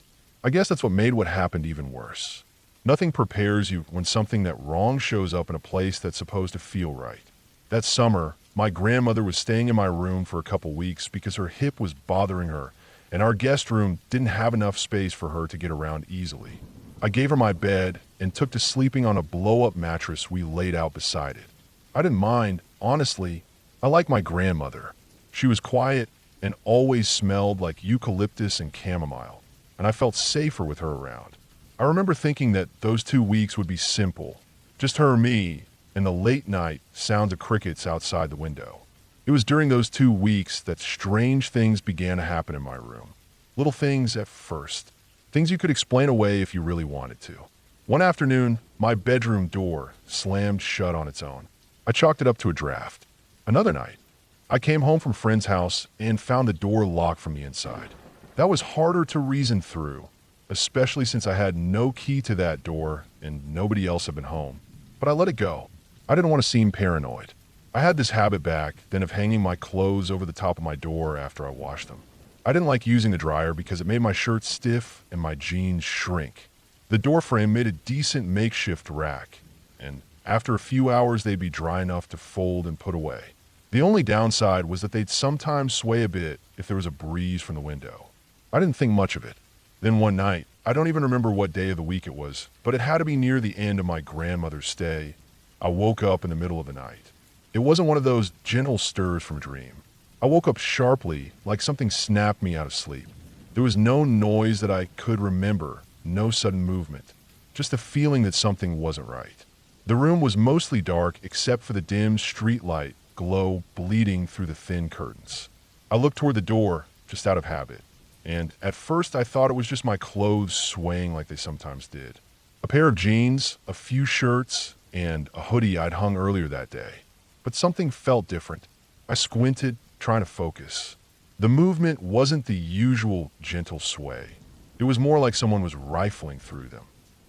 I guess that's what made what happened even worse. Nothing prepares you when something that wrong shows up in a place that's supposed to feel right. That summer, my grandmother was staying in my room for a couple weeks because her hip was bothering her, and our guest room didn't have enough space for her to get around easily. I gave her my bed and took to sleeping on a blow-up mattress we laid out beside it. I didn't mind, honestly. I like my grandmother. She was quiet and always smelled like eucalyptus and chamomile, and I felt safer with her around. I remember thinking that those 2 weeks would be simple, just her and me, and the late night sounds of crickets outside the window. It was during those 2 weeks that strange things began to happen in my room. Little things at first. Things you could explain away if you really wanted to. One afternoon, my bedroom door slammed shut on its own. I chalked it up to a draft. Another night, I came home from a friend's house and found the door locked from the inside. That was harder to reason through, especially since I had no key to that door and nobody else had been home. But I let it go. I didn't want to seem paranoid. I had this habit back then of hanging my clothes over the top of my door after I washed them. I didn't like using the dryer because it made my shirt stiff and my jeans shrink. The door frame made a decent makeshift rack, and after a few hours they'd be dry enough to fold and put away. The only downside was that they'd sometimes sway a bit if there was a breeze from the window. I didn't think much of it. Then one night, I don't even remember what day of the week it was, but it had to be near the end of my grandmother's stay. I woke up in the middle of the night. It wasn't one of those gentle stirs from a dream. I woke up sharply, like something snapped me out of sleep. There was no noise that I could remember, no sudden movement, just a feeling that something wasn't right. The room was mostly dark except for the dim street light glow bleeding through the thin curtains. I looked toward the door, just out of habit, and at first I thought it was just my clothes swaying like they sometimes did. A pair of jeans, a few shirts, and a hoodie I'd hung earlier that day. But something felt different. I squinted, trying to focus. The movement wasn't the usual gentle sway. It was more like someone was rifling through them.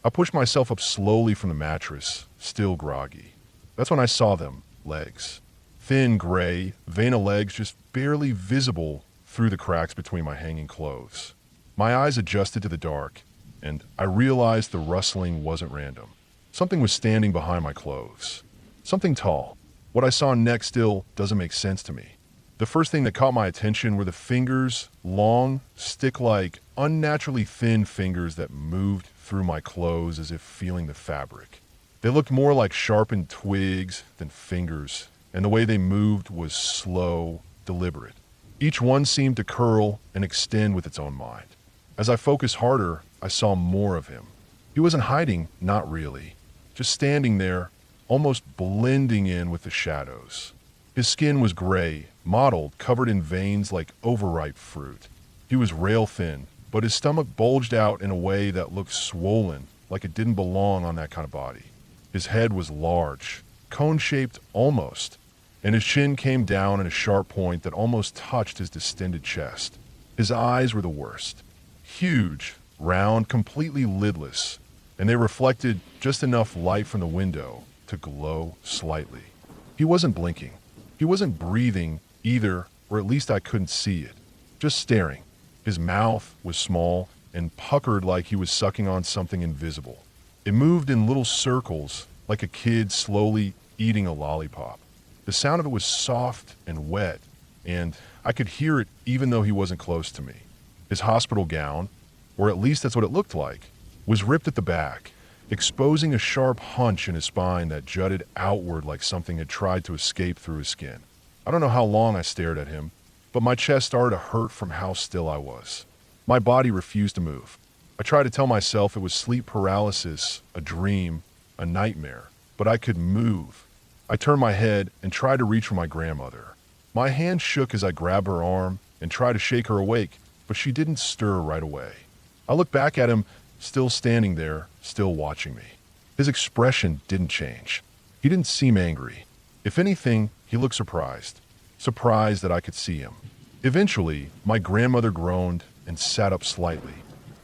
I pushed myself up slowly from the mattress, still groggy. That's when I saw them, legs. Thin, gray, vein of legs just barely visible through the cracks between my hanging clothes. My eyes adjusted to the dark, and I realized the rustling wasn't random. Something was standing behind my clothes. Something tall. What I saw next still doesn't make sense to me. The first thing that caught my attention were the fingers, long, stick-like, unnaturally thin fingers that moved through my clothes as if feeling the fabric. They looked more like sharpened twigs than fingers, and the way they moved was slow, deliberate. Each one seemed to curl and extend with its own mind. As I focused harder, I saw more of him. He wasn't hiding, not really, just standing there, almost blending in with the shadows. His skin was gray, mottled, covered in veins like overripe fruit. He was rail thin, but his stomach bulged out in a way that looked swollen, like it didn't belong on that kind of body. His head was large, cone-shaped almost, and his chin came down in a sharp point that almost touched his distended chest. His eyes were the worst. Huge, round, completely lidless, and they reflected just enough light from the window to glow slightly. He wasn't blinking. He wasn't breathing either, or at least I couldn't see it. Just staring. His mouth was small and puckered like he was sucking on something invisible. It moved in little circles, like a kid slowly eating a lollipop. The sound of it was soft and wet, and I could hear it even though he wasn't close to me. His hospital gown, or at least that's what it looked like, was ripped at the back, exposing a sharp hunch in his spine that jutted outward like something had tried to escape through his skin. I don't know how long I stared at him, but my chest started to hurt from how still I was. My body refused to move. I tried to tell myself it was sleep paralysis, a dream, a nightmare, but I could move. I turned my head and tried to reach for my grandmother. My hand shook as I grabbed her arm and tried to shake her awake, but she didn't stir right away. I looked back at him, still standing there, still watching me. His expression didn't change. He didn't seem angry. If anything, he looked surprised. Surprised that I could see him. Eventually, my grandmother groaned and sat up slightly,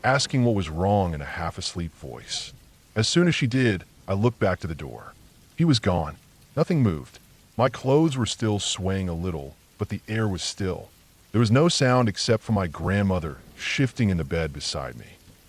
asking what was wrong in a half-asleep voice. As soon as she did, I looked back to the door. He was gone. Nothing moved. My clothes were still swaying a little, but the air was still. There was no sound except for my grandmother shifting in the bed beside me.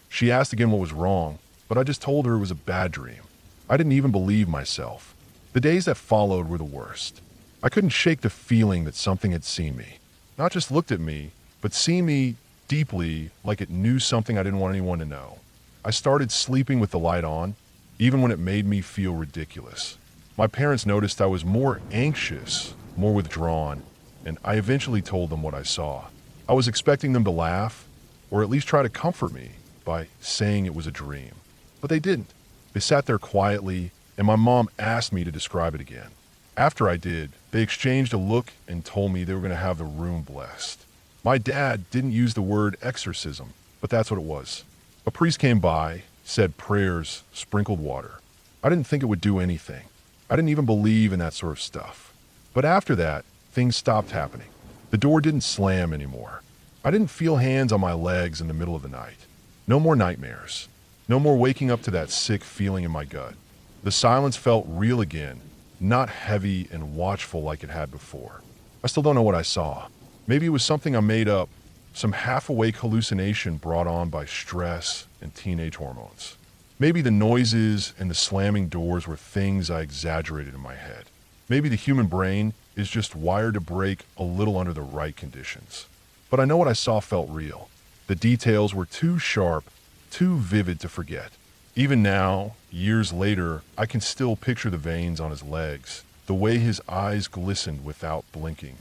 She asked again what was wrong, but I just told her it was a bad dream. I didn't even believe myself. The days that followed were the worst. I couldn't shake the feeling that something had seen me. Not just looked at me, but seen me deeply, like it knew something I didn't want anyone to know. I started sleeping with the light on, even when it made me feel ridiculous. My parents noticed I was more anxious, more withdrawn, and I eventually told them what I saw. I was expecting them to laugh, or at least try to comfort me by saying it was a dream. But they didn't. They sat there quietly, and my mom asked me to describe it again. After I did, they exchanged a look and told me they were going to have the room blessed. My dad didn't use the word exorcism, but that's what it was. A priest came by, said prayers, sprinkled water. I didn't think it would do anything. I didn't even believe in that sort of stuff. But after that, things stopped happening. The door didn't slam anymore. I didn't feel hands on my legs in the middle of the night. No more nightmares. No more waking up to that sick feeling in my gut. The silence felt real again, not heavy and watchful like it had before. I still don't know what I saw. Maybe it was something I made up, some half-awake hallucination brought on by stress and teenage hormones. Maybe the noises and the slamming doors were things I exaggerated in my head. Maybe the human brain is just wired to break a little under the right conditions. But I know what I saw felt real. The details were too sharp, too vivid to forget. Even now, years later, I can still picture the veins on his legs, the way his eyes glistened without blinking.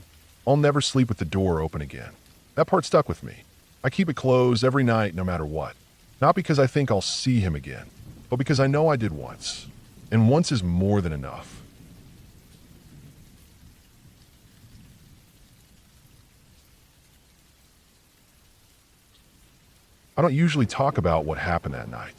I'll never sleep with the door open again. That part stuck with me. I keep it closed every night no matter what. Not because I think I'll see him again, but because I know I did once. And once is more than enough. I don't usually talk about what happened that night.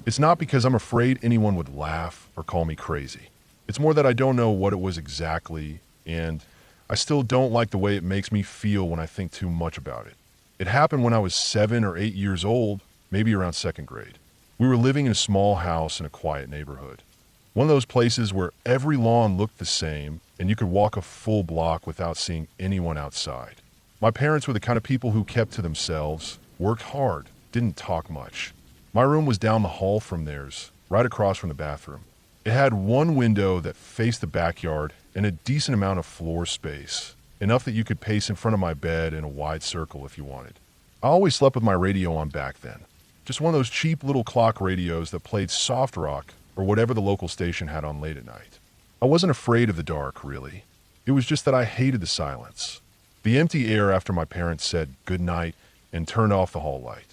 It's not because I'm afraid anyone would laugh or call me crazy. It's more that I don't know what it was exactly, and I still don't like the way it makes me feel when I think too much about it. It happened when I was 7 or 8 years old, maybe around second grade. We were living in a small house in a quiet neighborhood. One of those places where every lawn looked the same and you could walk a full block without seeing anyone outside. My parents were the kind of people who kept to themselves, worked hard, didn't talk much. My room was down the hall from theirs, right across from the bathroom. It had one window that faced the backyard and a decent amount of floor space, enough that you could pace in front of my bed in a wide circle if you wanted. I always slept with my radio on back then. Just one of those cheap little clock radios that played soft rock or whatever the local station had on late at night. I wasn't afraid of the dark, really. It was just that I hated the silence. The empty air after my parents said good night and turned off the hall light.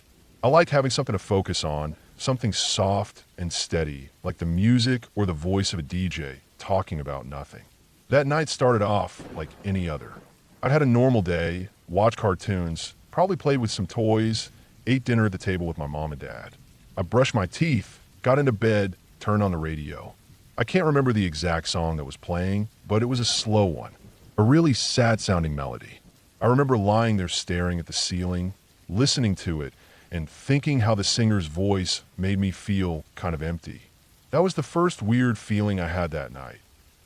I liked having something to focus on, something soft and steady, like the music or the voice of a DJ talking about nothing. That night started off like any other. I'd had a normal day, watched cartoons, probably played with some toys, ate dinner at the table with my mom and dad. I brushed my teeth, got into bed, turned on the radio. I can't remember the exact song that was playing, but it was a slow one, a really sad-sounding melody. I remember lying there staring at the ceiling, listening to it, and thinking how the singer's voice made me feel kind of empty. That was the first weird feeling I had that night.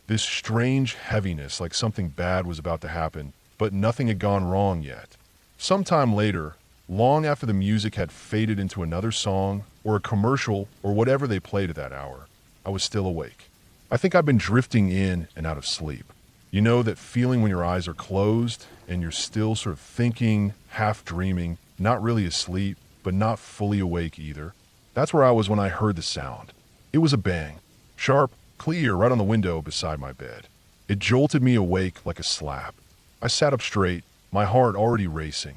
This strange heaviness, like something bad was about to happen, but nothing had gone wrong yet. Sometime later, long after the music had faded into another song or a commercial or whatever they played at that hour, I was still awake. I think I've been drifting in and out of sleep. You know that feeling when your eyes are closed and you're still sort of thinking, half dreaming, not really asleep, but not fully awake either. That's where I was when I heard the sound. It was a bang. Sharp, clear, right on the window beside my bed. It jolted me awake like a slap. I sat up straight, my heart already racing.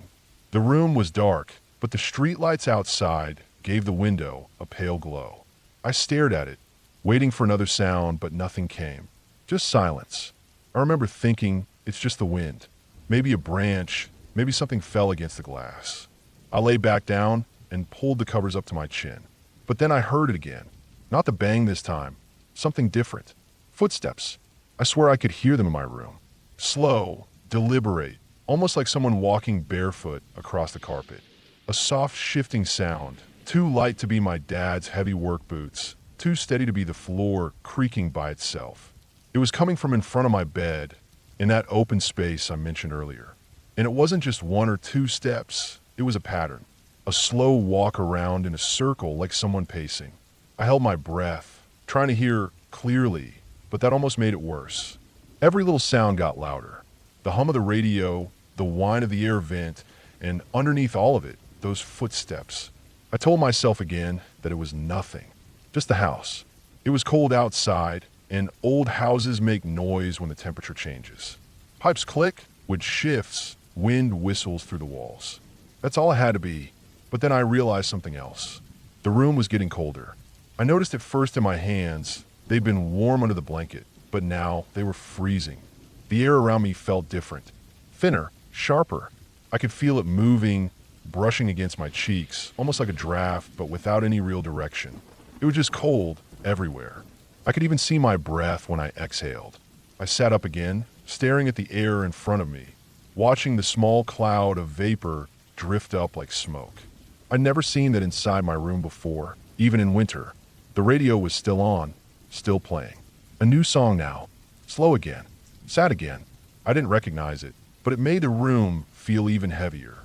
The room was dark, but the streetlights outside gave the window a pale glow. I stared at it, waiting for another sound, but nothing came. Just silence. I remember thinking, it's just the wind. Maybe a branch, maybe something fell against the glass. I lay back down and pulled the covers up to my chin. But then I heard it again. Not the bang this time. Something different. Footsteps. I swear I could hear them in my room. Slow, deliberate, almost like someone walking barefoot across the carpet. A soft shifting sound, too light to be my dad's heavy work boots, too steady to be the floor creaking by itself. It was coming from in front of my bed, in that open space I mentioned earlier. And it wasn't just one or two steps, it was a pattern. A slow walk around in a circle like someone pacing. I held my breath, trying to hear clearly, but that almost made it worse. Every little sound got louder. The hum of the radio, the whine of the air vent, and underneath all of it, those footsteps. I told myself again that it was nothing. Just the house. It was cold outside, and old houses make noise when the temperature changes. Pipes click, which shifts, wind whistles through the walls. That's all it had to be, but then I realized something else. The room was getting colder. I noticed it first in my hands. They'd been warm under the blanket, but now they were freezing. The air around me felt different. Thinner, sharper. I could feel it moving, brushing against my cheeks, almost like a draft, but without any real direction. It was just cold everywhere. I could even see my breath when I exhaled. I sat up again, staring at the air in front of me, watching the small cloud of vapor drift up like smoke. I'd never seen that inside my room before, even in winter. The radio was still on, still playing. A new song now. Slow again. Sad again. I didn't recognize it, but it made the room feel even heavier.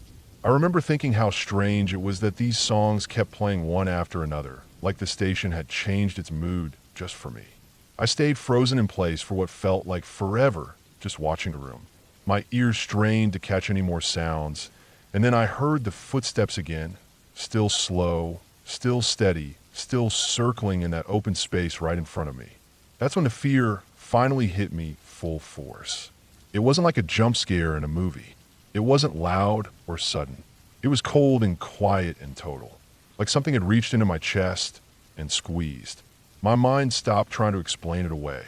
I remember thinking how strange it was that these songs kept playing one after another, like the station had changed its mood just for me. I stayed frozen in place for what felt like forever, just watching the room. My ears strained to catch any more sounds, and then I heard the footsteps again, still slow, still steady, still circling in that open space right in front of me. That's when the fear finally hit me full force. It wasn't like a jump scare in a movie. It wasn't loud or sudden. It was cold and quiet and total, like something had reached into my chest and squeezed. My mind stopped trying to explain it away.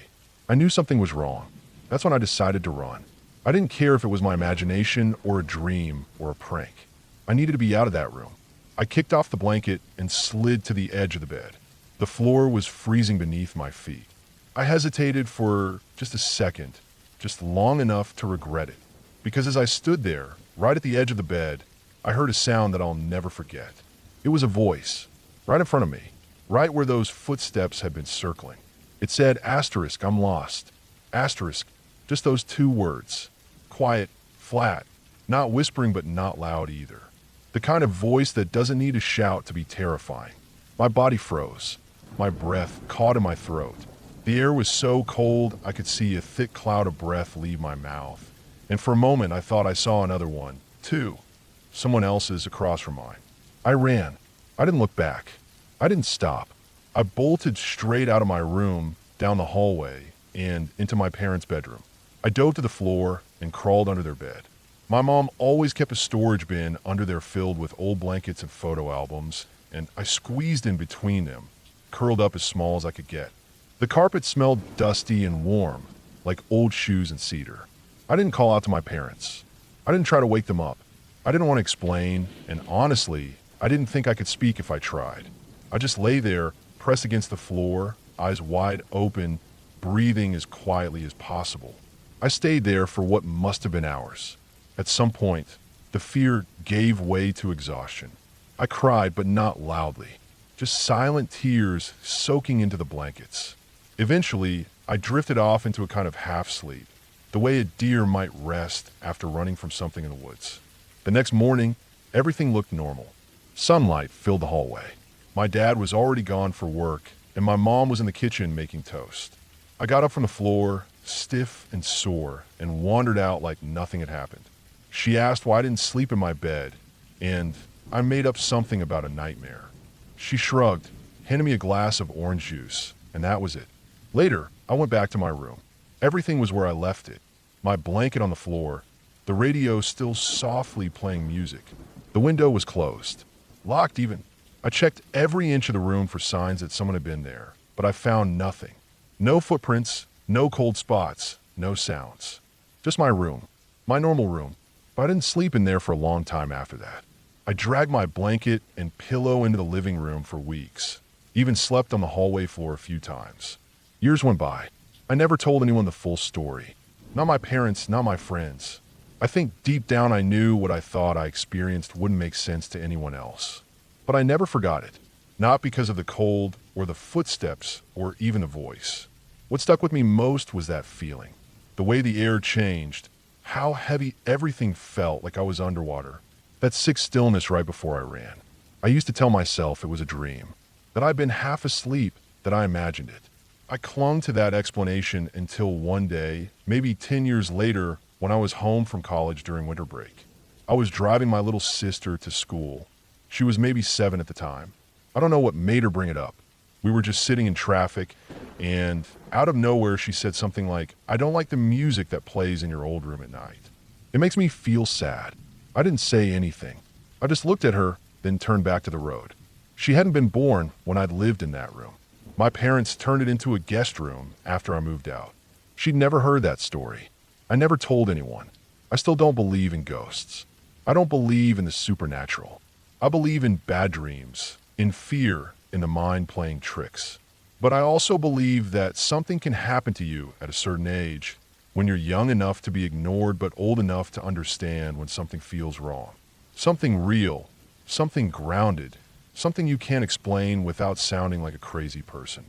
I knew something was wrong. That's when I decided to run. I didn't care if it was my imagination or a dream or a prank. I needed to be out of that room. I kicked off the blanket and slid to the edge of the bed. The floor was freezing beneath my feet. I hesitated for just a second, just long enough to regret it. Because as I stood there, right at the edge of the bed, I heard a sound that I'll never forget. It was a voice, right in front of me, right where those footsteps had been circling. It said, asterisk, I'm lost. Asterisk, just those two words. Quiet, flat, not whispering but not loud either. The kind of voice that doesn't need a shout to be terrifying. My body froze. My breath caught in my throat. The air was so cold I could see a thick cloud of breath leave my mouth. And for a moment I thought I saw another one, too. Someone else's across from mine. I ran. I didn't look back. I didn't stop. I bolted straight out of my room, down the hallway, and into my parents' bedroom. I dove to the floor and crawled under their bed. My mom always kept a storage bin under there filled with old blankets and photo albums, and I squeezed in between them, curled up as small as I could get. The carpet smelled dusty and warm, like old shoes and cedar. I didn't call out to my parents. I didn't try to wake them up. I didn't want to explain, and honestly, I didn't think I could speak if I tried. I just lay there, pressed against the floor, eyes wide open, breathing as quietly as possible. I stayed there for what must have been hours. At some point, the fear gave way to exhaustion. I cried, but not loudly, just silent tears soaking into the blankets. Eventually, I drifted off into a kind of half-sleep, the way a deer might rest after running from something in the woods. The next morning, everything looked normal. Sunlight filled the hallway. My dad was already gone for work, and my mom was in the kitchen making toast. I got up from the floor, stiff and sore, and wandered out like nothing had happened. She asked why I didn't sleep in my bed, and I made up something about a nightmare. She shrugged, handed me a glass of orange juice, and that was it. Later, I went back to my room. Everything was where I left it. My blanket on the floor, the radio still softly playing music. The window was closed, locked even. I checked every inch of the room for signs that someone had been there, but I found nothing. No footprints, no cold spots, no sounds. Just my room, my normal room, but I didn't sleep in there for a long time after that. I dragged my blanket and pillow into the living room for weeks, even slept on the hallway floor a few times. Years went by. I never told anyone the full story. Not my parents, not my friends. I think deep down I knew what I thought I experienced wouldn't make sense to anyone else. But I never forgot it. Not because of the cold, or the footsteps, or even the voice. What stuck with me most was that feeling. The way the air changed, how heavy everything felt like I was underwater. That sick stillness right before I ran. I used to tell myself it was a dream, that I'd been half asleep, that I imagined it. I clung to that explanation until one day, maybe 10 years later, when I was home from college during winter break. I was driving my little sister to school. She was maybe 7 at the time. I don't know what made her bring it up. We were just sitting in traffic, and out of nowhere she said something like, "I don't like the music that plays in your old room at night. It makes me feel sad." I didn't say anything. I just looked at her, then turned back to the road. She hadn't been born when I'd lived in that room. My parents turned it into a guest room after I moved out. She'd never heard that story. I never told anyone. I still don't believe in ghosts. I don't believe in the supernatural. I believe in bad dreams, in fear, in the mind playing tricks. But I also believe that something can happen to you at a certain age, when you're young enough to be ignored but old enough to understand when something feels wrong. Something real, something grounded, something you can't explain without sounding like a crazy person.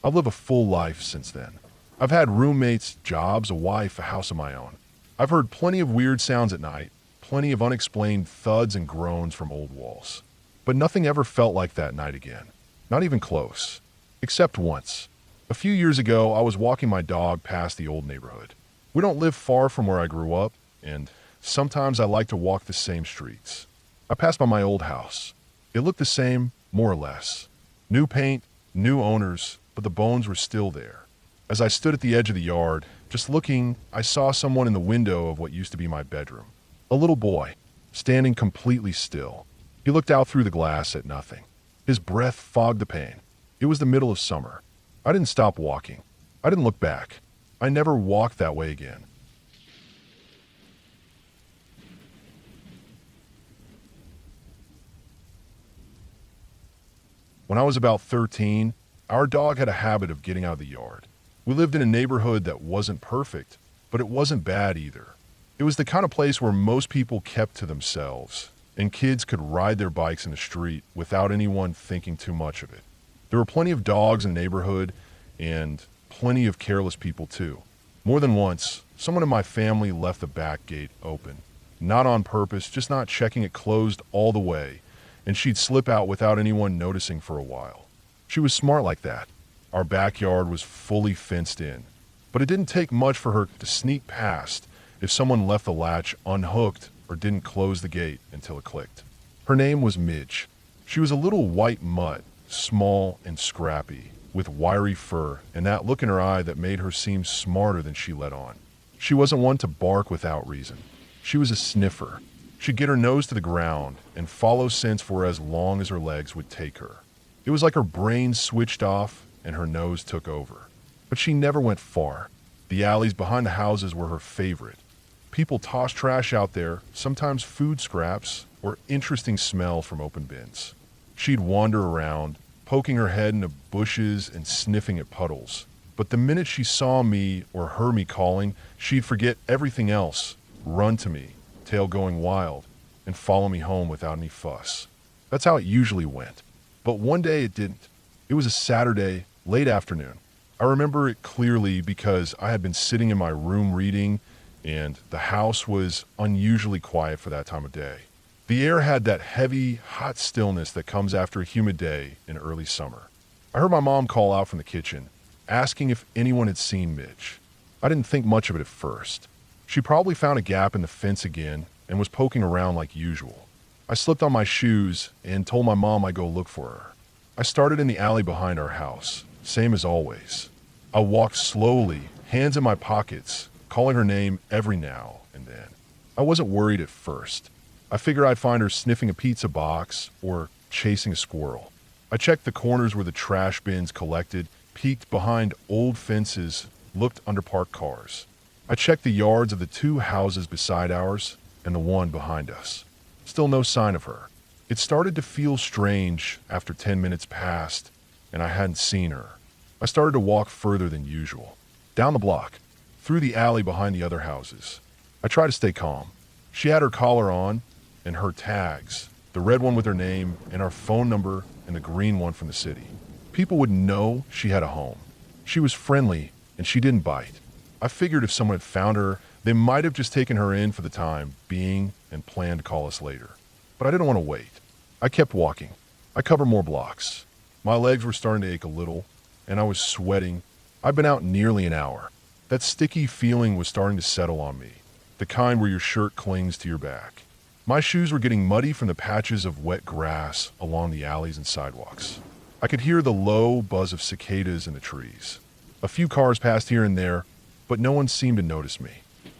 I've lived a full life since then. I've had roommates, jobs, a wife, a house of my own. I've heard plenty of weird sounds at night, plenty of unexplained thuds and groans from old walls. But nothing ever felt like that night again. Not even close. Except once. A few years ago, I was walking my dog past the old neighborhood. We don't live far from where I grew up, and sometimes I like to walk the same streets. I passed by my old house. It looked the same, more or less. New paint, new owners, but the bones were still there. As I stood at the edge of the yard, just looking, I saw someone in the window of what used to be my bedroom. A little boy, standing completely still. He looked out through the glass at nothing. His breath fogged the pain. It was the middle of summer. I didn't stop walking. I didn't look back. I never walked that way again. When I was about 13, our dog had a habit of getting out of the yard. We lived in a neighborhood that wasn't perfect, but it wasn't bad either. It was the kind of place where most people kept to themselves, and kids could ride their bikes in the street without anyone thinking too much of it. There were plenty of dogs in the neighborhood, and plenty of careless people too. More than once, someone in my family left the back gate open. Not on purpose, just not checking it closed all the way, and she'd slip out without anyone noticing for a while. She was smart like that. Our backyard was fully fenced in, but it didn't take much for her to sneak past if someone left the latch unhooked or didn't close the gate until it clicked. Her name was Midge. She was a little white mutt, small and scrappy, with wiry fur and that look in her eye that made her seem smarter than she let on. She wasn't one to bark without reason. She was a sniffer. She'd get her nose to the ground and follow scents for as long as her legs would take her. It was like her brain switched off and her nose took over. But she never went far. The alleys behind the houses were her favorite. People tossed trash out there, sometimes food scraps or interesting smell from open bins. She'd wander around, poking her head into bushes and sniffing at puddles. But the minute she saw me or heard me calling, she'd forget everything else, run to me, tail going wild, and follow me home without any fuss. That's how it usually went. But one day it didn't. It was a Saturday, late afternoon. I remember it clearly because I had been sitting in my room reading, and the house was unusually quiet for that time of day. The air had that heavy, hot stillness that comes after a humid day in early summer. I heard my mom call out from the kitchen, asking if anyone had seen Midge. I didn't think much of it at first. She probably found a gap in the fence again and was poking around like usual. I slipped on my shoes and told my mom I'd go look for her. I started in the alley behind our house, same as always. I walked slowly, hands in my pockets, calling her name every now and then. I wasn't worried at first. I figured I'd find her sniffing a pizza box or chasing a squirrel. I checked the corners where the trash bins collected, peeked behind old fences, looked under parked cars. I checked the yards of the 2 houses beside ours and the one behind us. Still no sign of her. It started to feel strange after 10 minutes passed and I hadn't seen her. I started to walk further than usual. down the block, through the alley behind the other houses. I tried to stay calm. She had her collar on and her tags, the red one with her name and our phone number and the green one from the city. People would know she had a home. She was friendly and she didn't bite. I figured if someone had found her, they might have just taken her in for the time being and planned to call us later. But I didn't want to wait. I kept walking. I covered more blocks. My legs were starting to ache a little, and I was sweating. I'd been out nearly an hour. That sticky feeling was starting to settle on me, the kind where your shirt clings to your back. My shoes were getting muddy from the patches of wet grass along the alleys and sidewalks. I could hear the low buzz of cicadas in the trees. A few cars passed here and there, but no one seemed to notice me.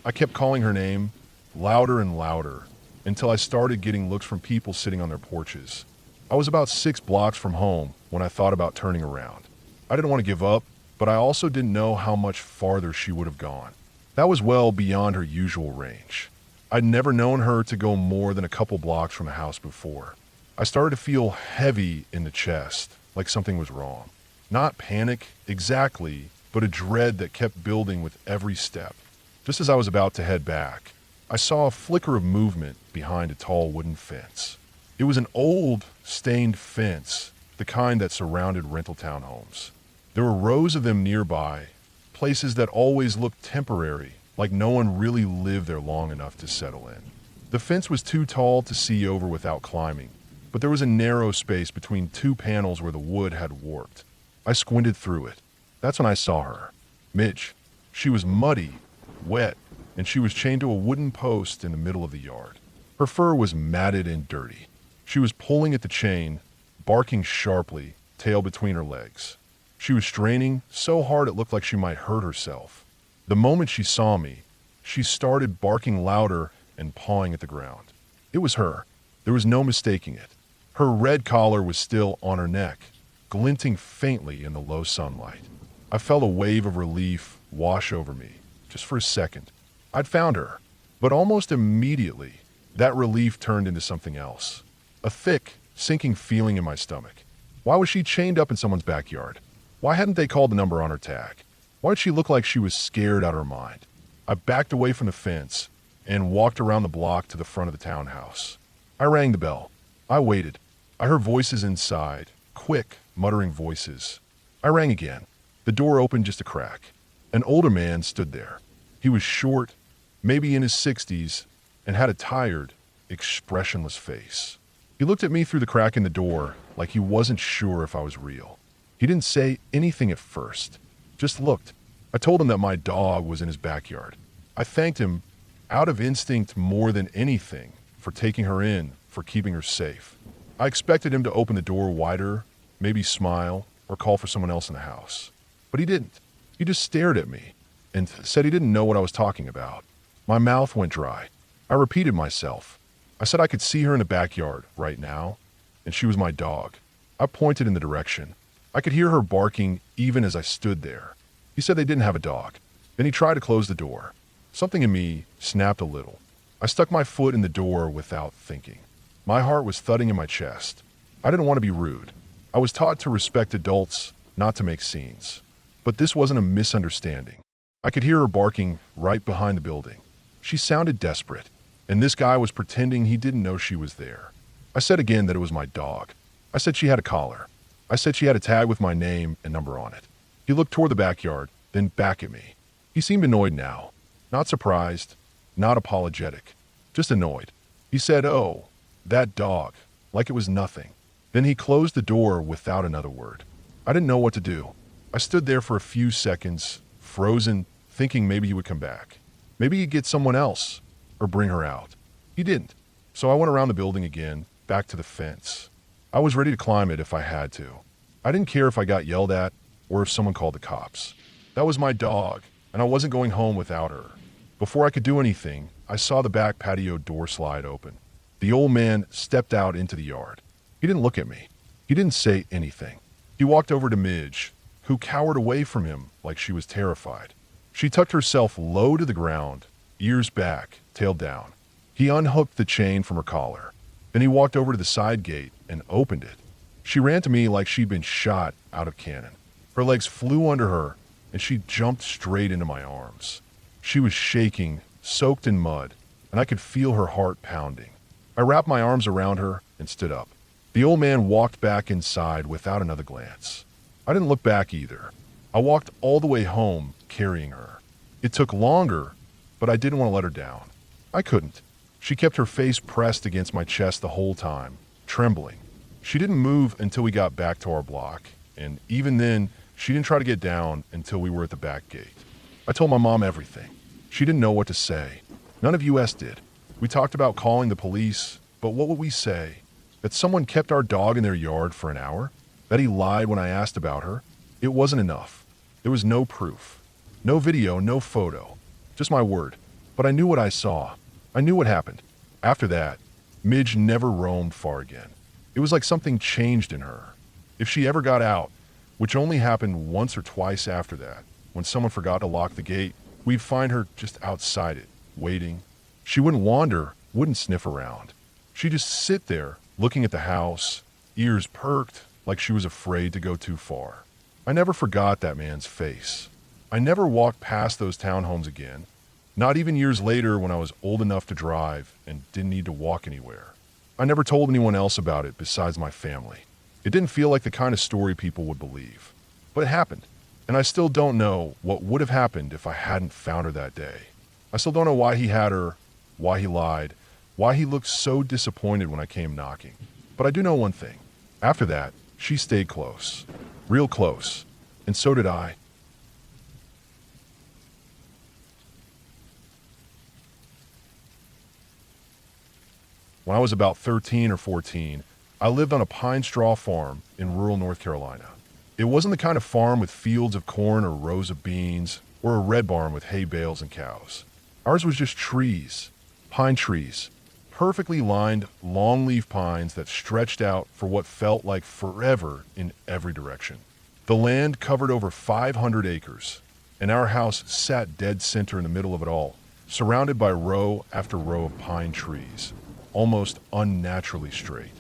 I kept calling her name, louder and louder, until I started getting looks from people sitting on their porches. I was about 6 blocks from home when I thought about turning around. I didn't want to give up, but I also didn't know how much farther she would have gone. That was well beyond her usual range. I'd never known her to go more than a couple blocks from the house before. I started to feel heavy in the chest, like something was wrong. Not panic, exactly, but a dread that kept building with every step. Just as I was about to head back, I saw a flicker of movement behind a tall wooden fence. It was an old, stained fence, the kind that surrounded rental townhomes. There were rows of them nearby, places that always looked temporary, like no one really lived there long enough to settle in. The fence was too tall to see over without climbing, but there was a narrow space between 2 panels where the wood had warped. I squinted through it. That's when I saw her. Midge. She was muddy, wet, and she was chained to a wooden post in the middle of the yard. Her fur was matted and dirty. She was pulling at the chain, barking sharply, tail between her legs. She was straining so hard it looked like she might hurt herself. The moment she saw me, she started barking louder and pawing at the ground. It was her. There was no mistaking it. Her red collar was still on her neck, glinting faintly in the low sunlight. I felt a wave of relief wash over me, just for a second. I'd found her, but almost immediately, that relief turned into something else. A thick, sinking feeling in my stomach. Why was she chained up in someone's backyard? Why hadn't they called the number on her tag? Why did she look like she was scared out of her mind? I backed away from the fence and walked around the block to the front of the townhouse. I rang the bell. I waited. I heard voices inside, quick, muttering voices. I rang again. The door opened just a crack. An older man stood there. He was short, maybe in his 60s, and had a tired, expressionless face. He looked at me through the crack in the door like he wasn't sure if I was real. He didn't say anything at first, just looked. I told him that my dog was in his backyard. I thanked him, out of instinct more than anything, for taking her in, for keeping her safe. I expected him to open the door wider, maybe smile, or call for someone else in the house. But he didn't. He just stared at me and said he didn't know what I was talking about. My mouth went dry. I repeated myself. I said I could see her in the backyard right now, and she was my dog. I pointed in the direction. I could hear her barking even as I stood there. He said they didn't have a dog. Then he tried to close the door. Something in me snapped a little. I stuck my foot in the door without thinking. My heart was thudding in my chest. I didn't want to be rude. I was taught to respect adults, not to make scenes. But this wasn't a misunderstanding. I could hear her barking right behind the building. She sounded desperate, and this guy was pretending he didn't know she was there. I said again that it was my dog. I said she had a collar. I said she had a tag with my name and number on it. He looked toward the backyard, then back at me. He seemed annoyed now. Not surprised, not apologetic, just annoyed. He said, "Oh, that dog," like it was nothing. Then he closed the door without another word. I didn't know what to do. I stood there for a few seconds, frozen, thinking maybe he would come back. Maybe he'd get someone else, or bring her out. He didn't. So I went around the building again, back to the fence. I was ready to climb it if I had to. I didn't care if I got yelled at, or if someone called the cops. That was my dog, and I wasn't going home without her. Before I could do anything, I saw the back patio door slide open. The old man stepped out into the yard. He didn't look at me. He didn't say anything. He walked over to Midge, who cowered away from him like she was terrified. She tucked herself low to the ground, ears back, tail down. He unhooked the chain from her collar. Then he walked over to the side gate and opened it. She ran to me like she'd been shot out of cannon. Her legs flew under her, and she jumped straight into my arms. She was shaking, soaked in mud, and I could feel her heart pounding. I wrapped my arms around her and stood up. The old man walked back inside without another glance. I didn't look back either. I walked all the way home carrying her. It took longer, but I didn't want to let her down. I couldn't. She kept her face pressed against my chest the whole time, trembling. She didn't move until we got back to our block, and even then, she didn't try to get down until we were at the back gate. I told my mom everything. She didn't know what to say. None of us did. We talked about calling the police, but what would we say? That someone kept our dog in their yard for an hour? That he lied when I asked about her? It wasn't enough. There was no proof. No video, no photo. Just my word. But I knew what I saw. I knew what happened. After that, Midge never roamed far again. It was like something changed in her. If she ever got out, which only happened once or twice after that, when someone forgot to lock the gate, we'd find her just outside it, waiting. She wouldn't wander, wouldn't sniff around. She'd just sit there, looking at the house, ears perked, like she was afraid to go too far. I never forgot that man's face. I never walked past those townhomes again, not even years later when I was old enough to drive and didn't need to walk anywhere. I never told anyone else about it besides my family. It didn't feel like the kind of story people would believe. But it happened, and I still don't know what would have happened if I hadn't found her that day. I still don't know why he had her, why he lied, why he looked so disappointed when I came knocking. But I do know one thing. After that, she stayed close. Real close. And so did I. When I was about 13 or 14, I lived on a pine straw farm in rural North Carolina. It wasn't the kind of farm with fields of corn or rows of beans, or a red barn with hay bales and cows. Ours was just trees, pine trees, perfectly lined long-leaf pines that stretched out for what felt like forever in every direction. The land covered over 500 acres, and our house sat dead center in the middle of it all, surrounded by row after row of pine trees, almost unnaturally straight.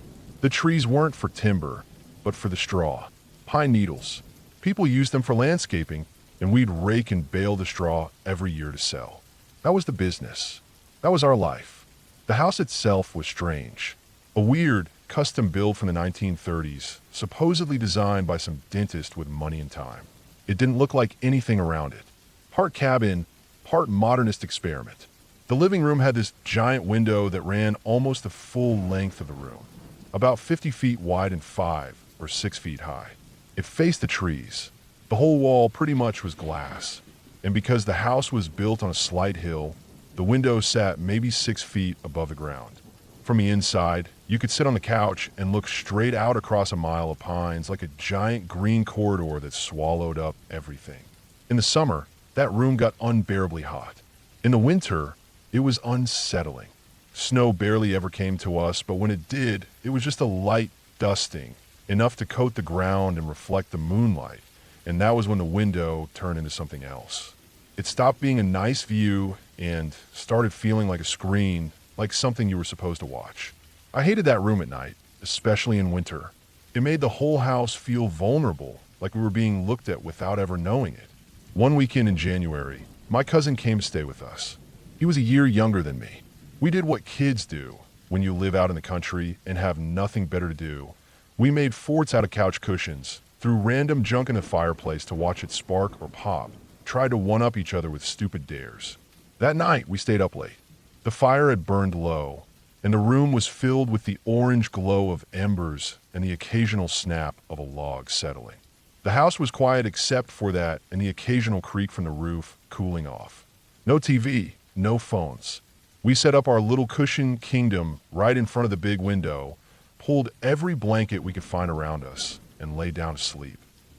The trees weren't for timber, but for the straw, pine needles. People used them for landscaping, and we'd rake and bale the straw every year to sell. That was the business. That was our life. The house itself was strange. A weird, custom build from the 1930s, supposedly designed by some dentist with money and time. It didn't look like anything around it. Part cabin, part modernist experiment. The living room had this giant window that ran almost the full length of the room, about 50 feet wide and 5 or 6 feet high. It faced the trees. The whole wall pretty much was glass, and because the house was built on a slight hill, the window sat maybe 6 feet above the ground. From the inside, you could sit on the couch and look straight out across a mile of pines like a giant green corridor that swallowed up everything. In the summer, that room got unbearably hot. In the winter, it was unsettling. Snow barely ever came to us, but when it did, it was just a light dusting, enough to coat the ground and reflect the moonlight, and that was when the window turned into something else. It stopped being a nice view and started feeling like a screen, like something you were supposed to watch. I hated that room at night, especially in winter. It made the whole house feel vulnerable, like we were being looked at without ever knowing it. One weekend in January, my cousin came to stay with us. He was a year younger than me. We did what kids do when you live out in the country and have nothing better to do. We made forts out of couch cushions, threw random junk in the fireplace to watch it spark or pop, tried to one-up each other with stupid dares. That night, we stayed up late. The fire had burned low, and the room was filled with the orange glow of embers and the occasional snap of a log settling. The house was quiet except for that and the occasional creak from the roof cooling off. No TV, no phones. We set up our little cushion kingdom right in front of the big window, pulled every blanket we could find around us, and lay down to sleep.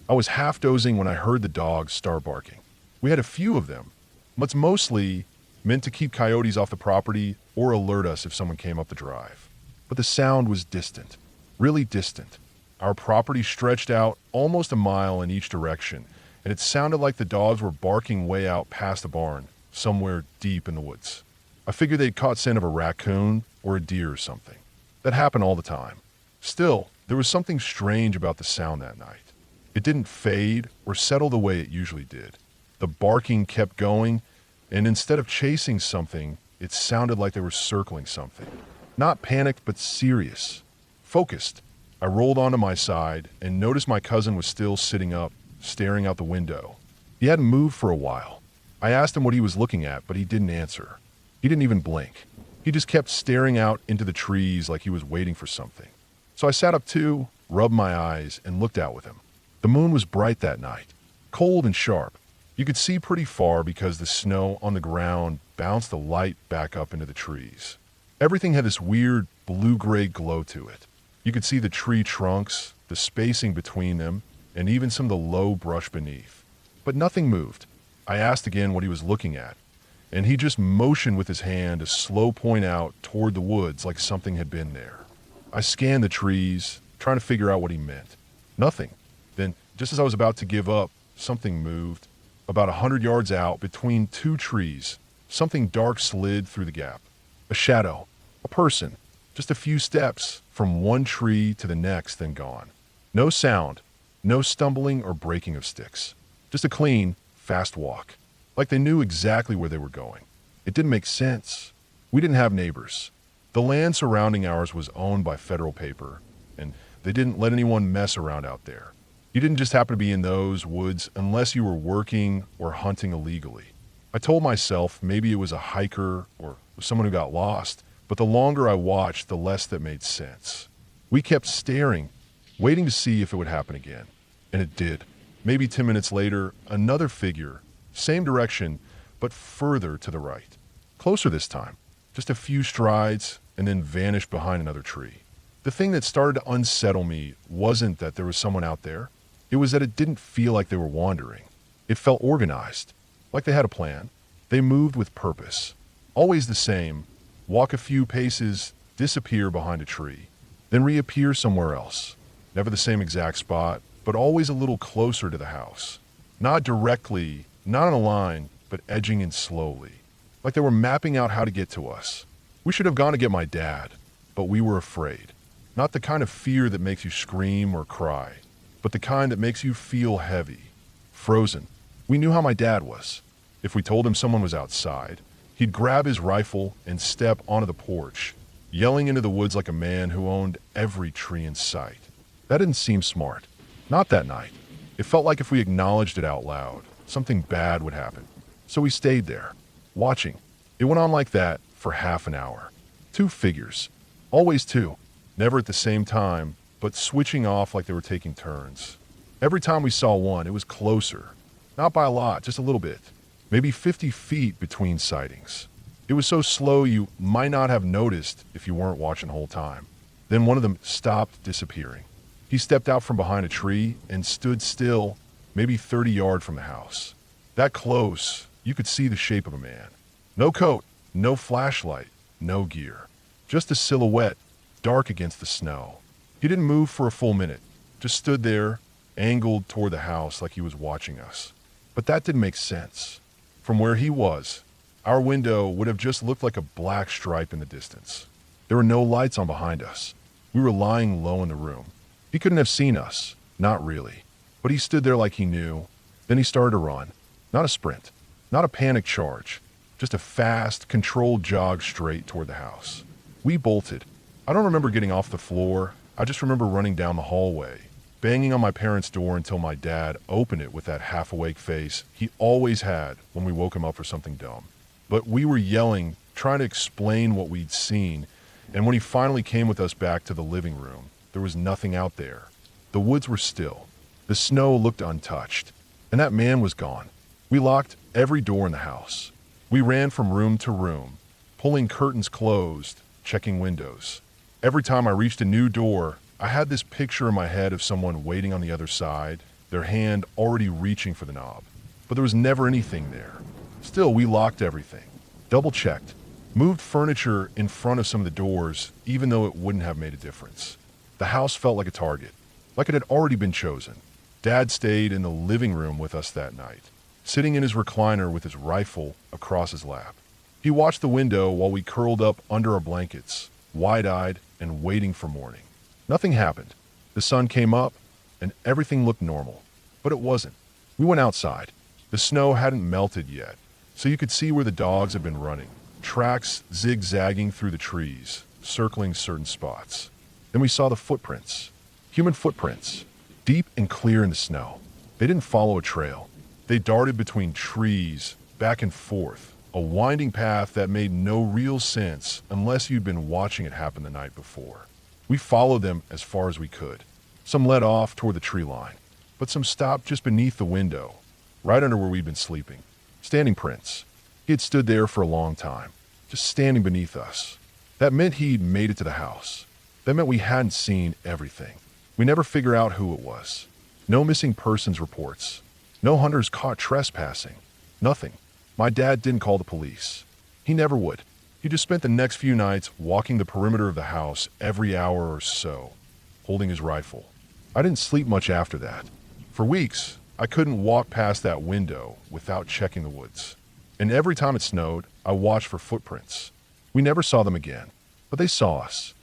I was half dozing when I heard the dogs start barking. We had a few of them, but mostly meant to keep coyotes off the property or alert us if someone came up the drive. But the sound was distant, really distant. Our property stretched out almost a mile in each direction, and it sounded like the dogs were barking way out past the barn, somewhere deep in the woods. I figured they'd caught scent of a raccoon or a deer or something. That happened all the time. Still, there was something strange about the sound that night. It didn't fade or settle the way it usually did. The barking kept going, and instead of chasing something, it sounded like they were circling something. Not panicked, but serious. Focused. I rolled onto my side and noticed my cousin was still sitting up, staring out the window. He hadn't moved for a while. I asked him what he was looking at, but he didn't answer. He didn't even blink. He just kept staring out into the trees like he was waiting for something. So I sat up too, rubbed my eyes, and looked out with him. The moon was bright that night, cold and sharp. You could see pretty far because the snow on the ground bounced the light back up into the trees. Everything had this weird blue-gray glow to it. You could see the tree trunks, the spacing between them, and even some of the low brush beneath. But nothing moved. I asked again what he was looking at, and he just motioned with his hand to slow point out toward the woods like something had been there. I scanned the trees, trying to figure out what he meant. Nothing. Then, just as I was about to give up, something moved. About 100 yards out, between two trees, something dark slid through the gap. A shadow. A person. Just a few steps from one tree to the next, then gone. No sound. No stumbling or breaking of sticks. Just a clean, fast walk. Like they knew exactly where they were going. It didn't make sense. We didn't have neighbors. The land surrounding ours was owned by federal paper, and they didn't let anyone mess around out there. You didn't just happen to be in those woods unless you were working or hunting illegally. I told myself maybe it was a hiker or someone who got lost, but the longer I watched, the less that made sense. We kept staring, waiting to see if it would happen again. And it did. Maybe 10 minutes later, another figure, same direction, but further to the right. Closer this time. Just a few strides, and then vanished behind another tree. The thing that started to unsettle me wasn't that there was someone out there. It was that it didn't feel like they were wandering. It felt organized, like they had a plan. They moved with purpose. Always the same. Walk a few paces, disappear behind a tree, then reappear somewhere else. Never the same exact spot, but always a little closer to the house. Not directly, not on a line, but edging in slowly. Like they were mapping out how to get to us. We should have gone to get my dad, but we were afraid. Not the kind of fear that makes you scream or cry, but the kind that makes you feel heavy, frozen. We knew how my dad was. If we told him someone was outside, he'd grab his rifle and step onto the porch, yelling into the woods like a man who owned every tree in sight. That didn't seem smart. Not that night. It felt like if we acknowledged it out loud, something bad would happen. So we stayed there, watching. It went on like that for half an hour. Two figures. Always two. Never at the same time, but switching off like they were taking turns. Every time we saw one, it was closer. Not by a lot, just a little bit. Maybe 50 feet between sightings. It was so slow you might not have noticed if you weren't watching the whole time. Then one of them stopped disappearing. He stepped out from behind a tree and stood still, maybe 30 yards from the house. That close, you could see the shape of a man. No coat, no flashlight, no gear. Just a silhouette, dark against the snow. He didn't move for a full minute, just stood there, angled toward the house like he was watching us. But that didn't make sense. From where he was, our window would have just looked like a black stripe in the distance. There were no lights on behind us. We were lying low in the room. He couldn't have seen us, not really. But he stood there like he knew. Then he started to run. Not a sprint, not a panic charge, just a fast, controlled jog straight toward the house. We bolted. I don't remember getting off the floor. I just remember running down the hallway, banging on my parents' door until my dad opened it with that half-awake face he always had when we woke him up for something dumb. But we were yelling, trying to explain what we'd seen, and when he finally came with us back to the living room, there was nothing out there. The woods were still. The snow looked untouched, and that man was gone. We locked every door in the house. We ran from room to room, pulling curtains closed, checking windows. Every time I reached a new door, I had this picture in my head of someone waiting on the other side, their hand already reaching for the knob. But there was never anything there. Still, we locked everything, double-checked, moved furniture in front of some of the doors, even though it wouldn't have made a difference. The house felt like a target, like it had already been chosen. Dad stayed in the living room with us that night, sitting in his recliner with his rifle across his lap. He watched the window while we curled up under our blankets, wide-eyed and waiting for morning. Nothing happened. The sun came up, and everything looked normal. But it wasn't. We went outside. The snow hadn't melted yet, so you could see where the dogs had been running, tracks zigzagging through the trees, circling certain spots. Then we saw the footprints, human footprints, deep and clear in the snow. They didn't follow a trail. They darted between trees, back and forth, a winding path that made no real sense unless you'd been watching it happen the night before. We followed them as far as we could. Some led off toward the tree line, but some stopped just beneath the window, right under where we'd been sleeping. Standing prints. He had stood there for a long time, just standing beneath us. That meant he'd made it to the house. That meant we hadn't seen everything. We never figured out who it was. No missing persons reports. No hunters caught trespassing. Nothing. My dad didn't call the police. He never would. He just spent the next few nights walking the perimeter of the house every hour or so, holding his rifle. I didn't sleep much after that. For weeks, I couldn't walk past that window without checking the woods. And every time it snowed, I watched for footprints. We never saw them again, but they saw us.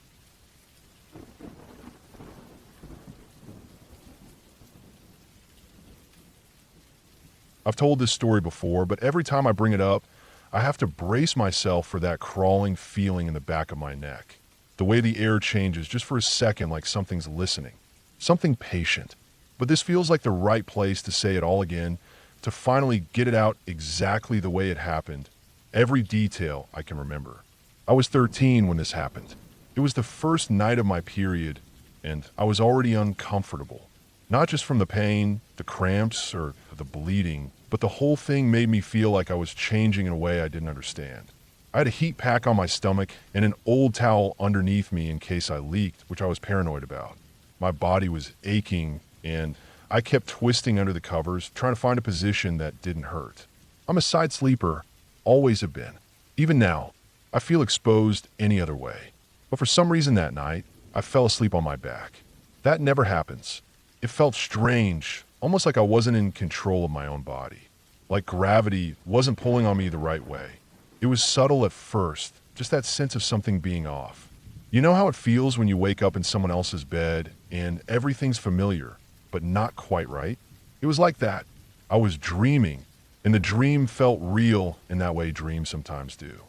I've told this story before, but every time I bring it up, I have to brace myself for that crawling feeling in the back of my neck. The way the air changes just for a second like something's listening. Something patient. But this feels like the right place to say it all again, to finally get it out exactly the way it happened. Every detail I can remember. I was 13 when this happened. It was the first night of my period, and I was already uncomfortable. Not just from the pain, the cramps, or the bleeding, but the whole thing made me feel like I was changing in a way I didn't understand. I had a heat pack on my stomach and an old towel underneath me in case I leaked, which I was paranoid about. My body was aching, and I kept twisting under the covers, trying to find a position that didn't hurt. I'm a side sleeper, always have been. Even now, I feel exposed any other way. But for some reason that night, I fell asleep on my back. That never happens. It felt strange, almost like I wasn't in control of my own body. Like gravity wasn't pulling on me the right way. It was subtle at first, just that sense of something being off. You know how it feels when you wake up in someone else's bed and everything's familiar, but not quite right? It was like that. I was dreaming, and the dream felt real in that way dreams sometimes do.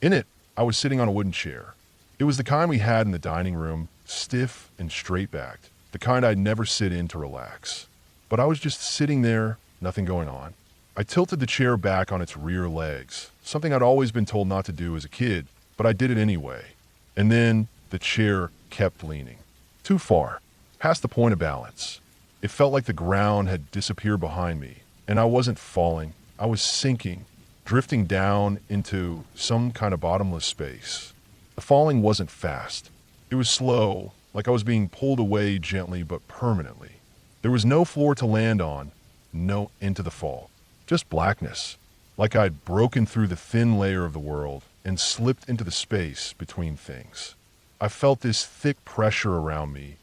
In it, I was sitting on a wooden chair. It was the kind we had in the dining room, stiff and straight-backed, the kind I'd never sit in to relax. But I was just sitting there, nothing going on. I tilted the chair back on its rear legs, something I'd always been told not to do as a kid, but I did it anyway. And then the chair kept leaning. Too far, past the point of balance. It felt like the ground had disappeared behind me, and I wasn't falling. I was sinking, drifting down into some kind of bottomless space. The falling wasn't fast. It was slow, like I was being pulled away gently but permanently. There was no floor to land on, no end to the fall. Just blackness, like I'd broken through the thin layer of the world and slipped into the space between things. I felt this thick pressure around me,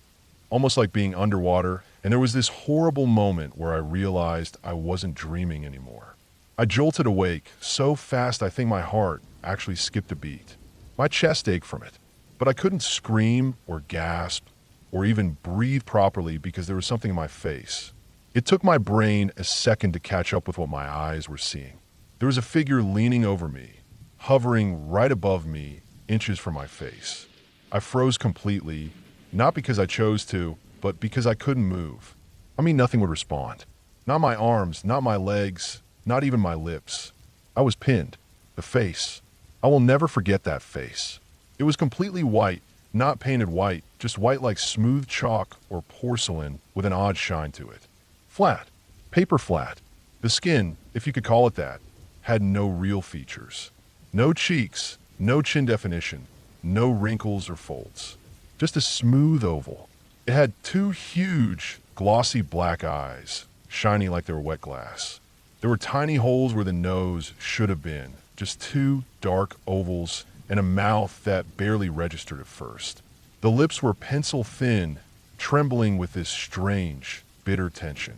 almost like being underwater, and there was this horrible moment where I realized I wasn't dreaming anymore. I jolted awake so fast I think my heart actually skipped a beat. My chest ached from it, but I couldn't scream or gasp or even breathe properly because there was something in my face. It took my brain a second to catch up with what my eyes were seeing. There was a figure leaning over me, hovering right above me, inches from my face. I froze completely, not because I chose to, but because I couldn't move. I mean, nothing would respond. Not my arms, not my legs, not even my lips. I was pinned. The face. I will never forget that face. It was completely white, not painted white, just white like smooth chalk or porcelain with an odd shine to it. Flat. Paper flat. The skin, if you could call it that, had no real features. No cheeks, no chin definition, no wrinkles or folds. Just a smooth oval. It had two huge, glossy black eyes, shiny like they were wet glass. There were tiny holes where the nose should have been, just two dark ovals and a mouth that barely registered at first. The lips were pencil thin, trembling with this strange, bitter tension.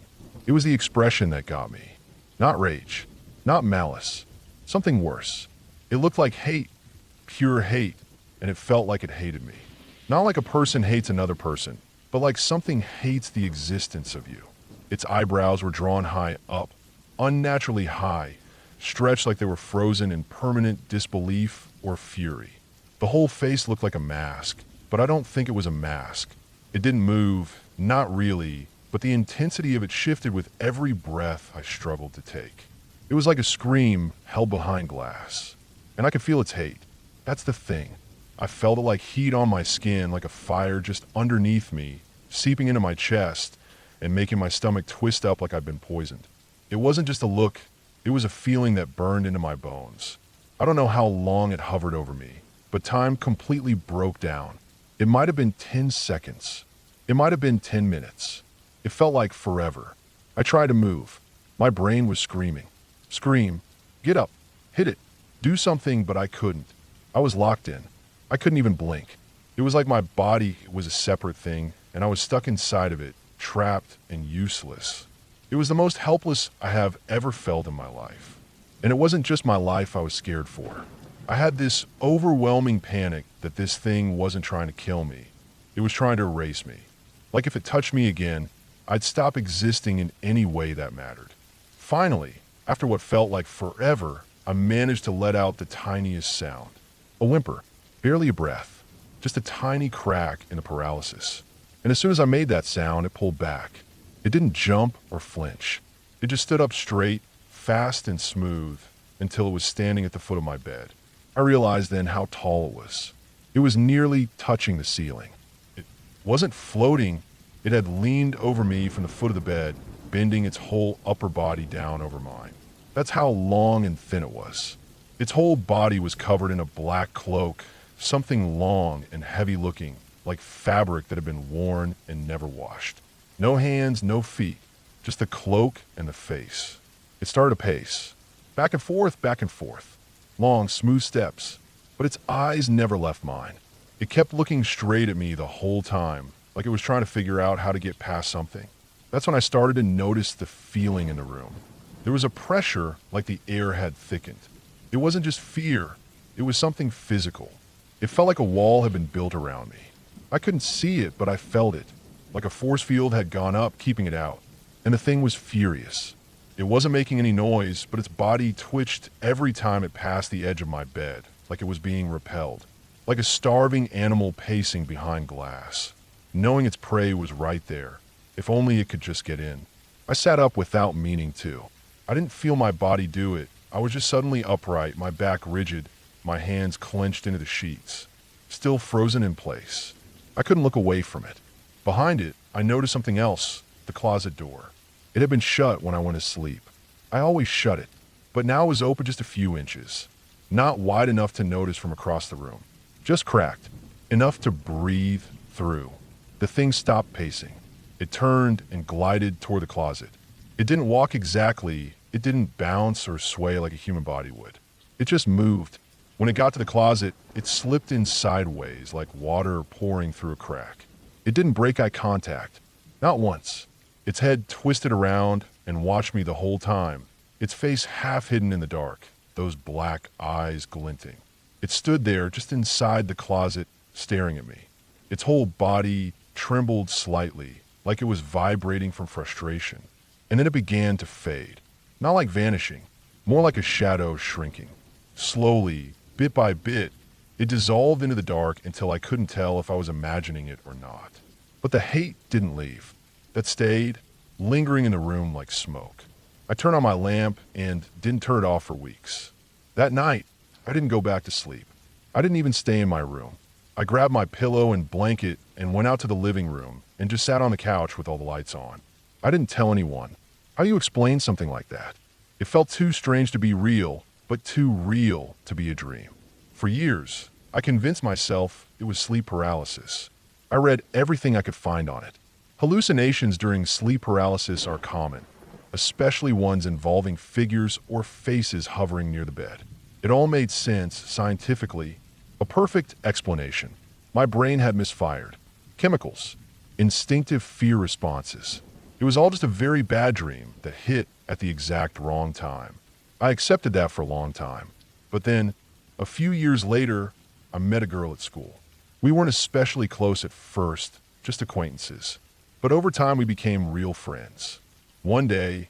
It was the expression that got me. Not rage, not malice, something worse. It looked like hate, pure hate, and it felt like it hated me. Not like a person hates another person, but like something hates the existence of you. Its eyebrows were drawn high up, unnaturally high, stretched like they were frozen in permanent disbelief or fury. The whole face looked like a mask, but I don't think it was a mask. It didn't move, not really, but the intensity of it shifted with every breath I struggled to take. It was like a scream held behind glass, and I could feel its hate. That's the thing. I felt it like heat on my skin, like a fire just underneath me, seeping into my chest and making my stomach twist up like I'd been poisoned. It wasn't just a look, it was a feeling that burned into my bones. I don't know how long it hovered over me, but time completely broke down. It might have been 10 seconds. It might have been 10 minutes. It felt like forever. I tried to move. My brain was screaming. Scream. Get up. Hit it. Do something, but I couldn't. I was locked in. I couldn't even blink. It was like my body was a separate thing, and I was stuck inside of it, trapped and useless. It was the most helpless I have ever felt in my life. And it wasn't just my life I was scared for. I had this overwhelming panic that this thing wasn't trying to kill me. It was trying to erase me. Like if it touched me again, I'd stop existing in any way that mattered. Finally, after what felt like forever, I managed to let out the tiniest sound. A whimper, barely a breath, just a tiny crack in the paralysis. And as soon as I made that sound, it pulled back. It didn't jump or flinch. It just stood up straight, fast and smooth, until it was standing at the foot of my bed. I realized then how tall it was. It was nearly touching the ceiling. It wasn't floating. It had leaned over me from the foot of the bed, bending its whole upper body down over mine. That's how long and thin it was. Its whole body was covered in a black cloak, something long and heavy-looking, like fabric that had been worn and never washed. No hands, no feet, just the cloak and the face. It started to pace, back and forth, long, smooth steps, but its eyes never left mine. It kept looking straight at me the whole time, like it was trying to figure out how to get past something. That's when I started to notice the feeling in the room. There was a pressure like the air had thickened. It wasn't just fear, it was something physical. It felt like a wall had been built around me. I couldn't see it, but I felt it, like a force field had gone up, keeping it out. And the thing was furious. It wasn't making any noise, but its body twitched every time it passed the edge of my bed, like it was being repelled, like a starving animal pacing behind glass, knowing its prey was right there, if only it could just get in. I sat up without meaning to. I didn't feel my body do it. I was just suddenly upright, my back rigid, my hands clenched into the sheets, still frozen in place. I couldn't look away from it. Behind it, I noticed something else, the closet door. It had been shut when I went to sleep. I always shut it, but now it was open just a few inches, not wide enough to notice from across the room, just cracked, enough to breathe through. The thing stopped pacing. It turned and glided toward the closet. It didn't walk exactly. It didn't bounce or sway like a human body would. It just moved. When it got to the closet, it slipped in sideways like water pouring through a crack. It didn't break eye contact. Not once. Its head twisted around and watched me the whole time, its face half hidden in the dark, those black eyes glinting. It stood there just inside the closet, staring at me. Its whole body trembled slightly, like it was vibrating from frustration. And then it began to fade. Not like vanishing, more like a shadow shrinking. Slowly, bit by bit, it dissolved into the dark until I couldn't tell if I was imagining it or not. But the hate didn't leave. That stayed, lingering in the room like smoke. I turned on my lamp and didn't turn it off for weeks. That night, I didn't go back to sleep. I didn't even stay in my room. I grabbed my pillow and blanket and went out to the living room and just sat on the couch with all the lights on. I didn't tell anyone. How do you explain something like that? It felt too strange to be real, but too real to be a dream. For years, I convinced myself it was sleep paralysis. I read everything I could find on it. Hallucinations during sleep paralysis are common, especially ones involving figures or faces hovering near the bed. It all made sense scientifically, a perfect explanation. My brain had misfired. Chemicals, instinctive fear responses. It was all just a very bad dream that hit at the exact wrong time. I accepted that for a long time. But then, a few years later, I met a girl at school. We weren't especially close at first, just acquaintances. But over time we became real friends. One day,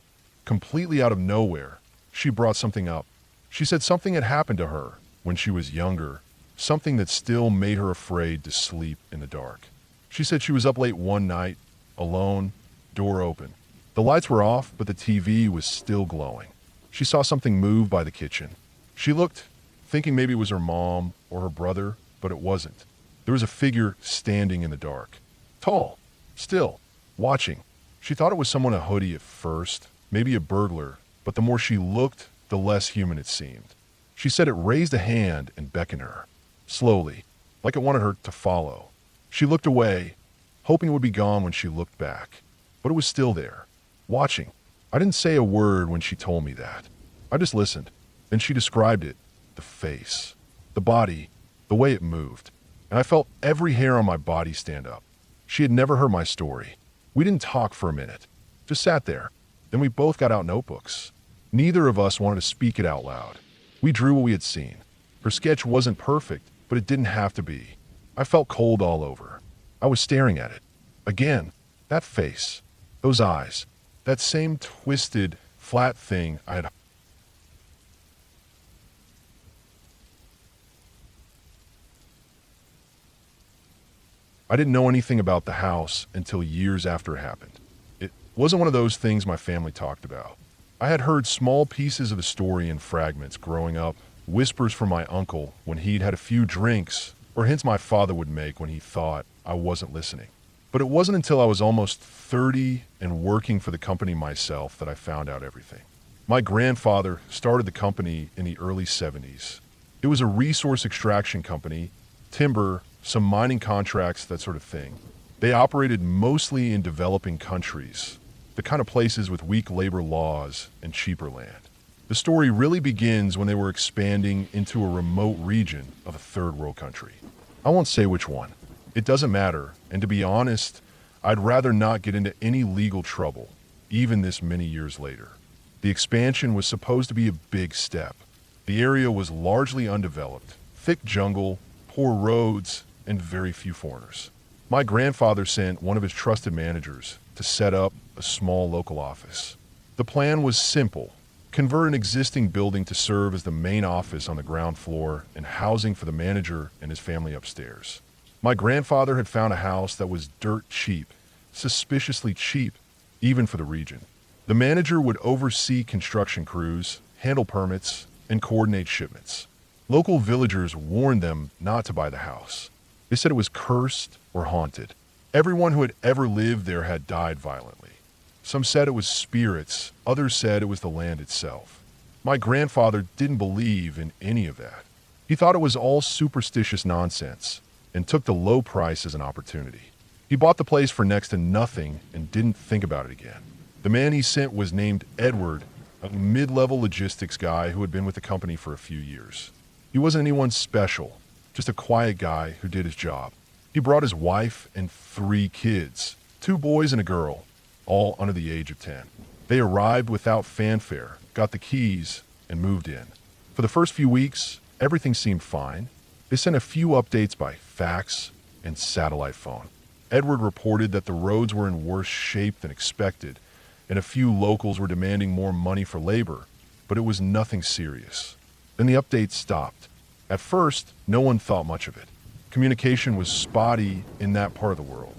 completely out of nowhere, she brought something up. She said something had happened to her when she was younger, something that still made her afraid to sleep in the dark. She said she was up late one night, alone, door open. The lights were off, but the TV was still glowing. She saw something move by the kitchen. She looked, thinking maybe it was her mom or her brother, but it wasn't. There was a figure standing in the dark. Tall, still, watching. She thought it was someone in a hoodie at first, maybe a burglar, but the more she looked, the less human it seemed. She said it raised a hand and beckoned her, slowly, like it wanted her to follow. She looked away, hoping it would be gone when she looked back, but it was still there, watching. I didn't say a word when she told me that. I just listened. Then she described it, the face, the body, the way it moved, and I felt every hair on my body stand up. She had never heard my story. We didn't talk for a minute, just sat there. Then we both got out notebooks. Neither of us wanted to speak it out loud. We drew what we had seen. Her sketch wasn't perfect, but it didn't have to be. I felt cold all over. I was staring at it. Again, that face, those eyes, that same twisted, flat thing I had. I didn't know anything about the house until years after it happened. It wasn't one of those things my family talked about. I had heard small pieces of the story in fragments growing up, whispers from my uncle when he'd had a few drinks, or hints my father would make when he thought I wasn't listening. But it wasn't until I was almost 30 and working for the company myself that I found out everything. My grandfather started the company in the early 70s. It was a resource extraction company, timber, some mining contracts, that sort of thing. They operated mostly in developing countries, the kind of places with weak labor laws and cheaper land. The story really begins when they were expanding into a remote region of a third world country. I won't say which one. It doesn't matter, and to be honest, I'd rather not get into any legal trouble, even this many years later. The expansion was supposed to be a big step. The area was largely undeveloped, thick jungle, poor roads, and very few foreigners. My grandfather sent one of his trusted managers to set up a small local office. The plan was simple: convert an existing building to serve as the main office on the ground floor and housing for the manager and his family upstairs. My grandfather had found a house that was dirt cheap, suspiciously cheap, even for the region. The manager would oversee construction crews, handle permits, and coordinate shipments. Local villagers warned them not to buy the house. They said it was cursed or haunted. Everyone who had ever lived there had died violently. Some said it was spirits, others said it was the land itself. My grandfather didn't believe in any of that. He thought it was all superstitious nonsense and took the low price as an opportunity. He bought the place for next to nothing and didn't think about it again. The man he sent was named Edward, a mid-level logistics guy who had been with the company for a few years. He wasn't anyone special, just a quiet guy who did his job. He brought his wife and 3 kids, 2 boys and a girl, all under the age of 10. They arrived without fanfare, got the keys, and moved in. For the first few weeks, everything seemed fine. They sent a few updates by fax and satellite phone. Edward reported that the roads were in worse shape than expected, and a few locals were demanding more money for labor, but it was nothing serious. Then the updates stopped. At first, no one thought much of it. Communication was spotty in that part of the world.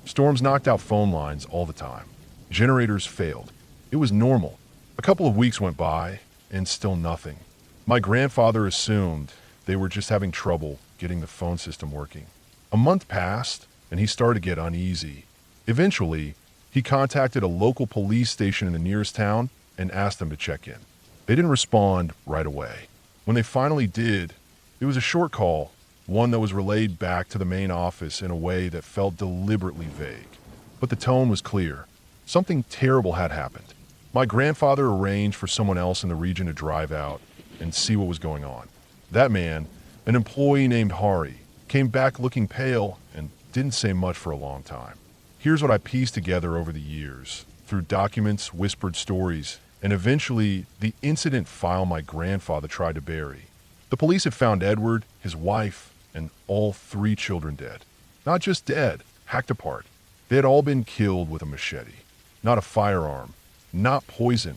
Storms knocked out phone lines all the time. Generators failed. It was normal. A couple of weeks went by, and still nothing. My grandfather assumed they were just having trouble getting the phone system working. A month passed, and he started to get uneasy. Eventually, he contacted a local police station in the nearest town and asked them to check in. They didn't respond right away. When they finally did, it was a short call, one that was relayed back to the main office in a way that felt deliberately vague. But the tone was clear. Something terrible had happened. My grandfather arranged for someone else in the region to drive out and see what was going on. That man, an employee named Hari, came back looking pale and didn't say much for a long time. Here's what I pieced together over the years, through documents, whispered stories, and eventually the incident file my grandfather tried to bury. The police had found Edward, his wife, and all 3 children dead. Not just dead, hacked apart. They had all been killed with a machete. Not a firearm, not poison,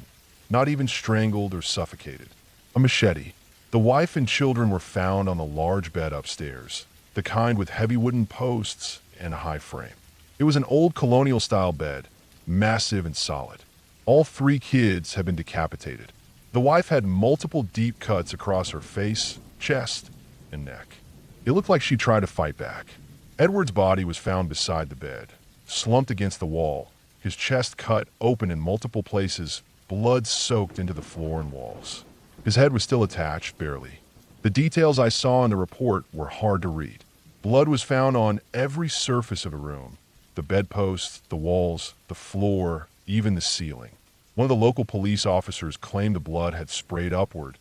not even strangled or suffocated. A machete. The wife and children were found on the large bed upstairs, the kind with heavy wooden posts and a high frame. It was an old colonial-style bed, massive and solid. All three kids had been decapitated. The wife had multiple deep cuts across her face, chest, and neck. It looked like she tried to fight back. Edward's body was found beside the bed, slumped against the wall, his chest cut open in multiple places, blood soaked into the floor and walls. His head was still attached, barely. The details I saw in the report were hard to read. Blood was found on every surface of the room. The bedposts, the walls, the floor, even the ceiling. One of the local police officers claimed the blood had sprayed upward,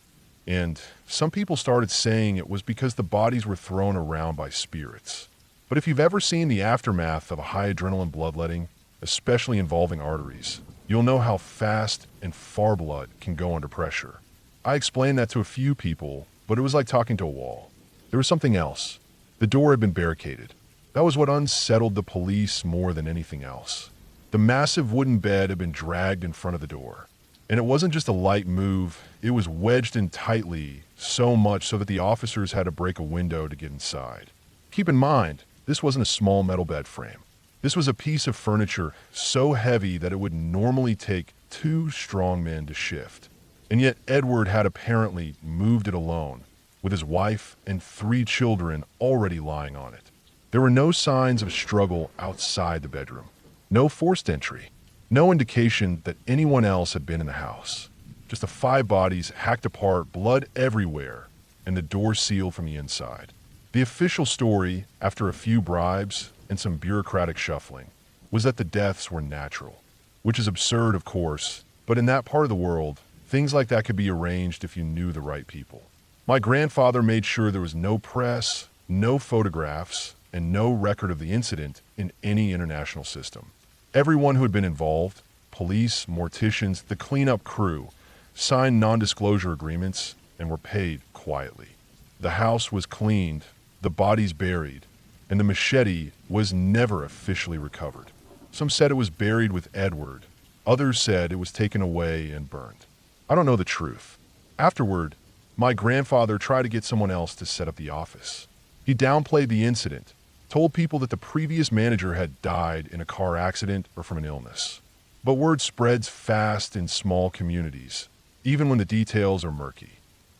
and some people started saying it was because the bodies were thrown around by spirits. But if you've ever seen the aftermath of a high adrenaline bloodletting, especially involving arteries, you'll know how fast and far blood can go under pressure. I explained that to a few people, but it was like talking to a wall. There was something else. The door had been barricaded. That was what unsettled the police more than anything else. The massive wooden bed had been dragged in front of the door. And it wasn't just a light move, it was wedged in tightly, so much so that the officers had to break a window to get inside. Keep in mind, this wasn't a small metal bed frame. This was a piece of furniture so heavy that it would normally take 2 strong men to shift. And yet Edward had apparently moved it alone, with his wife and 3 children already lying on it. There were no signs of struggle outside the bedroom. No forced entry. No indication that anyone else had been in the house. Just the 5 bodies hacked apart, blood everywhere, and the door sealed from the inside. The official story, after a few bribes and some bureaucratic shuffling, was that the deaths were natural. Which is absurd, of course, but in that part of the world, things like that could be arranged if you knew the right people. My grandfather made sure there was no press, no photographs, and no record of the incident in any international system. Everyone who had been involved, police, morticians, the cleanup crew, signed non-disclosure agreements and were paid quietly. The house was cleaned, the bodies buried, and the machete was never officially recovered. Some said it was buried with Edward. Others said it was taken away and burned. I don't know the truth. Afterward, my grandfather tried to get someone else to set up the office. He downplayed the incident, told people that the previous manager had died in a car accident or from an illness. But word spreads fast in small communities, even when the details are murky.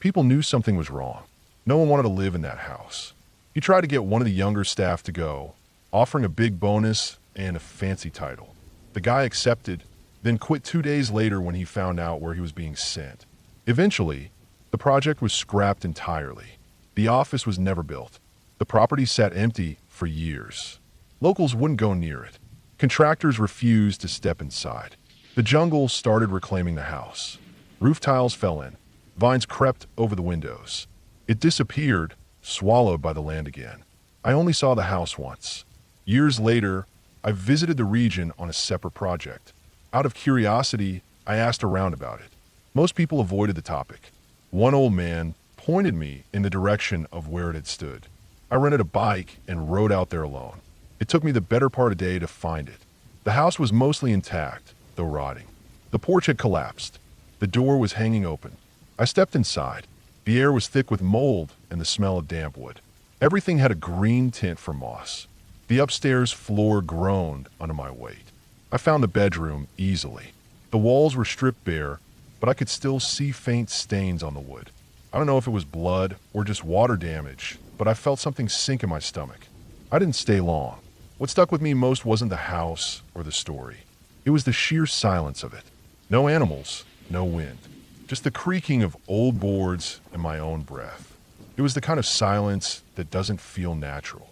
People knew something was wrong. No one wanted to live in that house. He tried to get one of the younger staff to go, offering a big bonus and a fancy title. The guy accepted, then quit 2 days later when he found out where he was being sent. Eventually, the project was scrapped entirely. The office was never built. The property sat empty for years. Locals wouldn't go near it. Contractors refused to step inside. The jungle started reclaiming the house. Roof tiles fell in. Vines crept over the windows. It disappeared, swallowed by the land again. I only saw the house once. Years later, I visited the region on a separate project. Out of curiosity, I asked around about it. Most people avoided the topic. One old man pointed me in the direction of where it had stood. I rented a bike and rode out there alone. It took me the better part of a day to find it. The house was mostly intact, though rotting. The porch had collapsed. The door was hanging open. I stepped inside. The air was thick with mold and the smell of damp wood. Everything had a green tint from moss. The upstairs floor groaned under my weight. I found the bedroom easily. The walls were stripped bare, but I could still see faint stains on the wood. I don't know if it was blood or just water damage, but I felt something sink in my stomach. I didn't stay long. What stuck with me most wasn't the house or the story. It was the sheer silence of it. No animals, no wind. Just the creaking of old boards and my own breath. It was the kind of silence that doesn't feel natural.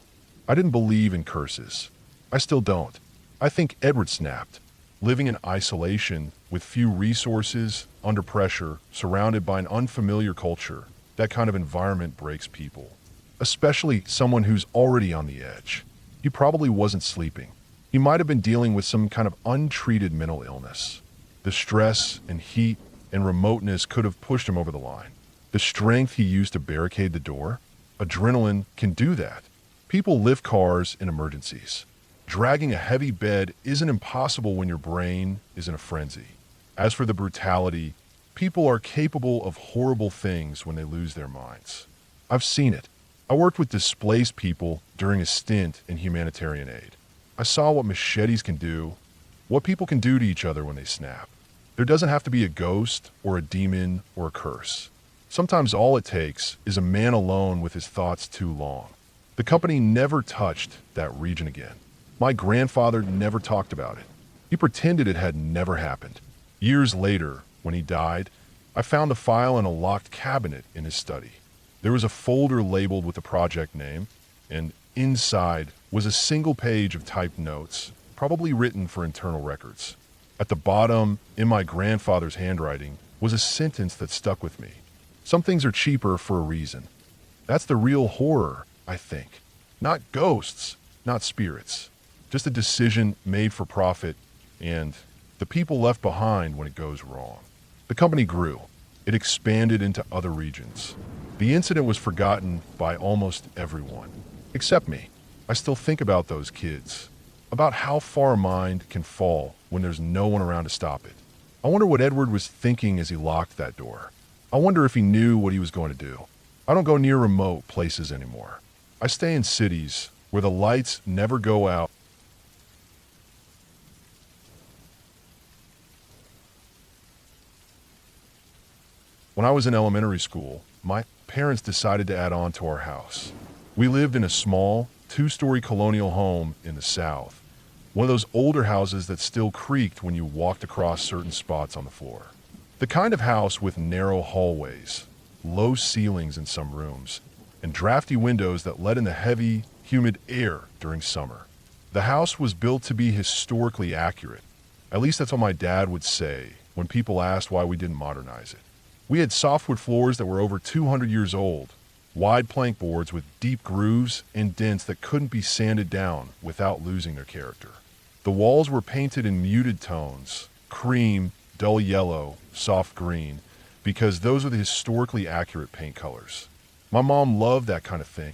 I didn't believe in curses. I still don't. I think Edward snapped. Living in isolation, with few resources, under pressure, surrounded by an unfamiliar culture, that kind of environment breaks people. Especially someone who's already on the edge. He probably wasn't sleeping. He might have been dealing with some kind of untreated mental illness. The stress and heat and remoteness could have pushed him over the line. The strength he used to barricade the door? Adrenaline can do that. People lift cars in emergencies. Dragging a heavy bed isn't impossible when your brain is in a frenzy. As for the brutality, People are capable of horrible things when they lose their minds. I've seen it. I worked with displaced people during a stint in humanitarian aid. I saw what machetes can do, what people can do to each other when they snap. There doesn't have to be a ghost or a demon or a curse. Sometimes all it takes is a man alone with his thoughts too long. The company never touched that region again. My grandfather never talked about it. He pretended it had never happened. Years later, when he died, I found a file in a locked cabinet in his study. There was a folder labeled with the project name, and inside was a single page of typed notes, probably written for internal records. At the bottom, in my grandfather's handwriting, was a sentence that stuck with me. Some things are cheaper for a reason. That's the real horror, I think. Not ghosts, not spirits. Just a decision made for profit and the people left behind when it goes wrong. The company grew. It expanded into other regions. The incident was forgotten by almost everyone, except me. I still think about those kids, about how far a mind can fall when there's no one around to stop it. I wonder what Edward was thinking as he locked that door. I wonder if he knew what he was going to do. I don't go near remote places anymore. I stay in cities where the lights never go out. When I was in elementary school, my parents decided to add on to our house. We lived in a small, two-story colonial home in the South, one of those older houses that still creaked when you walked across certain spots on the floor. The kind of house with narrow hallways, low ceilings in some rooms, and drafty windows that let in the heavy, humid air during summer. The house was built to be historically accurate. At least that's what my dad would say when people asked why we didn't modernize it. We had softwood floors that were over 200 years old, wide plank boards with deep grooves and dents that couldn't be sanded down without losing their character. The walls were painted in muted tones, cream, dull yellow, soft green, because those are the historically accurate paint colors. My mom loved that kind of thing.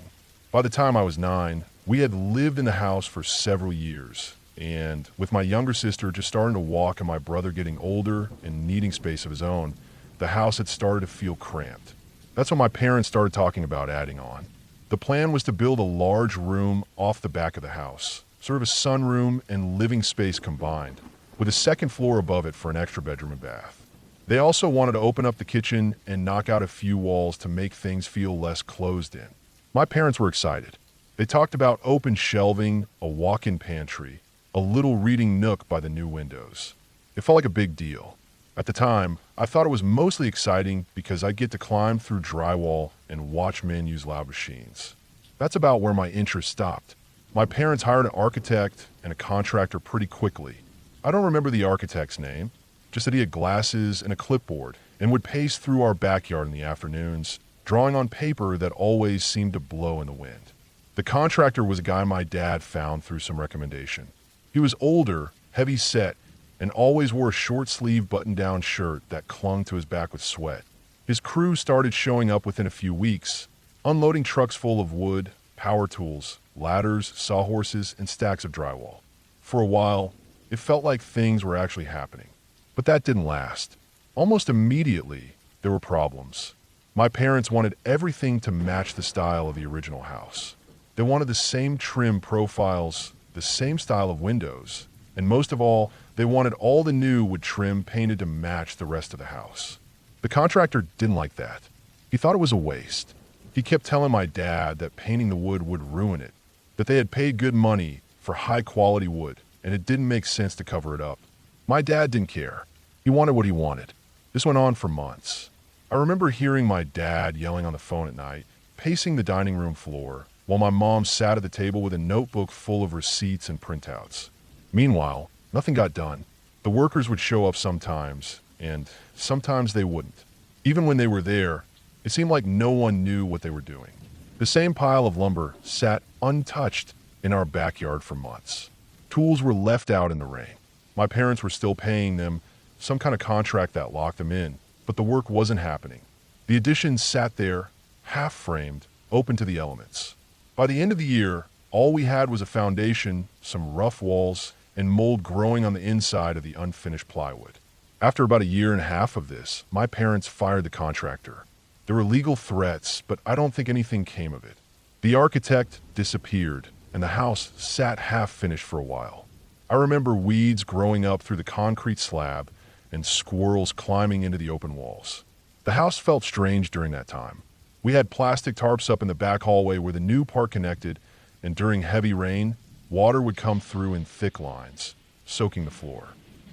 By the time I was 9, we had lived in the house for several years, and with my younger sister just starting to walk and my brother getting older and needing space of his own, the house had started to feel cramped. That's when my parents started talking about adding on. The plan was to build a large room off the back of the house, sort of a sunroom and living space combined, with a second floor above it for an extra bedroom and bath. They also wanted to open up the kitchen and knock out a few walls to make things feel less closed in. My parents were excited. They talked about open shelving, a walk-in pantry, a little reading nook by the new windows. It felt like a big deal. At the time, I thought it was mostly exciting because I'd get to climb through drywall and watch men use loud machines. That's about where my interest stopped. My parents hired an architect and a contractor pretty quickly. I don't remember the architect's name, just that he had glasses and a clipboard and would pace through our backyard in the afternoons, drawing on paper that always seemed to blow in the wind. The contractor was a guy my dad found through some recommendation. He was older, heavy-set, and always wore a short-sleeved button-down shirt that clung to his back with sweat. His crew started showing up within a few weeks, unloading trucks full of wood, power tools, ladders, sawhorses, and stacks of drywall. For a while, it felt like things were actually happening. But that didn't last. Almost immediately, there were problems. My parents wanted everything to match the style of the original house. They wanted the same trim profiles, the same style of windows, and most of all, they wanted all the new wood trim painted to match the rest of the house. The contractor didn't like that. He thought it was a waste. He kept telling my dad that painting the wood would ruin it, that they had paid good money for high-quality wood, and it didn't make sense to cover it up. My dad didn't care. He wanted what he wanted. This went on for months. I remember hearing my dad yelling on the phone at night, pacing the dining room floor, while my mom sat at the table with a notebook full of receipts and printouts. Meanwhile, nothing got done. The workers would show up sometimes, and sometimes they wouldn't. Even when they were there, it seemed like no one knew what they were doing. The same pile of lumber sat untouched in our backyard for months. Tools were left out in the rain. My parents were still paying them some kind of contract that locked them in, but the work wasn't happening. The addition sat there, half-framed, open to the elements. By the end of the year, all we had was a foundation, some rough walls, and mold growing on the inside of the unfinished plywood. After about a year and a half of this, my parents fired the contractor. There were legal threats, but I don't think anything came of it. The architect disappeared, and the house sat half-finished for a while. I remember weeds growing up through the concrete slab and squirrels climbing into the open walls. The house felt strange during that time. We had plastic tarps up in the back hallway where the new part connected, and during heavy rain, water would come through in thick lines, soaking the floor.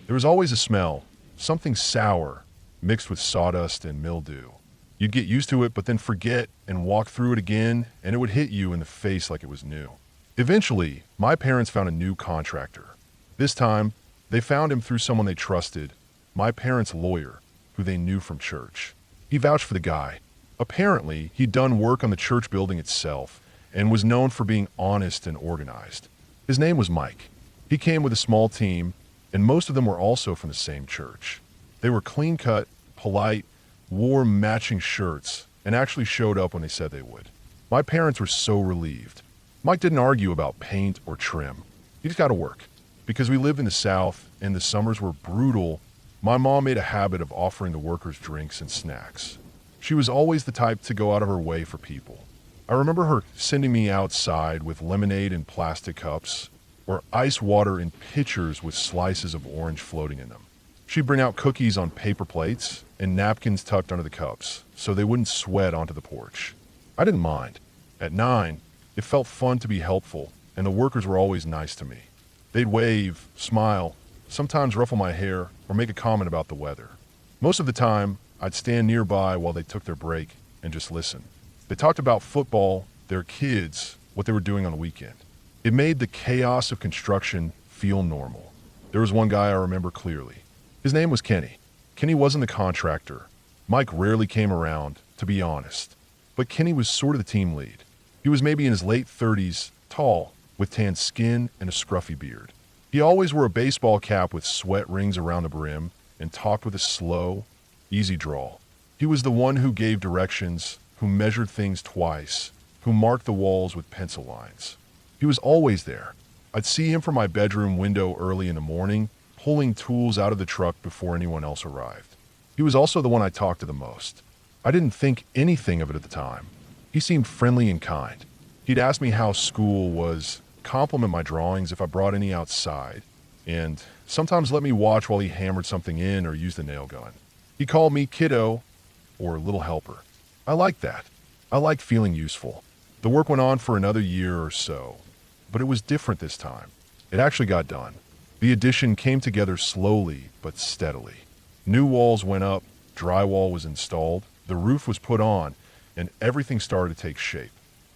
There was always a smell, something sour, mixed with sawdust and mildew. You'd get used to it, but then forget and walk through it again, and it would hit you in the face like it was new. Eventually, my parents found a new contractor. This time, they found him through someone they trusted, my parents' lawyer, who they knew from church. He vouched for the guy. Apparently, he'd done work on the church building itself and was known for being honest and organized. His name was Mike. He came with a small team, and most of them were also from the same church. They were clean-cut, polite, wore matching shirts, and actually showed up when they said they would. My parents were so relieved. Mike didn't argue about paint or trim. He just got to work. Because we lived in the South and the summers were brutal, my mom made a habit of offering the workers drinks and snacks. She was always the type to go out of her way for people. I remember her sending me outside with lemonade in plastic cups or ice water in pitchers with slices of orange floating in them. She'd bring out cookies on paper plates and napkins tucked under the cups so they wouldn't sweat onto the porch. I didn't mind. At 9, it felt fun to be helpful, and the workers were always nice to me. They'd wave, smile, sometimes ruffle my hair, or make a comment about the weather. Most of the time, I'd stand nearby while they took their break and just listen. They talked about football, their kids, what they were doing on the weekend. It made the chaos of construction feel normal. There was one guy I remember clearly. His name was Kenny. Kenny wasn't the contractor. Mike rarely came around, to be honest. But Kenny was sort of the team lead. He was maybe in his late 30s, tall, with tan skin and a scruffy beard. He always wore a baseball cap with sweat rings around the brim and talked with a slow, easy drawl. He was the one who gave directions, who measured things twice, who marked the walls with pencil lines. He was always there. I'd see him from my bedroom window early in the morning, pulling tools out of the truck before anyone else arrived. He was also the one I talked to the most. I didn't think anything of it at the time. He seemed friendly and kind. He'd ask me how school was, compliment my drawings if I brought any outside, and sometimes let me watch while he hammered something in or used a nail gun. He called me kiddo or little helper. I liked that. I liked feeling useful. The work went on for another year or so, but it was different this time. It actually got done. The addition came together slowly but steadily. New walls went up, drywall was installed, the roof was put on, and everything started to take shape.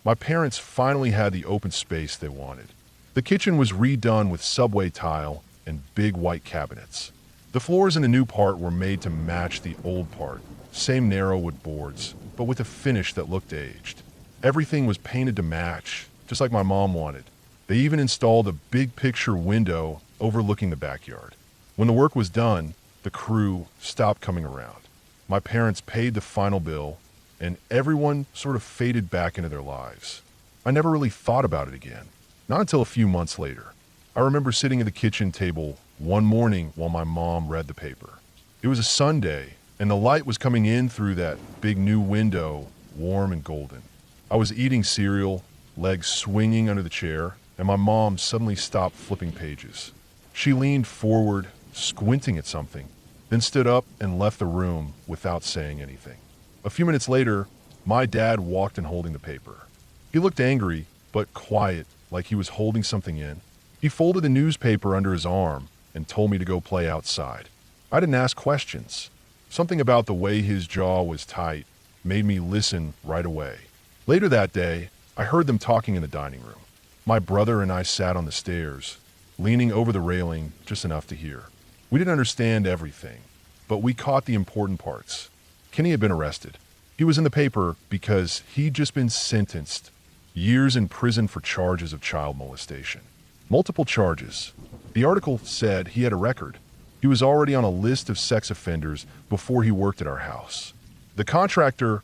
My parents finally had the open space they wanted. The kitchen was redone with subway tile and big white cabinets. The floors in the new part were made to match the old part, same narrow wood boards, but with a finish that looked aged. Everything was painted to match, just like my mom wanted. They even installed a big picture window overlooking the backyard. When the work was done, the crew stopped coming around. My parents paid the final bill, and everyone sort of faded back into their lives. I never really thought about it again, not until a few months later. I remember sitting at the kitchen table one morning while my mom read the paper. It was a Sunday, and the light was coming in through that big new window, warm and golden. I was eating cereal, legs swinging under the chair, and my mom suddenly stopped flipping pages. She leaned forward, squinting at something, then stood up and left the room without saying anything. A few minutes later, my dad walked in holding the paper. He looked angry, but quiet, like he was holding something in. He folded the newspaper under his arm and told me to go play outside. I didn't ask questions. Something about the way his jaw was tight made me listen right away. Later that day, I heard them talking in the dining room. My brother and I sat on the stairs, leaning over the railing just enough to hear. We didn't understand everything, but we caught the important parts. Kenny had been arrested. He was in the paper because he'd just been sentenced. Years in prison for charges of child molestation. Multiple charges. The article said he had a record. He was already on a list of sex offenders before he worked at our house. The contractor,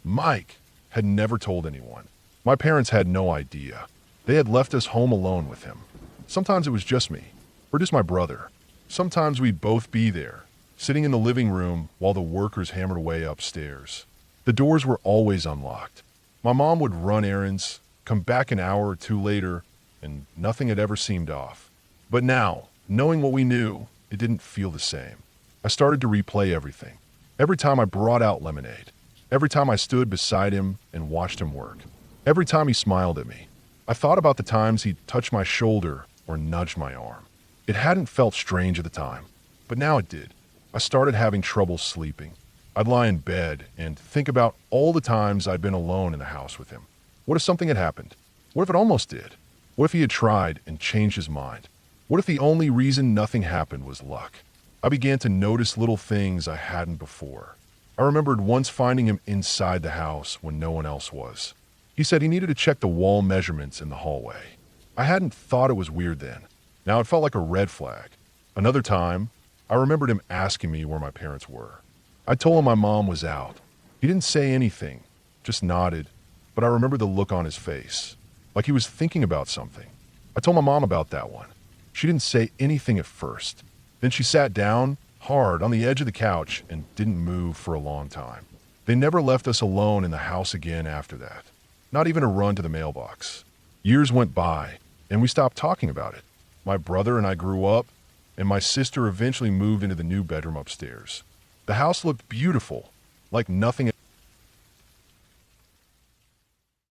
Mike, had never told anyone. My parents had no idea. They had left us home alone with him. Sometimes it was just me, or just my brother. Sometimes we'd both be there, sitting in the living room while the workers hammered away upstairs. The doors were always unlocked. My mom would run errands, come back an hour or two later, and nothing had ever seemed off. But now, knowing what we knew, it didn't feel the same. I started to replay everything. Every time I brought out lemonade. Every time I stood beside him and watched him work. Every time he smiled at me. I thought about the times he'd touched my shoulder or nudged my arm. It hadn't felt strange at the time, but now it did. I started having trouble sleeping. I'd lie in bed and think about all the times I'd been alone in the house with him. What if something had happened? What if it almost did? What if he had tried and changed his mind? What if the only reason nothing happened was luck? I began to notice little things I hadn't before. I remembered once finding him inside the house when no one else was. He said he needed to check the wall measurements in the hallway. I hadn't thought it was weird then. Now it felt like a red flag. Another time, I remembered him asking me where my parents were. I told him my mom was out. He didn't say anything, just nodded, but I remember the look on his face, like he was thinking about something. I told my mom about that one. She didn't say anything at first. Then she sat down, hard, on the edge of the couch and didn't move for a long time. They never left us alone in the house again after that. Not even a run to the mailbox. Years went by, and we stopped talking about it. My brother and I grew up, and my sister eventually moved into the new bedroom upstairs. The house looked beautiful, like nothing